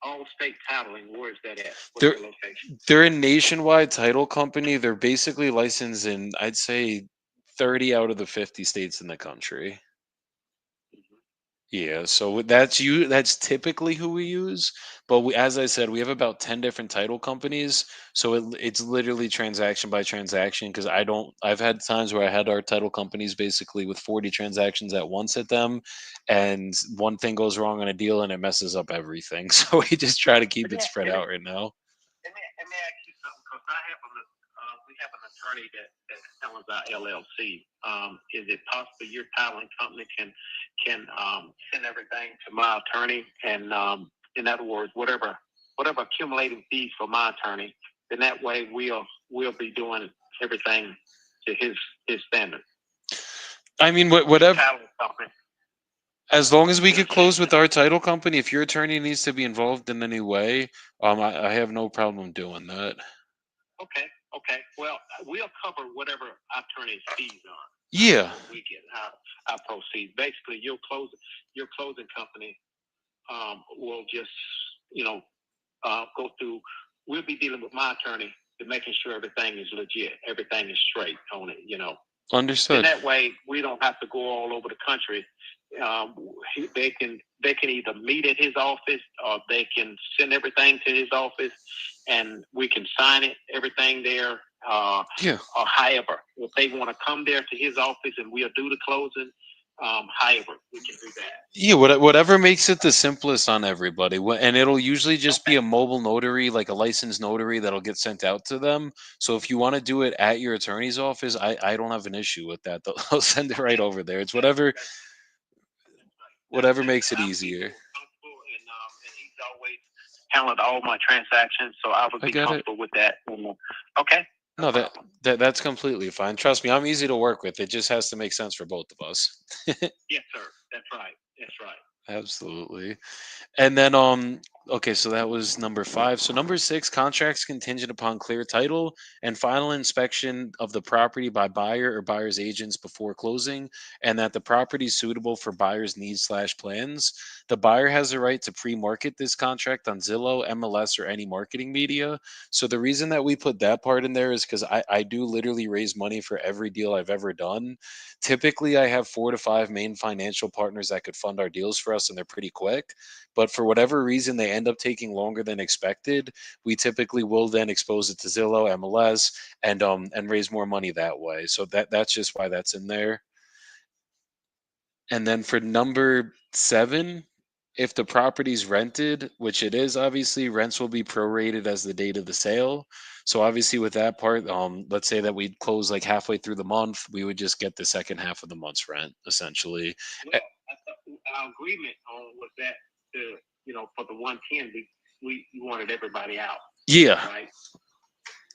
All state titling, where is that at? What's they're the location? they're a nationwide title company. They're basically licensed in, I'd say, 30 out of the 50 states in the country. Yeah, so that's typically who we use, but as I said, we have about 10 different title companies, so it's literally transaction by transaction because I've had times where I had our title companies basically with 40 transactions at once at them, and one thing goes wrong on a deal and it messes up everything. So we just try to keep it spread out right now. Let me ask you something, because we have an attorney that handles our LLC. Is it possible your titling company can send everything to my attorney, and in other words, whatever accumulating fees for my attorney, then that way we'll be doing everything to his standard. I mean, whatever. Titling company. As long as we could close with our title company, if your attorney needs to be involved in any way, I have no problem doing that. Okay. Okay. Well, we'll cover whatever our attorney's fees are. Yeah. We get our proceeds. Basically, your closing company will just go through. We'll be dealing with my attorney to making sure everything is legit, everything is straight on it. Understood. And that way, we don't have to go all over the country. They can either meet at his office, or they can send everything to his office, and we can sign it, everything there. Yeah. Or however, if they want to come there to his office and we'll do the closing, however, we can do that. Yeah, whatever makes it the simplest on everybody. And it'll usually just be a mobile notary, like a licensed notary that'll get sent out to them. So if you want to do it at your attorney's office, I don't have an issue with that. They'll send it right over there. It's whatever makes it easier. And he's always handled all my transactions, so I would be comfortable with that. Okay. No, that's completely fine. Trust me, I'm easy to work with. It just has to make sense for both of us. Yes, sir. That's right. That's right. Absolutely. And then okay, so that was number 5. So number 6, contracts contingent upon clear title and final inspection of the property by buyer or buyer's agents before closing, and that the property is suitable for buyer's needs/plans. The buyer has the right to pre-market this contract on Zillow, MLS, or any marketing media. So the reason that we put that part in there is because I do literally raise money for every deal I've ever done. Typically, I have 4 to 5 main financial partners that could fund our deals for us, and they're pretty quick. But for whatever reason, they end up taking longer than expected. We typically will then expose it to Zillow, MLS, and raise more money that way. So that's just why that's in there. And then for number 7, if the property's rented, which it is, obviously rents will be prorated as the date of the sale. So obviously with that part, let's say that we'd close like halfway through the month, we would just get the second half of the month's rent essentially. Well, I thought our agreement on was that the for the 110 we wanted everybody out, Yeah, right?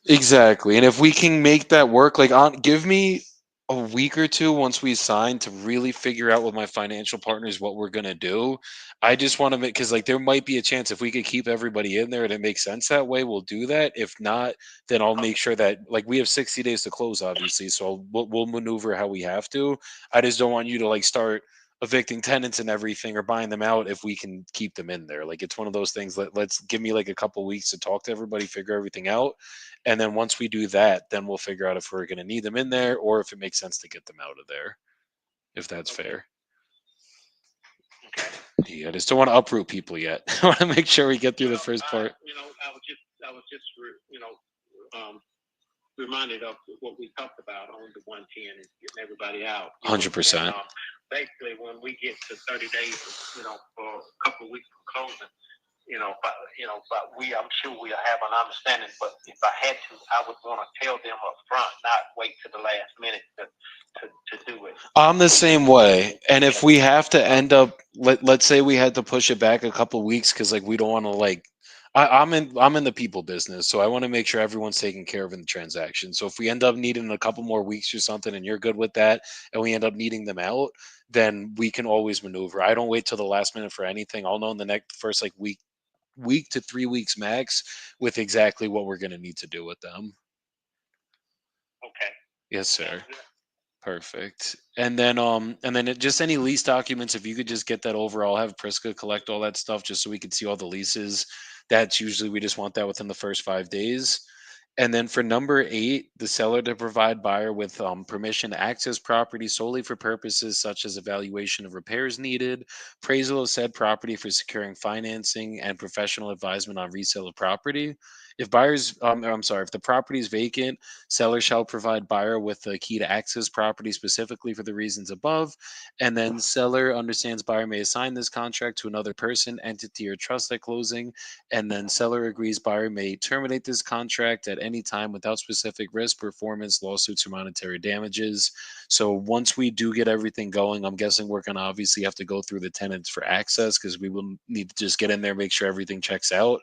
exactly. And if we can make that work, like give me a week or two once we sign to really figure out with my financial partners what we're gonna do. I just want to make because like there might be a chance if we could keep everybody in there and it makes sense that way, we'll do that. If not, then I'll make sure that like we have 60 days to close, obviously. So we'll maneuver how we have to. I just don't want you to like start evicting tenants and everything or buying them out if we can keep them in there. Like it's one of those things. Let's give me like a couple weeks to talk to everybody, figure everything out, and then once we do that, then we'll figure out if we're going to need them in there or if it makes sense to get them out of there, if that's fair. Okay. Yeah, I just don't want to uproot people yet. I want to make sure we get through the first part. I was just reminded of what we talked about on the 110 and getting everybody out. 100%. Basically, when we get to 30 days, for a couple of weeks of closing, but I'm sure we'll have an understanding. But if I had to, I would want to tell them up front, not wait to the last minute to do it. I'm the same way. And if we have to end up, let's say we had to push it back a couple weeks because like we don't want to like I'm in the people business, so I want to make sure everyone's taken care of in the transaction. So if we end up needing a couple more weeks or something and you're good with that and we end up needing them out, then we can always maneuver. I don't wait till the last minute for anything. I'll know in the next first like week to 3 weeks max with exactly what we're going to need to do with them. Okay. Yes, sir. Perfect. And then just any lease documents, if you could just get that over, I'll have Priska collect all that stuff just so we can see all the leases. That's usually we just want that within the first 5 days. And then for number 8, the seller to provide buyer with permission to access property solely for purposes such as evaluation of repairs needed, appraisal of said property for securing financing, and professional advisement on resale of property. If the property is vacant, seller shall provide buyer with a key to access property specifically for the reasons above. And then seller understands buyer may assign this contract to another person, entity, or trust at closing. And then seller agrees buyer may terminate this contract at any time without specific risk, performance, lawsuits, or monetary damages. So once we do get everything going, I'm guessing we're going to obviously have to go through the tenants for access because we will need to just get in there, make sure everything checks out.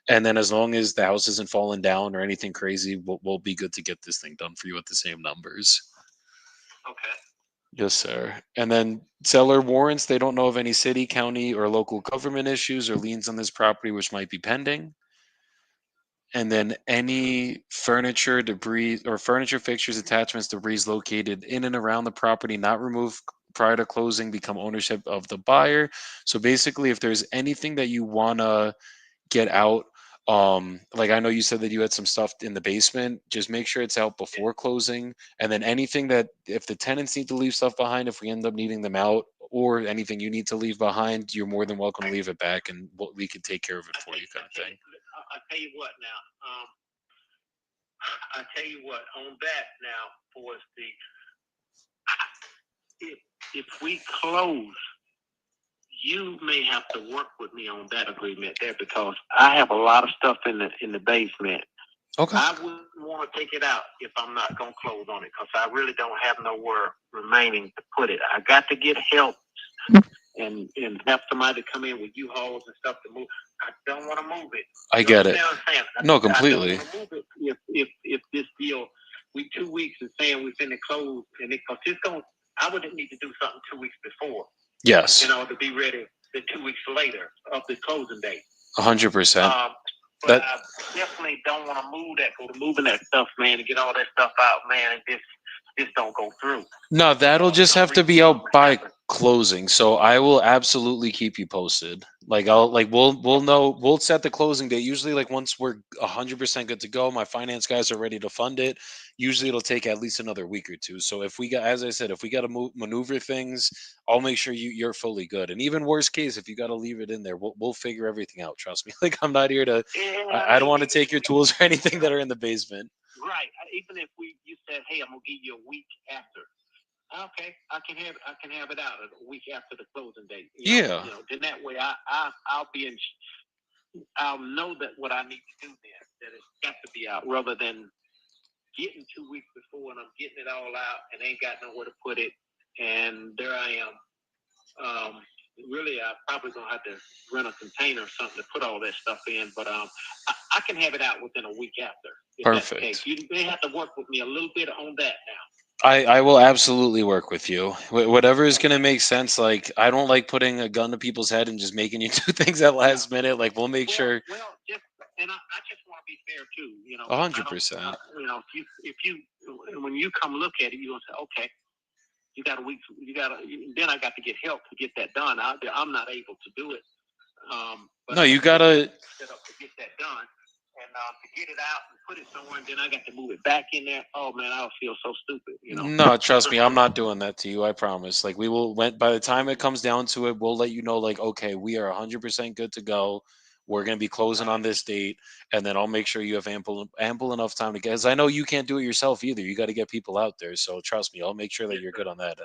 And then as long as the house isn't falling down or anything crazy, we'll be good to get this thing done for you at the same numbers. Okay. Yes, sir. And then seller warrants they don't know of any city, county, or local government issues or liens on this property which might be pending. And then any furniture, debris, or furniture, fixtures, attachments, debris located in and around the property not removed prior to closing become ownership of the buyer. So basically, if there's anything that you want to get out, like I know you said that you had some stuff in the basement, just make sure it's out before closing. And then anything that if the tenants need to leave stuff behind, if we end up needing them out, or anything you need to leave behind, you're more than welcome to leave it back and we can take care of it for you, kind of thing. I tell you what now. I tell you what on that now for if we close, you may have to work with me on that agreement there because I have a lot of stuff in the basement. Okay. I wouldn't want to take it out if I'm not gonna close on it because I really don't have nowhere remaining to put it. I got to get help and have somebody to come in with U-Hauls and stuff to move. I don't want to move it. I get it. No, I completely. don't want to move it if this deal we 2 weeks and saying we finna close and because it's going. I would need to do something 2 weeks before. Yes. To be ready the 2 weeks later of the closing date. 100%. But I definitely don't want to move that. Go to moving that stuff, man, and get all that stuff out, man, and this don't go through. No, that'll just have to be out by closing. So I will absolutely keep you posted. Like we'll know we'll set the closing date. Usually like once we're 100% good to go, my finance guys are ready to fund it. Usually it'll take at least another week or two. So if we got, as I said, if we got to maneuver things, I'll make sure you're fully good. And even worst case, if you got to leave it in there, we'll figure everything out. Trust me. Like I'm not here to. I don't want to take your tools or anything that are in the basement. Right. Even if you said, hey, I'm gonna give you a week after. Okay, I can have it out a week after the closing date. Yeah. Then that way I'll be in. I'll know that what I need to do then. That it's got to be out rather than getting 2 weeks before and I'm getting it all out and ain't got nowhere to put it. And there I am. Really, I probably gonna have to rent a container or something to put all that stuff in. But I can have it out within a week after. If that's the case, Perfect. you may have to work with me a little bit on that now. I will absolutely work with you. Whatever is going to make sense. Like, I don't like putting a gun to people's head and just making you do things at Yeah. last minute. Like, we'll make sure. Just and I just want to be fair too. A I hundred don't. percent. If you when you come look at it, you gonna say, okay, you got a week. Then I got to get help to get that done. I'm not able to do it. But No, I you got to get gotta. set up to get that done. And to get it out and put it somewhere, and then I got to move it back in there. Oh man, I'll feel so stupid. No, trust me, I'm not doing that to you. I promise. Like, we will. When by the time it comes down to it, we'll let you know. Like, okay, we are 100% good to go. We're gonna be closing on this date, and then I'll make sure you have ample enough time to get. Because I know you can't do it yourself either. You got to get people out there. So trust me, I'll make sure that Yes, you're sir. good on that.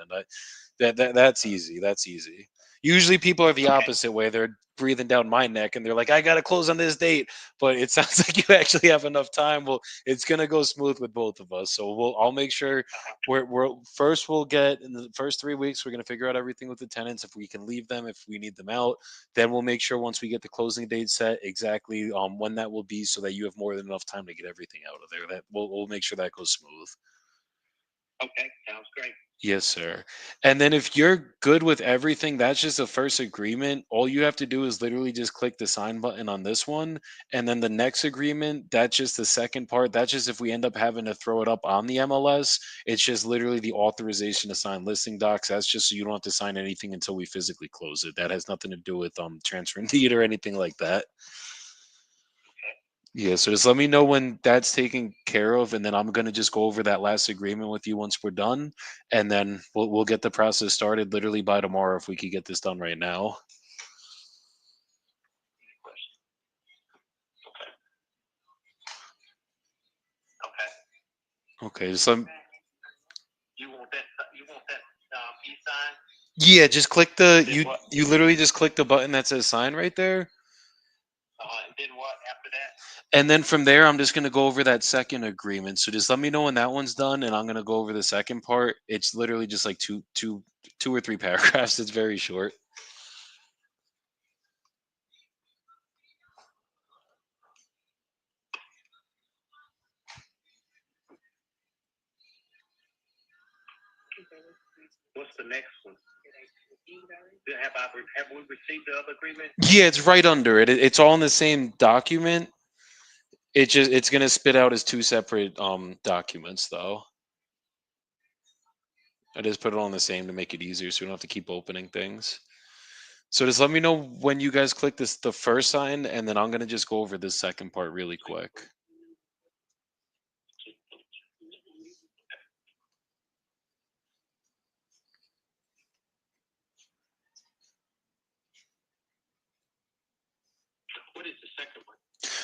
And that's easy. That's easy. Usually people are the Okay. opposite way. They're breathing down my neck and they're like, I gotta close on this date. But it sounds like you actually have enough time. Well, it's gonna go smooth with both of us. So I'll make sure we're first we'll get in the first 3 weeks, we're gonna figure out everything with the tenants, if we can leave them, if we need them out. Then we'll make sure once we get the closing date set exactly when that will be so that you have more than enough time to get everything out of there. That we'll make sure that goes smooth. Okay. Sounds great. Yes, sir. And then if you're good with everything, that's just a first agreement. All you have to do is literally just click the sign button on this one. And then the next agreement, that's just the second part. That's just if we end up having to throw it up on the MLS, it's just literally the authorization to sign listing docs. That's just so you don't have to sign anything until we physically close it. That has nothing to do with transferring deed or anything like that. Yeah, so just let me know when that's taken care of, and then I'm gonna just go over that last agreement with you once we're done, and then we'll get the process started literally by tomorrow if we could get this done right now. Okay. Okay. Okay, just let You want that? You want that e-sign? yeah, just click the Then what? you literally just click the button that says sign right there, And then what after that? and then from there I'm just gonna go over that second agreement. So just let me know when that one's done, and I'm gonna go over the second part. It's literally just like two or three paragraphs. It's very short. What's the next one? Have we received the other agreement? Yeah, it's right under it. It's all in the same document. It's gonna spit out as two separate documents though. I just put it all in the same to make it easier so we don't have to keep opening things. So just let me know when you guys click this the first sign, and then I'm gonna just go over this second part really quick. What is the second one?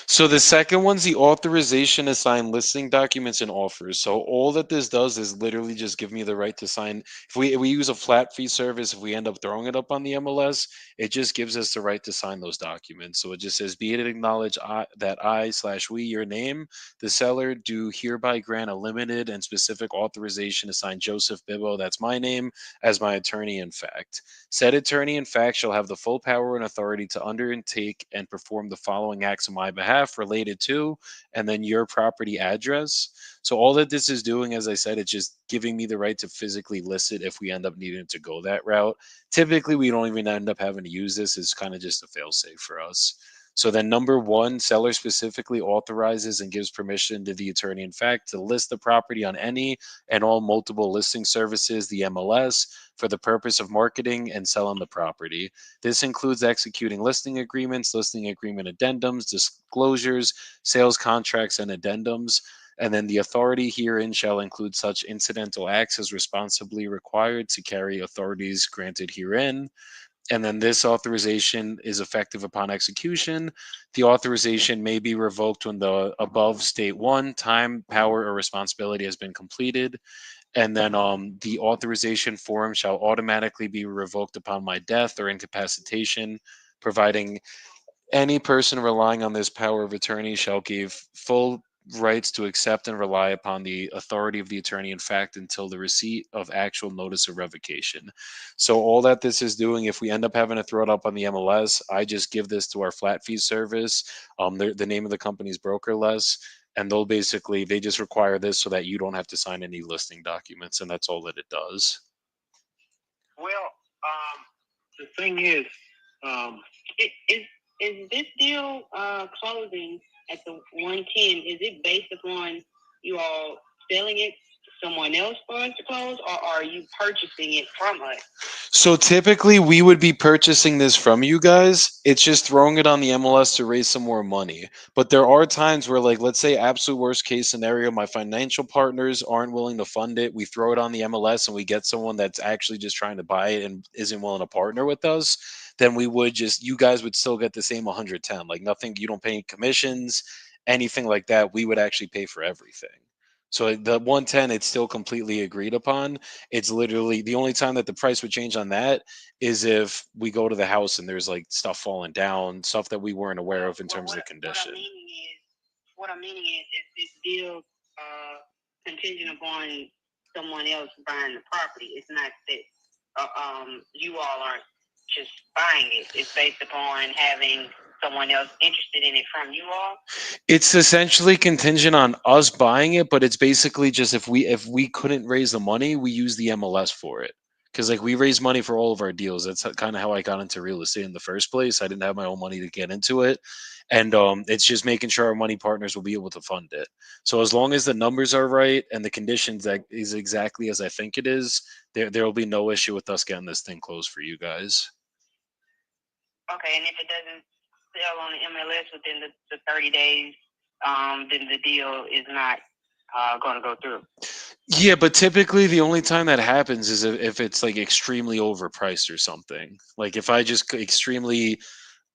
So the second one's the authorization to sign listing documents and offers. So all that this does is literally just give me the right to sign. If we use a flat fee service, if we end up throwing it up on the MLS, it just gives us the right to sign those documents. So it just says, "Be it acknowledged that I/we, your name, the seller, do hereby grant a limited and specific authorization to sign Joseph Bibbo, that's my name, as my attorney in fact. Said attorney in fact shall have the full power and authority to undertake and perform the following acts on my behalf related to," and then your property address. So all that this is doing, as I said, it's just giving me the right to physically list it if we end up needing to go that route. Typically, we don't even end up having to use this. It's kind of just a fail-safe for us. So then number one, seller specifically authorizes and gives permission to the attorney in fact to list the property on any and all multiple listing services, the MLS, for the purpose of marketing and selling the property. This includes executing listing agreements, listing agreement addendums, disclosures, sales contracts, and addendums. And then the authority herein shall include such incidental acts as responsibly required to carry authorities granted herein. And then this authorization is effective upon execution. The authorization may be revoked when the above state one, time, power, or responsibility has been completed. and then the authorization form shall automatically be revoked upon my death or incapacitation, providing any person relying on this power of attorney shall give full rights to accept and rely upon the authority of the attorney in fact until the receipt of actual notice of revocation. So all that this is doing, if we end up having to throw it up on the MLS, I just give this to our flat fee service. The name of the company is Brokerless, and they just require this so that you don't have to sign any listing documents, and that's all that it does. Well, the thing is, is this deal closing at the 110? Is it based upon you all selling it to someone else for us to close, or are you purchasing it from us? So typically we would be purchasing this from you guys. It's just throwing it on the MLS to raise some more money. But there are times where, like, let's say absolute worst case scenario, my financial partners aren't willing to fund it. We throw it on the MLS and we get someone that's actually just trying to buy it and isn't willing to partner with us. Then we would just, you guys would still get the same 110. Like nothing, you don't pay any commissions, anything like that. We would actually pay for everything. So the 110, it's still completely agreed upon. It's literally the only time that the price would change on that is if we go to the house and there's like stuff falling down, stuff that we weren't aware of in terms of the condition. What I'm meaning is this deal contingent upon someone else buying the property? It's not that you all aren't just buying it. It's based upon having someone else interested in it from you all. It's essentially contingent on us buying it, but it's basically just if we couldn't raise the money, we use the MLS for it. Because like we raise money for all of our deals. That's kind of how I got into real estate in the first place. I didn't have my own money to get into it, and it's just making sure our money partners will be able to fund it. So as long as the numbers are right and the conditions that is exactly as I think it is, there will be no issue with us getting this thing closed for you guys. Okay, and if it doesn't sell on the MLS within the 30 days, then the deal is not going to go through. Yeah, but typically the only time that happens is if it's like extremely overpriced or something. Like if I just extremely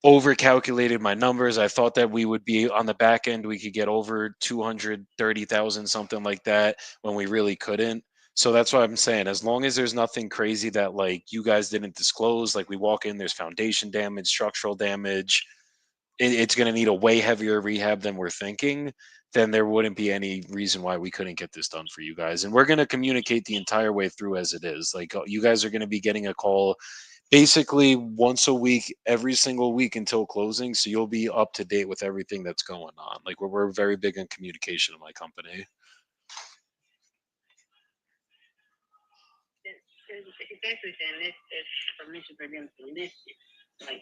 overcalculated my numbers, I thought that we would be on the back end, we could get over 230,000, something like that, when we really couldn't. So that's what I'm saying. As long as there's nothing crazy that like you guys didn't disclose, like we walk in, there's foundation damage, structural damage, it's going to need a way heavier rehab than we're thinking, then there wouldn't be any reason why we couldn't get this done for you guys. And we're going to communicate the entire way through as it is. Like you guys are going to be getting a call basically once a week, every single week until closing. So you'll be up to date with everything that's going on. Like we're very big on communication in my company. It's actually saying this is permission for them to list it. Like,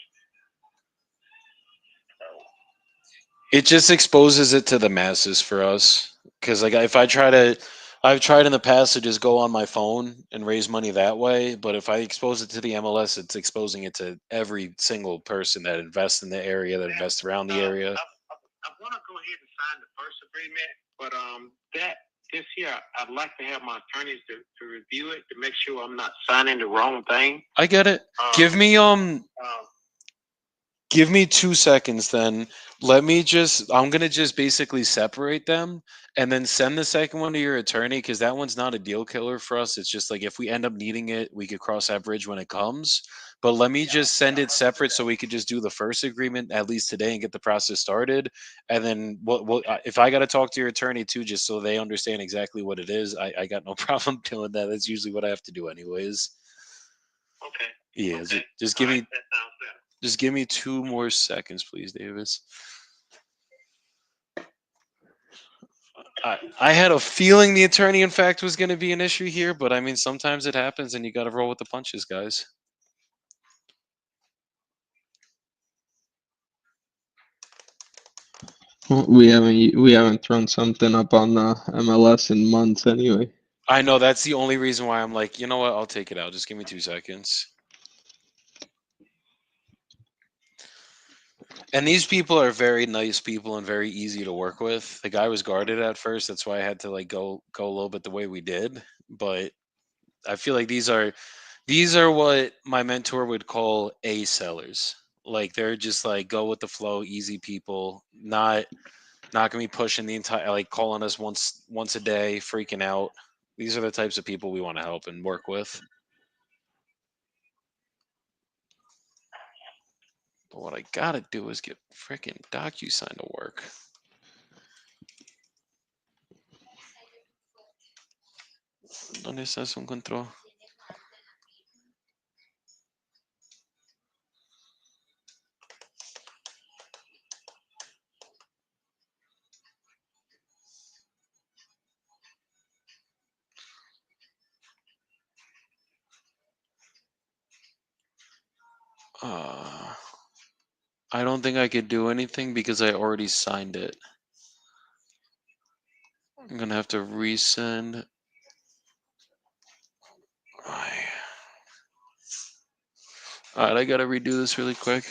so. It just exposes it to the masses for us. Because like I've tried in the past to just go on my phone and raise money that way. But if I expose it to the MLS, it's exposing it to every single person that invests in the area, that invests around the area. I want to go ahead and sign the first agreement, but that this year I'd like to have my attorneys to review it to make sure I'm not signing the wrong thing. I get it. Give me 2 seconds then. I'm going to just basically separate them and then send the second one to your attorney because that one's not a deal killer for us. It's just like if we end up needing it, we could cross that bridge when it comes. But let me just send it separate so we could just do the first agreement at least today and get the process started. And then if I got to talk to your attorney too, just so they understand exactly what it is, I got no problem doing that. That's usually what I have to do anyways. Okay. Yeah, okay. Just give me. That sounds better. Just give me 2 more seconds, please, Davis. I had a feeling the attorney, in fact, was going to be an issue here, but I mean, sometimes it happens and you got to roll with the punches, guys. We haven't thrown something up on the MLS in months anyway. I know that's the only reason why I'm like, you know what? I'll take it out. Just give me 2 seconds. And these people are very nice people and very easy to work with. The guy was guarded at first. That's why I had to like go a little bit the way we did. But I feel like these are what my mentor would call A sellers. Like they're just like go with the flow, easy people, not gonna be pushing the entire like calling us once a day, freaking out. These are the types of people we want to help and work with. But what I gotta do is get freaking DocuSign to work. ¿Dónde está se encontró? I don't think I could do anything because I already signed it. I'm gonna have to resend. Alright, I gotta redo this really quick.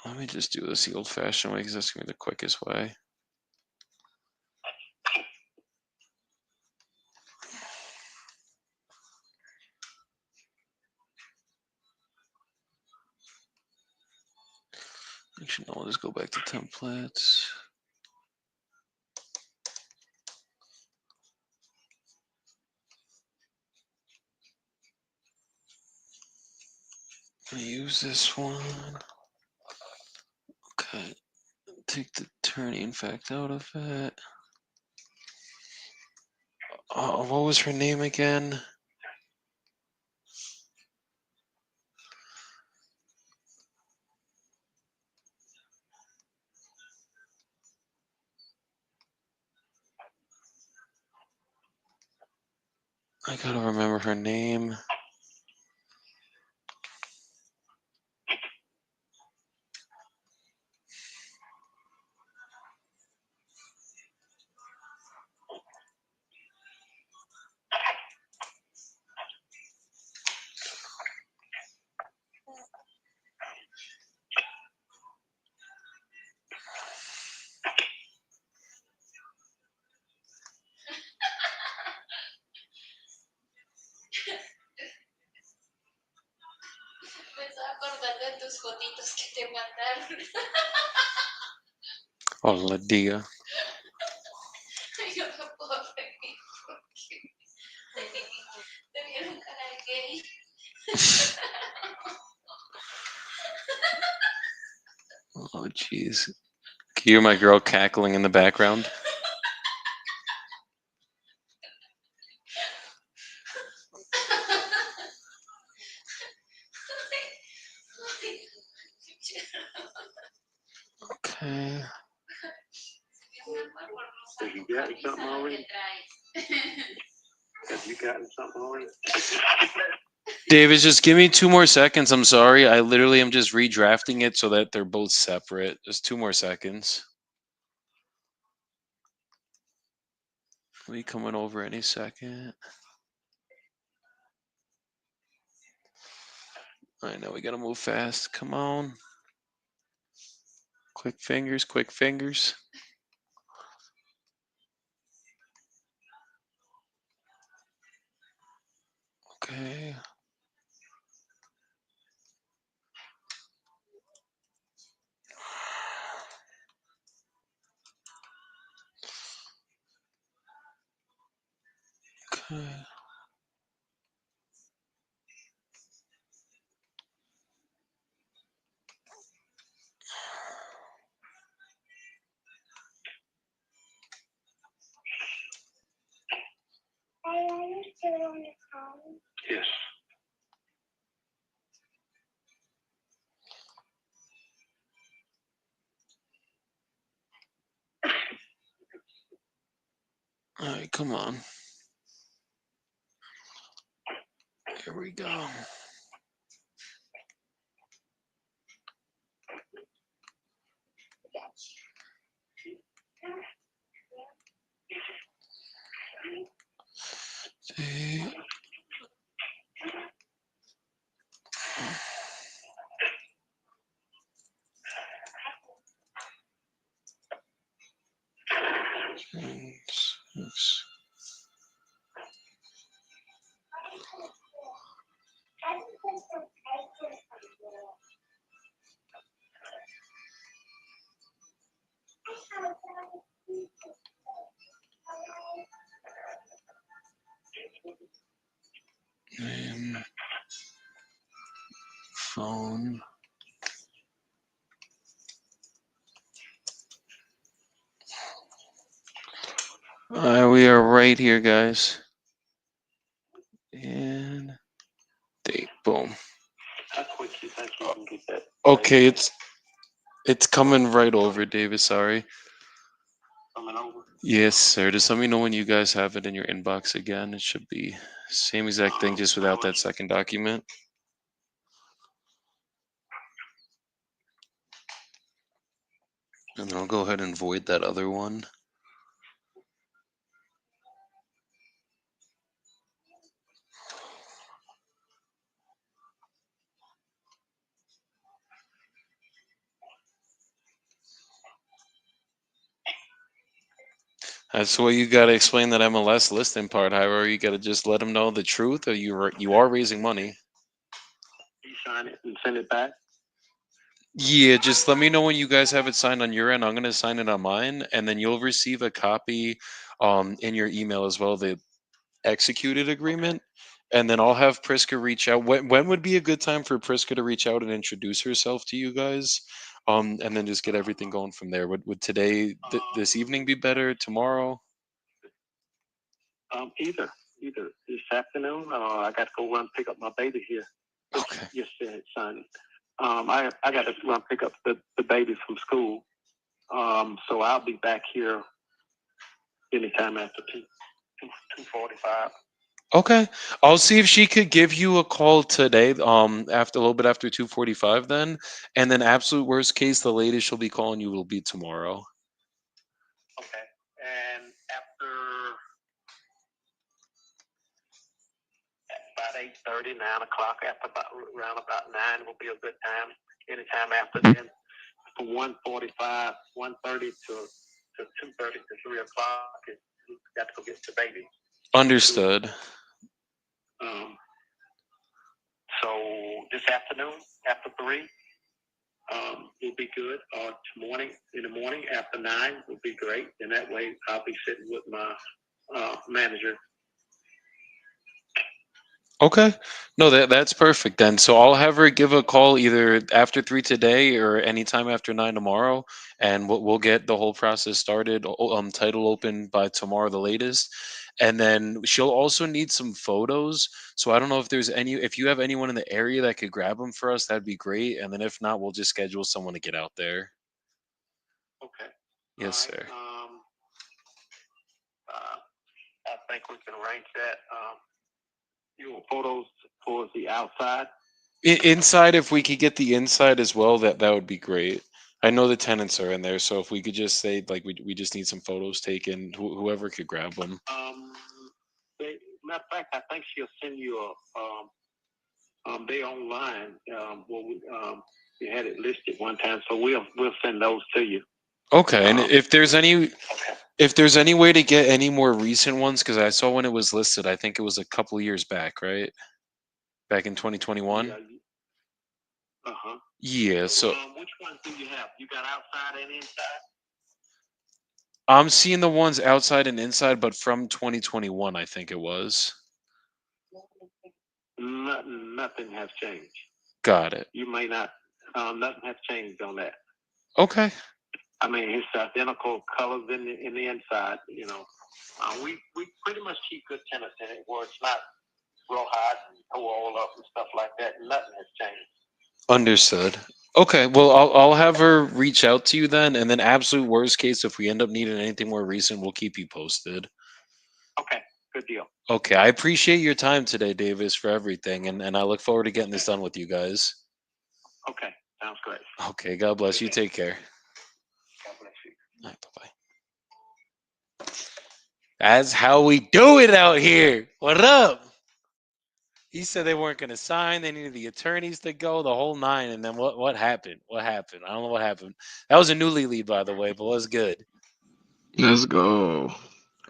Let me just do this the old-fashioned way because that's gonna be the quickest way. Actually, no, I'll just go back to templates. I'm gonna use this one. Okay, take the turning fact out of it. What was her name again? I gotta remember her name. Hola, Dia. Oh, jeez. Can you hear my girl cackling in the background? Okay. Have you gotten something already? Have you gotten something already? David, just give me 2 more seconds. I'm sorry. I literally am just redrafting it so that they're both separate. Just 2 more seconds. We coming over any second. I know we gotta move fast. Come on. Quick fingers, quick fingers. Okay. Okay. Are you still on the phone? Yes. All right, come on. Here we go. See. Six. phone. We are right here, guys. And date. Boom. How quick you think you can get that? Okay, it's coming right over, David. Sorry. Coming over? Yes, sir. Just let me know when you guys have it in your inbox again. It should be same exact thing, just without that second document. And then I'll go ahead and void that other one. That's why you got to explain that MLS listing part. However, you got to just let them know the truth, or you are raising money. You sign it and send it back? Yeah, just let me know when you guys have it signed on your end. I'm gonna sign it on mine, and then you'll receive a copy in your email as well, the executed agreement. And then I'll have Priska reach out. When would be a good time for Priska to reach out and introduce herself to you guys? And then just get everything going from there. Would today, this evening be better? Tomorrow? Either this afternoon. I got to go run pick up my baby here. Okay. Yes, son. I got to run pick up the baby from school. So I'll be back here anytime after 2:45. Okay. I'll see if she could give you a call today, after a little bit after 2:45 then. And then absolute worst case, the latest she'll be calling you will be tomorrow. Okay. And after about 8:30, 9 o'clock, after around about 9 will be a good time. Anytime after then, from 1:45, 1:30 to 2:30 to 3 o'clock, you got to go get the baby. Understood. So this afternoon after 3 will be good. Or in the morning after 9 will be great. And that way I'll be sitting with my manager. Okay. No, that's perfect then. So I'll have her give a call either after 3 today or anytime after 9 tomorrow, and we'll get the whole process started. Title open by tomorrow, the latest, and then she'll also need some photos. So I don't know if you have anyone in the area that could grab them for us, that'd be great. And then if not, we'll just schedule someone to get out there. Okay. Yes, sir. I think we can arrange that. You want photos towards the outside? Inside, if we could get the inside as well, that would be great. I know the tenants are in there, so if we could just say like we just need some photos taken, whoever could grab them. Matter of fact, I think she'll send you they online. We had it listed one time, so we'll send those to you. Okay, and if there's any way to get any more recent ones, because I saw when it was listed, I think it was a couple years back, right? Back in 2021. Yeah. Yeah. So which ones do you have? You got outside and inside? I'm seeing the ones outside and inside, but from 2021, I think it was. Nothing has changed. Got it. You may not. Nothing has changed on that. Okay. I mean, it's identical colors in the inside. We pretty much keep good tenants in it where it's not real hot and go all up and stuff like that. Nothing has changed. Understood. Okay, well, I'll have her reach out to you then, and then absolute worst case, if we end up needing anything more recent, we'll keep you posted. Okay, good deal. Okay, I appreciate your time today, Davis, for everything, and I look forward to getting this done with you guys. Okay, sounds great. Okay, God bless you. Take care. God bless you. All right, bye-bye. That's how we do it out here. What up? He said they weren't going to sign. They needed the attorneys to go, the whole nine. And then what happened? What happened? I don't know what happened. That was a newly lead, by the way, but was good. Let's go.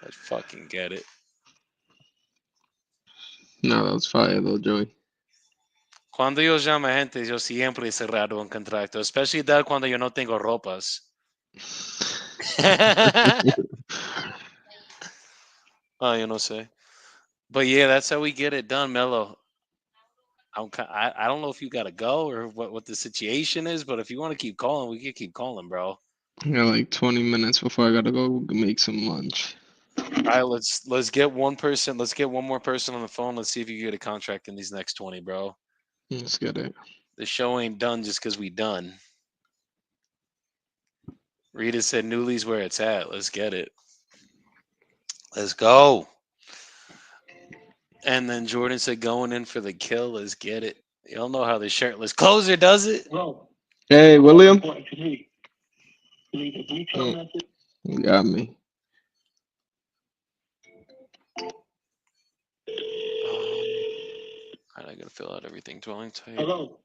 Let's fucking get it. No, that's fire though, Joey. Cuando yo llamo a gente, yo siempre cerrado un contrato, especially that cuando yo no tengo ropas. Oh, yo no sé. But yeah, that's how we get it done, Mello. I don't know if you gotta go or what the situation is, but if you want to keep calling, we can keep calling, bro. I got like 20 minutes before I gotta go make some lunch. All right, let's get one person. Let's get one more person on the phone. Let's see if you can get a contract in these next 20, bro. Let's get it. The show ain't done just because we done. Rita said Newly's where it's at. Let's get it. Let's go. And then Jordan said going in for the kill. Let's get it. You don't know how the shirtless closer does it. Bro, Hey, William. important to me. Leave a detail Mm, message. you got me. Alright, I gotta fill out everything. Dwelling type, Hello.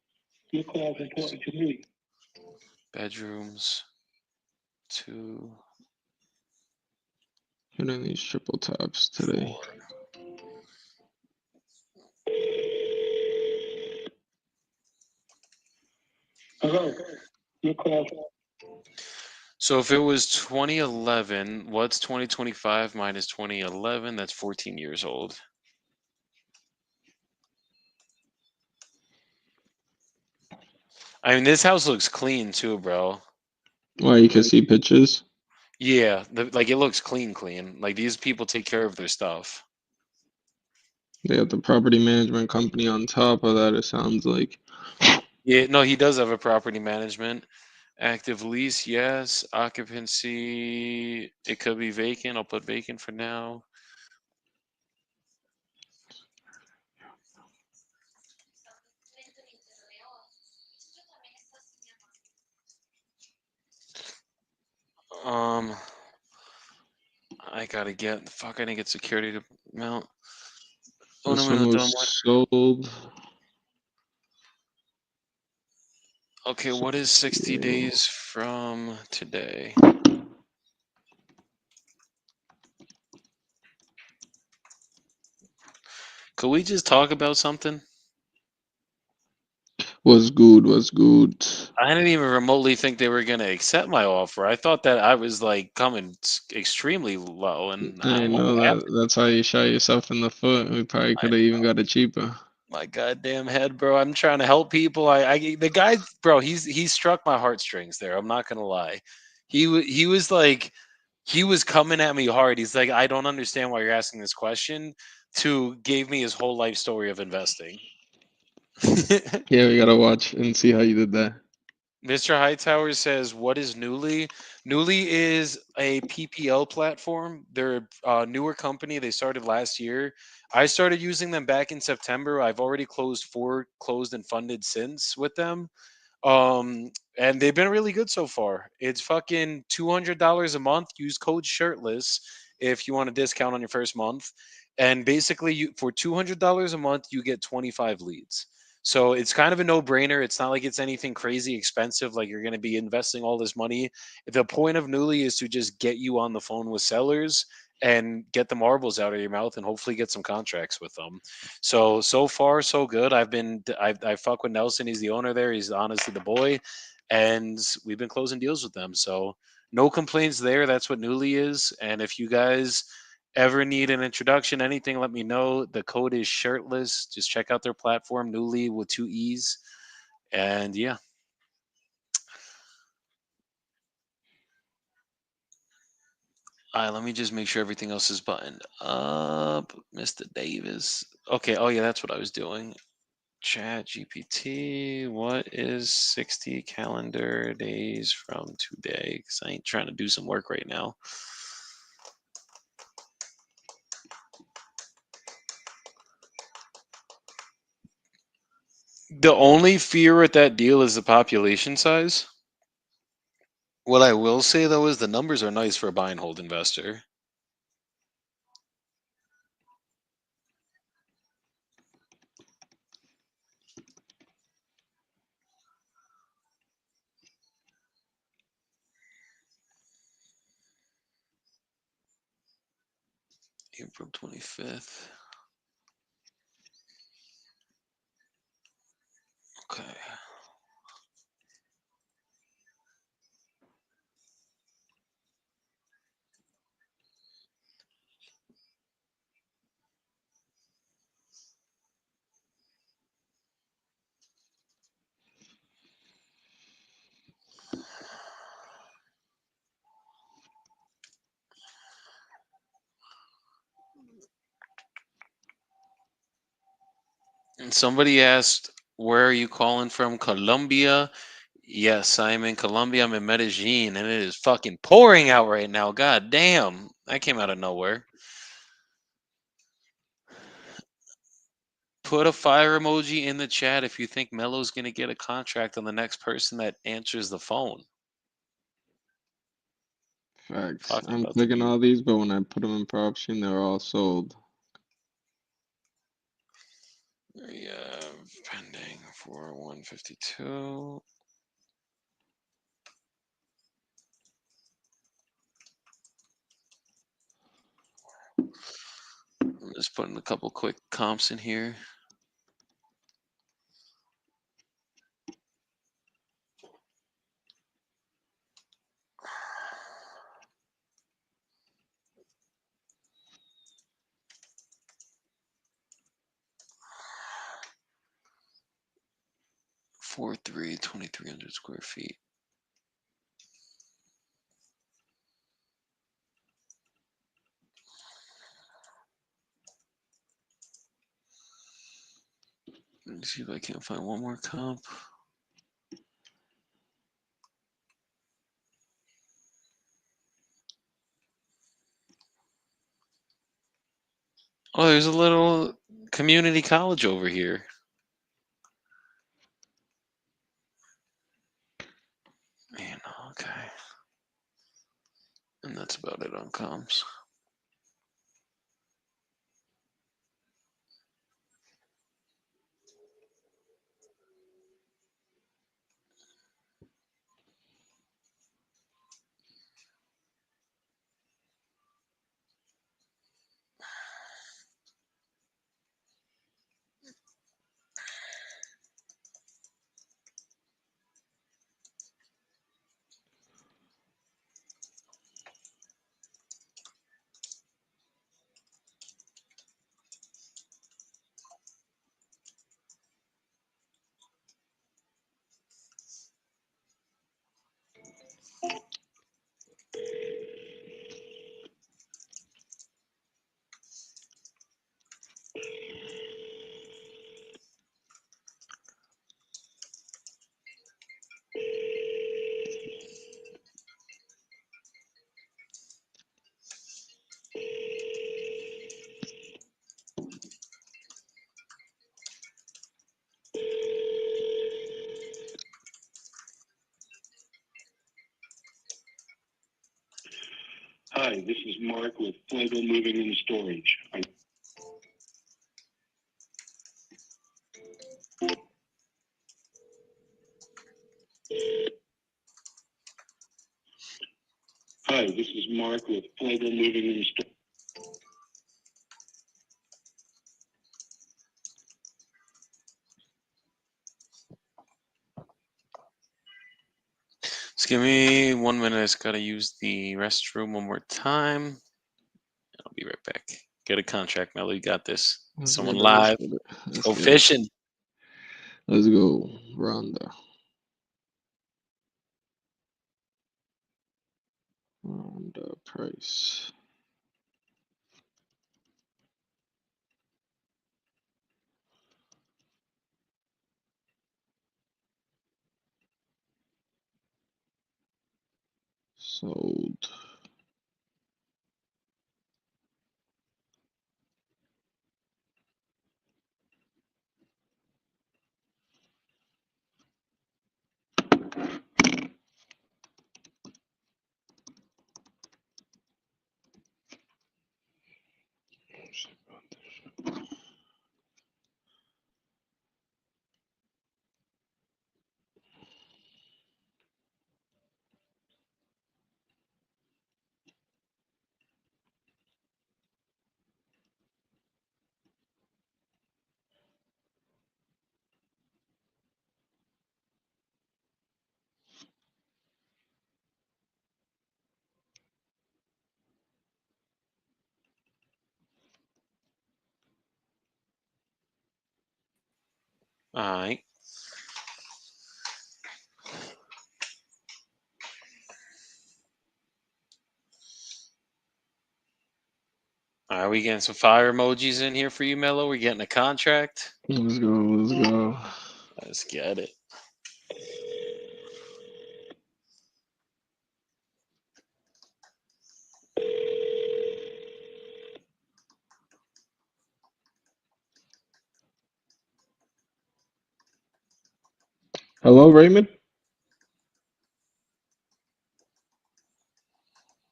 Your call is important to me. bedrooms, 2, Hitting these triple taps today. 4. Hello. Your call. So if it was 2011, what's 2025 minus 2011? That's 14 years old. I mean, this house looks clean too, bro. Why, you can see pictures? Yeah, like it looks clean, clean. Like these people take care of their stuff. They got the property management company on top of that, it sounds like. Yeah, no, he does have a property management. Active lease, yes. Occupancy, it could be vacant. I'll put vacant for now. Um, I gotta get fuck. I didn't get security to mount. Una This one minuto was more. sold. Okay, So, what is 60 days from today? Could we just talk about something? was good, was good. I didn't even remotely think they were gonna accept my offer. I thought that I was like coming extremely low, and I know that's how you shot yourself in the foot. We probably I could have even got it cheaper. my goddamn head, bro. I'm trying to help people. The guy, bro. He struck my heartstrings there. I'm not gonna lie. He was like he was coming at me hard. He's like, I don't understand why you're asking this question. To gave me his whole life story of investing. Yeah, we gotta watch and see how you did that. Mr. Hightower says, "What is Newly? Newly is a PPL platform. They're a newer company. They started last year. I started using them back in September. I've already closed 4 closed and funded since with them. And they've been really good so far. It's fucking $200 a month. Use code shirtless if you want a discount on your first month. And basically, you for $200 a month, you get 25 leads. So it's kind of a no-brainer. It's not like it's anything crazy expensive, like you're going to be investing all this money. The point of Newly is to just get you on the phone with sellers and get the marbles out of your mouth and hopefully get some contracts with them. So far so good. I fuck with Nelson. He's the owner there. He's honestly the boy, and we've been closing deals with them. So no complaints there. That's what Newly is. And if you guys ever need an introduction, anything, let me know. The code is shirtless. Just check out their platform, Newly with 2 E's. And yeah. All right, let me just make sure everything else is buttoned up. Mr. Davis. Okay, oh yeah, that's what I was doing. Chat GPT, what is 60 calendar days from today? Because I ain't trying to do some work right now. The only fear with that deal is the population size. What I will say though is the numbers are nice for a buy and hold investor. April 25th. Okay. And somebody asked, "Where are you calling from? Colombia?" Yes, I'm in Colombia. I'm in Medellin, and it is fucking pouring out right now. God damn, that came out of nowhere. Put a fire emoji in the chat if you think Melo's gonna get a contract on the next person that answers the phone. Facts. Fucking I'm about to clicking be all these, but when I put them in per option, they're all sold. pending for 152. I'm just putting a couple quick comps in here. Four three 2,300 square feet. Let me see if I can't find one more comp. Oh, there's a little community college over here. Man, okay. And that's about it on comps. Hi, this is Mark with Flagel Moving and Storage. Hi, this is Mark with Flagel Moving and Storage. Just give me 1 minute. I just gotta use the restroom one more time. I'll be right back. Get a contract, Melo. You got this. Let's Someone get it. Let's live. get it. Let's Go get it. fishing. Let's go. Ronda. Ronda price. Sold. All right. Are we getting some fire emojis in here for you, Mello? We're getting a contract. Let's go. Let's go. Let's get it. Hello, Raymond.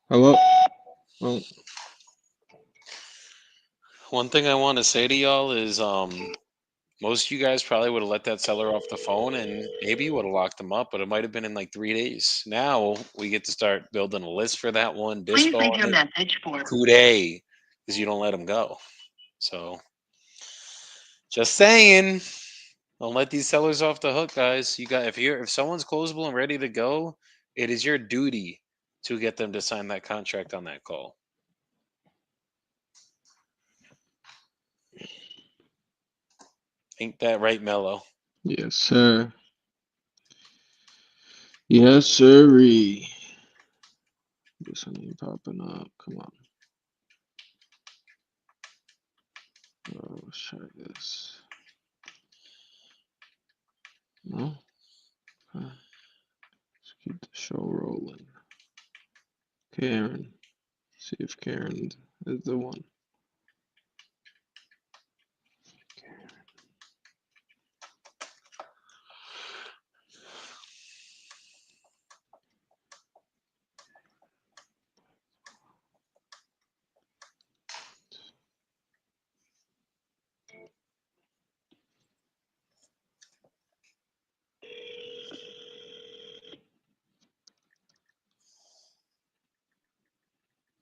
Hello. Oh, One thing I want to say to y'all is most of you guys probably would have let that seller off the phone and maybe you would have locked them up, but it might have been in like 3 days. Now we get to start building a list for that one, Please dispo leave on your it, message for. coup day, because you don't let them go. So just saying, don't let these sellers off the hook, guys. You got if someone's closable and ready to go, it is your duty to get them to sign that contract on that call. Ain't that right, Mello? yes, sir. Yes, sirree. This one ain't popping up. Come on. Oh, let's try this. No. Okay. Let's keep the show rolling. Karen. See if Karen is the one.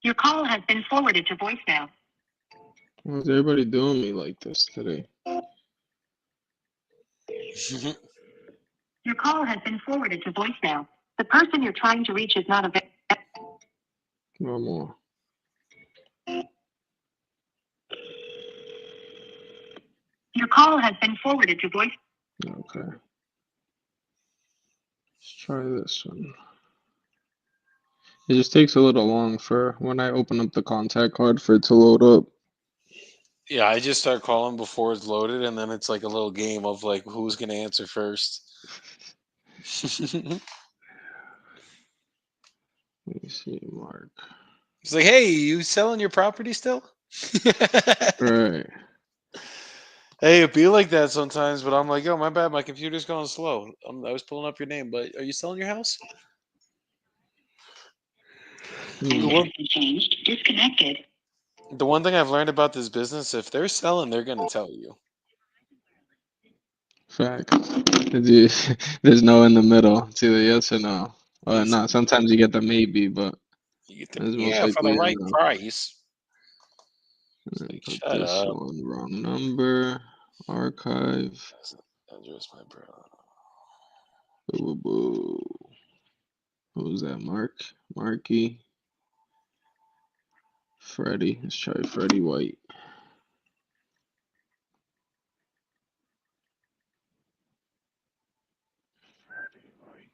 Your call has been forwarded to voicemail. Why is everybody doing me like this today? Your call has been forwarded to voicemail. The person you're trying to reach is not available. One more. Your call has been forwarded to voice. Okay. Let's try this one. It just takes a little long for when I open up the contact card for it to load up. Yeah, I just start calling before it's loaded, and then it's like a little game of like who's gonna answer first. It's Let me see, Mark. like, hey, you selling your property still? Right. Hey, it be like that sometimes, but I'm like, yo, my bad, my computer's going slow. I was pulling up your name, but are you selling your house? The one, Changed. Disconnected. the one thing I've learned about this business, if they're selling, they're gonna tell you. Fact. There's no in the middle. It's either yes or no. Well, It's not. Sometimes you get the maybe, but you get it's most yeah, for the likely a right no. price. It's And then like, put shut this up. one, wrong number, archive. Address my brother. Boo, boo, boo. What was that, Mark? Marky. Freddie. Let's try Freddie White. Freddie White.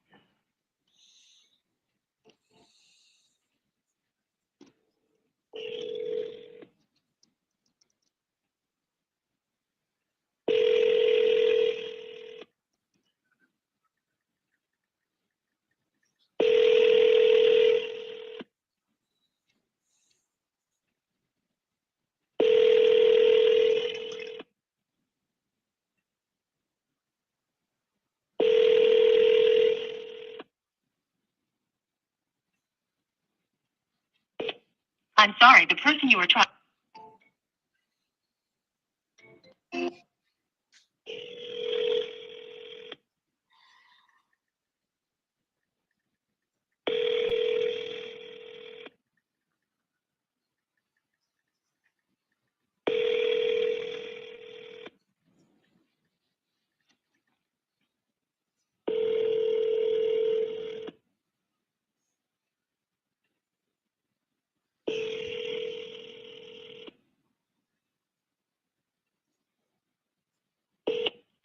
I'm sorry, the person you were trying.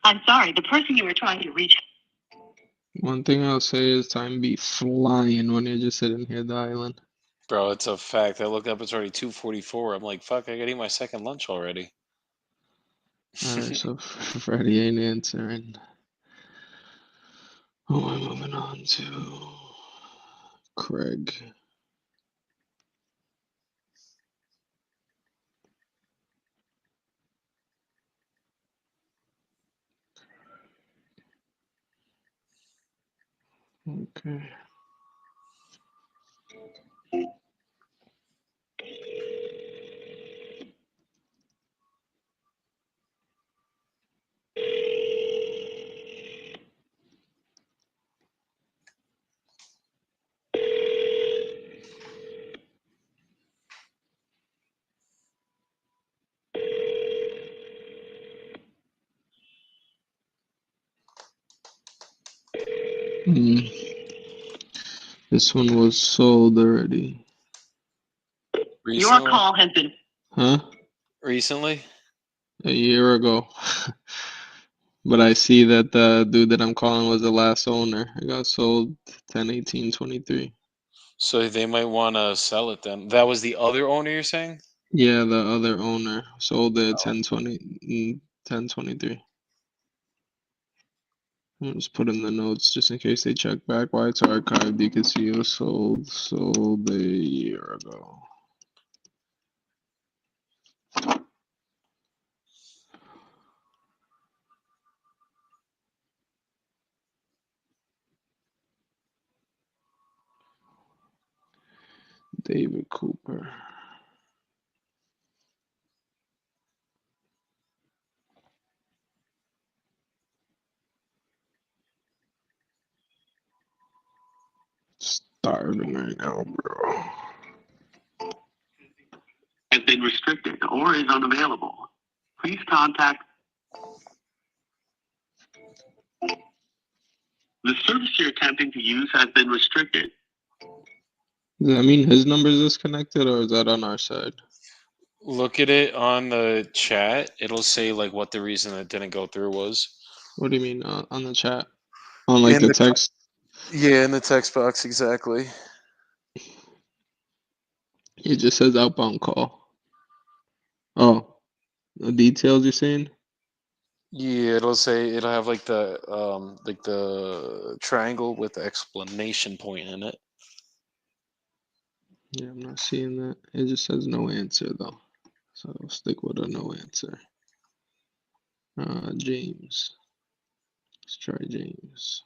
I'm sorry, the person you were trying to reach. One thing I'll say is time be flying when you're just sitting here dialing. Bro, it's a fact. I looked up, it's already 2:44. I'm like, fuck, I gotta eat my second lunch already. All right, so Freddie ain't answering. Oh, I'm moving on to Craig. Okay. Hmm. This one was sold already. Your Recently? call has been. Huh? Recently? A year ago. But I see that the dude that I'm calling was the last owner. It got sold 10/18/23. So they might want to sell it then. That was the other owner you're saying? Yeah, the other owner sold it 10/23. I'll just put in the notes just in case they check back why it's archived. You can see it was sold a year ago. David Cooper. Starving right now, bro. Has been restricted or is unavailable. Please contact. The service you're attempting to use has been restricted. Does that mean his number is disconnected or is that on our side? Look at it on the chat. It'll say like what the reason it didn't go through was. What do you mean on the chat? On like In the the text? Yeah, in the text box, exactly. It just says outbound call. Oh, the details you're saying? Yeah, it'll have like the triangle with the explanation point in it. Yeah, I'm not seeing that. It just says no answer though. So I'll stick with a no answer. James. Let's try James.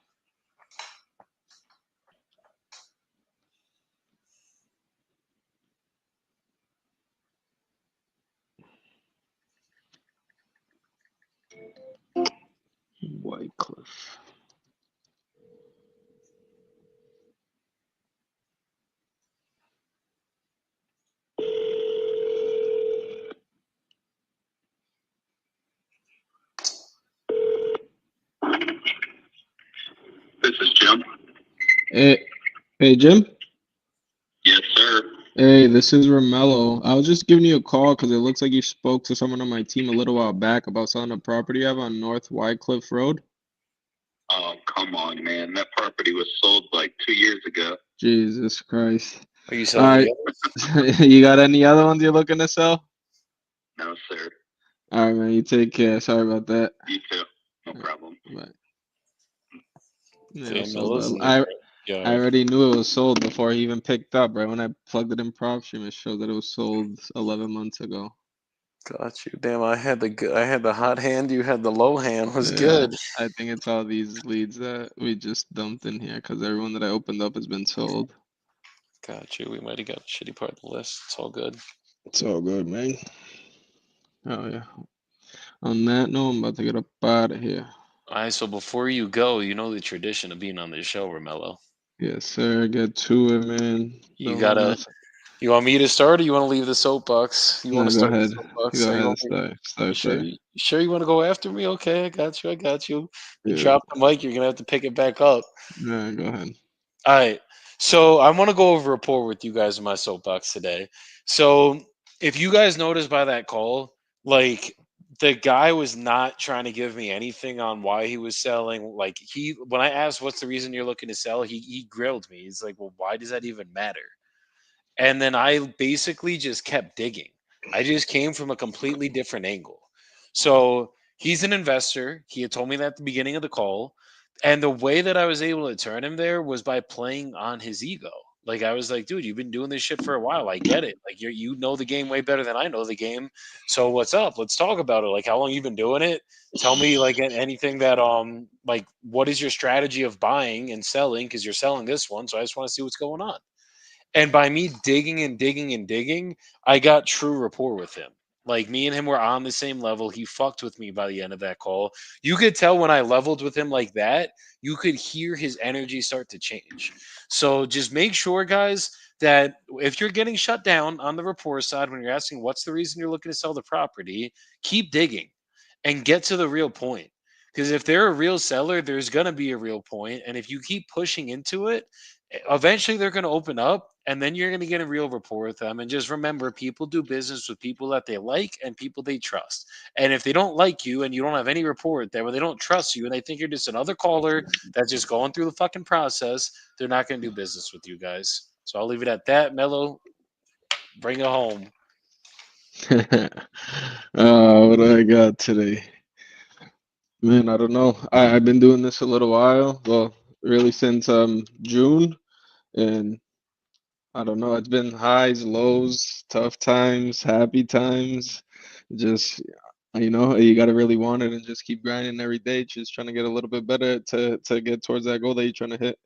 Wycliffe. This is Jim. Hey, Jim? Yes, sir. Hey, this is Romelo. I was just giving you a call because it looks like you spoke to someone on my team a little while back about selling a property you have on North Wycliffe Road. Oh, come on, man. That property was sold like 2 years ago. Jesus Christ. Are you All selling right. the You got any other ones you're looking to sell? No, sir. All right, man. You take care. Sorry about that. You too. No All right, problem. bye. Yeah, it was Damn, sold. Melo's in the I yard. already knew it was sold before he even picked up. Right when I plugged it in PropStream, it showed that it was sold 11 months ago. Got you. Damn, I had the hot hand. You had the low hand. Was Yeah, good. I think it's all these leads that we just dumped in here because everyone that I opened up has been sold. Got you. We might have got a shitty part of the list. It's all good. It's all good, man. Oh yeah. On that note, I'm about to get up out of here. All right. So before you go, you know the tradition of being on this show, Romello. Yes, sir. Get to it, man. You Don't gotta. mess. You want me to start, or you want to leave the soapbox? You want No, to go start the ahead. soapbox? Go Are you ahead. want me? Start. You Start. sure? Start. You sure you want to go after me? Okay, I got you. I got you. You Yeah. drop the mic. You're gonna have to pick it back up. Yeah. Go ahead. All right. So I want to go over a report with you guys in my soapbox today. So if you guys noticed by that call, like the guy was not trying to give me anything on why he was selling. Like when I asked what's the reason you're looking to sell, he grilled me. He's like, well, why does that even matter? And then I basically just kept digging. I just came from a completely different angle. So he's an investor. He had told me that at the beginning of the call. And the way that I was able to turn him there was by playing on his ego. Like I was like, dude, you've been doing this shit for a while. I get it. Like you know the game way better than I know the game. So what's up? Let's talk about it. Like how long you been doing it? Tell me like anything that like what is your strategy of buying and selling? Because you're selling this one. So I just want to see what's going on. And by me digging and digging and digging, I got true rapport with him. Like me and him were on the same level. He fucked with me by the end of that call. You could tell when I leveled with him like that, you could hear his energy start to change. So just make sure, guys, that if you're getting shut down on the rapport side, when you're asking what's the reason you're looking to sell the property, keep digging and get to the real point. Because if they're a real seller, there's going to be a real point. And if you keep pushing into it, eventually they're going to open up and then you're going to get a real rapport with them. And just remember, people do business with people that they like and people they trust. And if they don't like you and you don't have any rapport with them, or they don't trust you and they think you're just another caller that's just going through the fucking process, they're not going to do business with you guys. So I'll leave it at that. Mello, bring it home. What do I got today? Man, I don't know. I've been doing this a little while. Well, really since June, and I don't know. It's been highs, lows, tough times, happy times. Just you got to really want it and just keep grinding every day, just trying to get a little bit better to get towards that goal that you're trying to hit.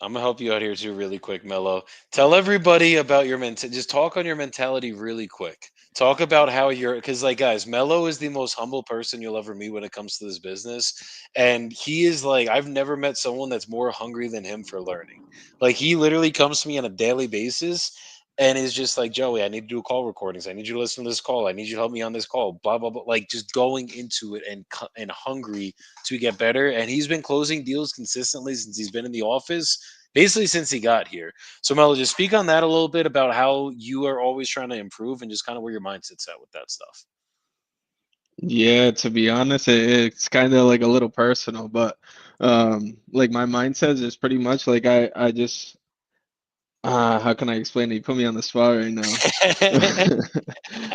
I'm gonna help you out here too, really quick, Mello. Tell everybody about your Just talk on your mentality really quick. Talk about how you're, because like guys, Mello is the most humble person you'll ever meet when it comes to this business, and he is like I've never met someone that's more hungry than him for learning. Like he literally comes to me on a daily basis. And is just like Joey, I need to do call recordings. I need you to listen to this call. I need you to help me on this call. Blah blah blah. Like just going into it and hungry to get better. And he's been closing deals consistently since he's been in the office basically since he got here. So Melo, just speak on that a little bit about how you are always trying to improve and just kind of where your mindset's at with that stuff. Yeah, to be honest, it's kind of like a little personal, but like my mindset is pretty much like I just how can I explain it? You put me on the spot right now.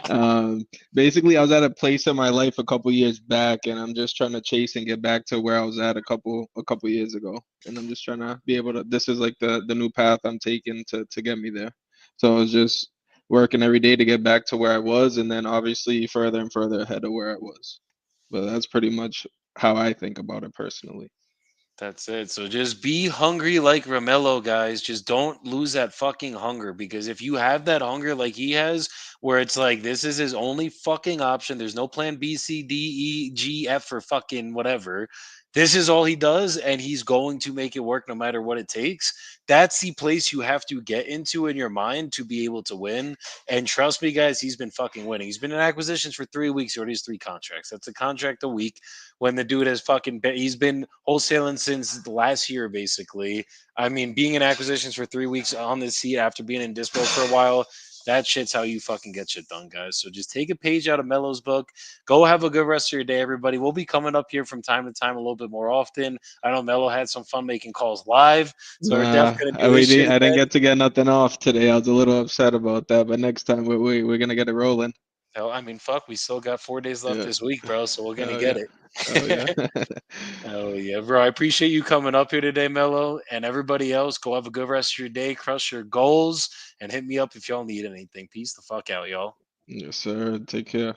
Um, basically, I was at a place in my life a couple years back, and I'm just trying to chase and get back to where I was at a couple years ago. And I'm just trying to be able to. This is like the new path I'm taking to get me there. So I was just working every day to get back to where I was, and then obviously further and further ahead of where I was. But that's pretty much how I think about it personally. That's it. So just be hungry like Romelo, guys. Just don't lose that fucking hunger because if you have that hunger like he has, where it's like this is his only fucking option, there's no plan B, C, D, E, G, F, or fucking whatever. This is all he does, and he's going to make it work no matter what it takes. That's the place you have to get into in your mind to be able to win. And trust me, guys, he's been fucking winning. He's been in acquisitions for 3 weeks. He already has 3 contracts. That's a contract a week when the dude has he's been wholesaling since last year basically. I mean, being in acquisitions for 3 weeks on this seat after being in dispo for a while, that shit's how you fucking get shit done, guys. So just take a page out of Melo's book. Go have a good rest of your day, everybody. We'll be coming up here from time to time a little bit more often. I know Melo had some fun making calls live, so we're Nah, definitely gonna I, do we this shit didn't. I didn't again. get to get nothing off today. I was a little upset about that, but next time we're gonna get it rolling. Hell, I mean, fuck, we still got 4 days left Yeah. this week, bro. So we're gonna Oh get yeah. Oh yeah. it. Oh yeah, bro. I appreciate you coming up here today, Mello, and everybody else. Go have a good rest of your day, crush your goals, and hit me up if y'all need anything. Peace the fuck out, y'all. Yes, sir. Take care.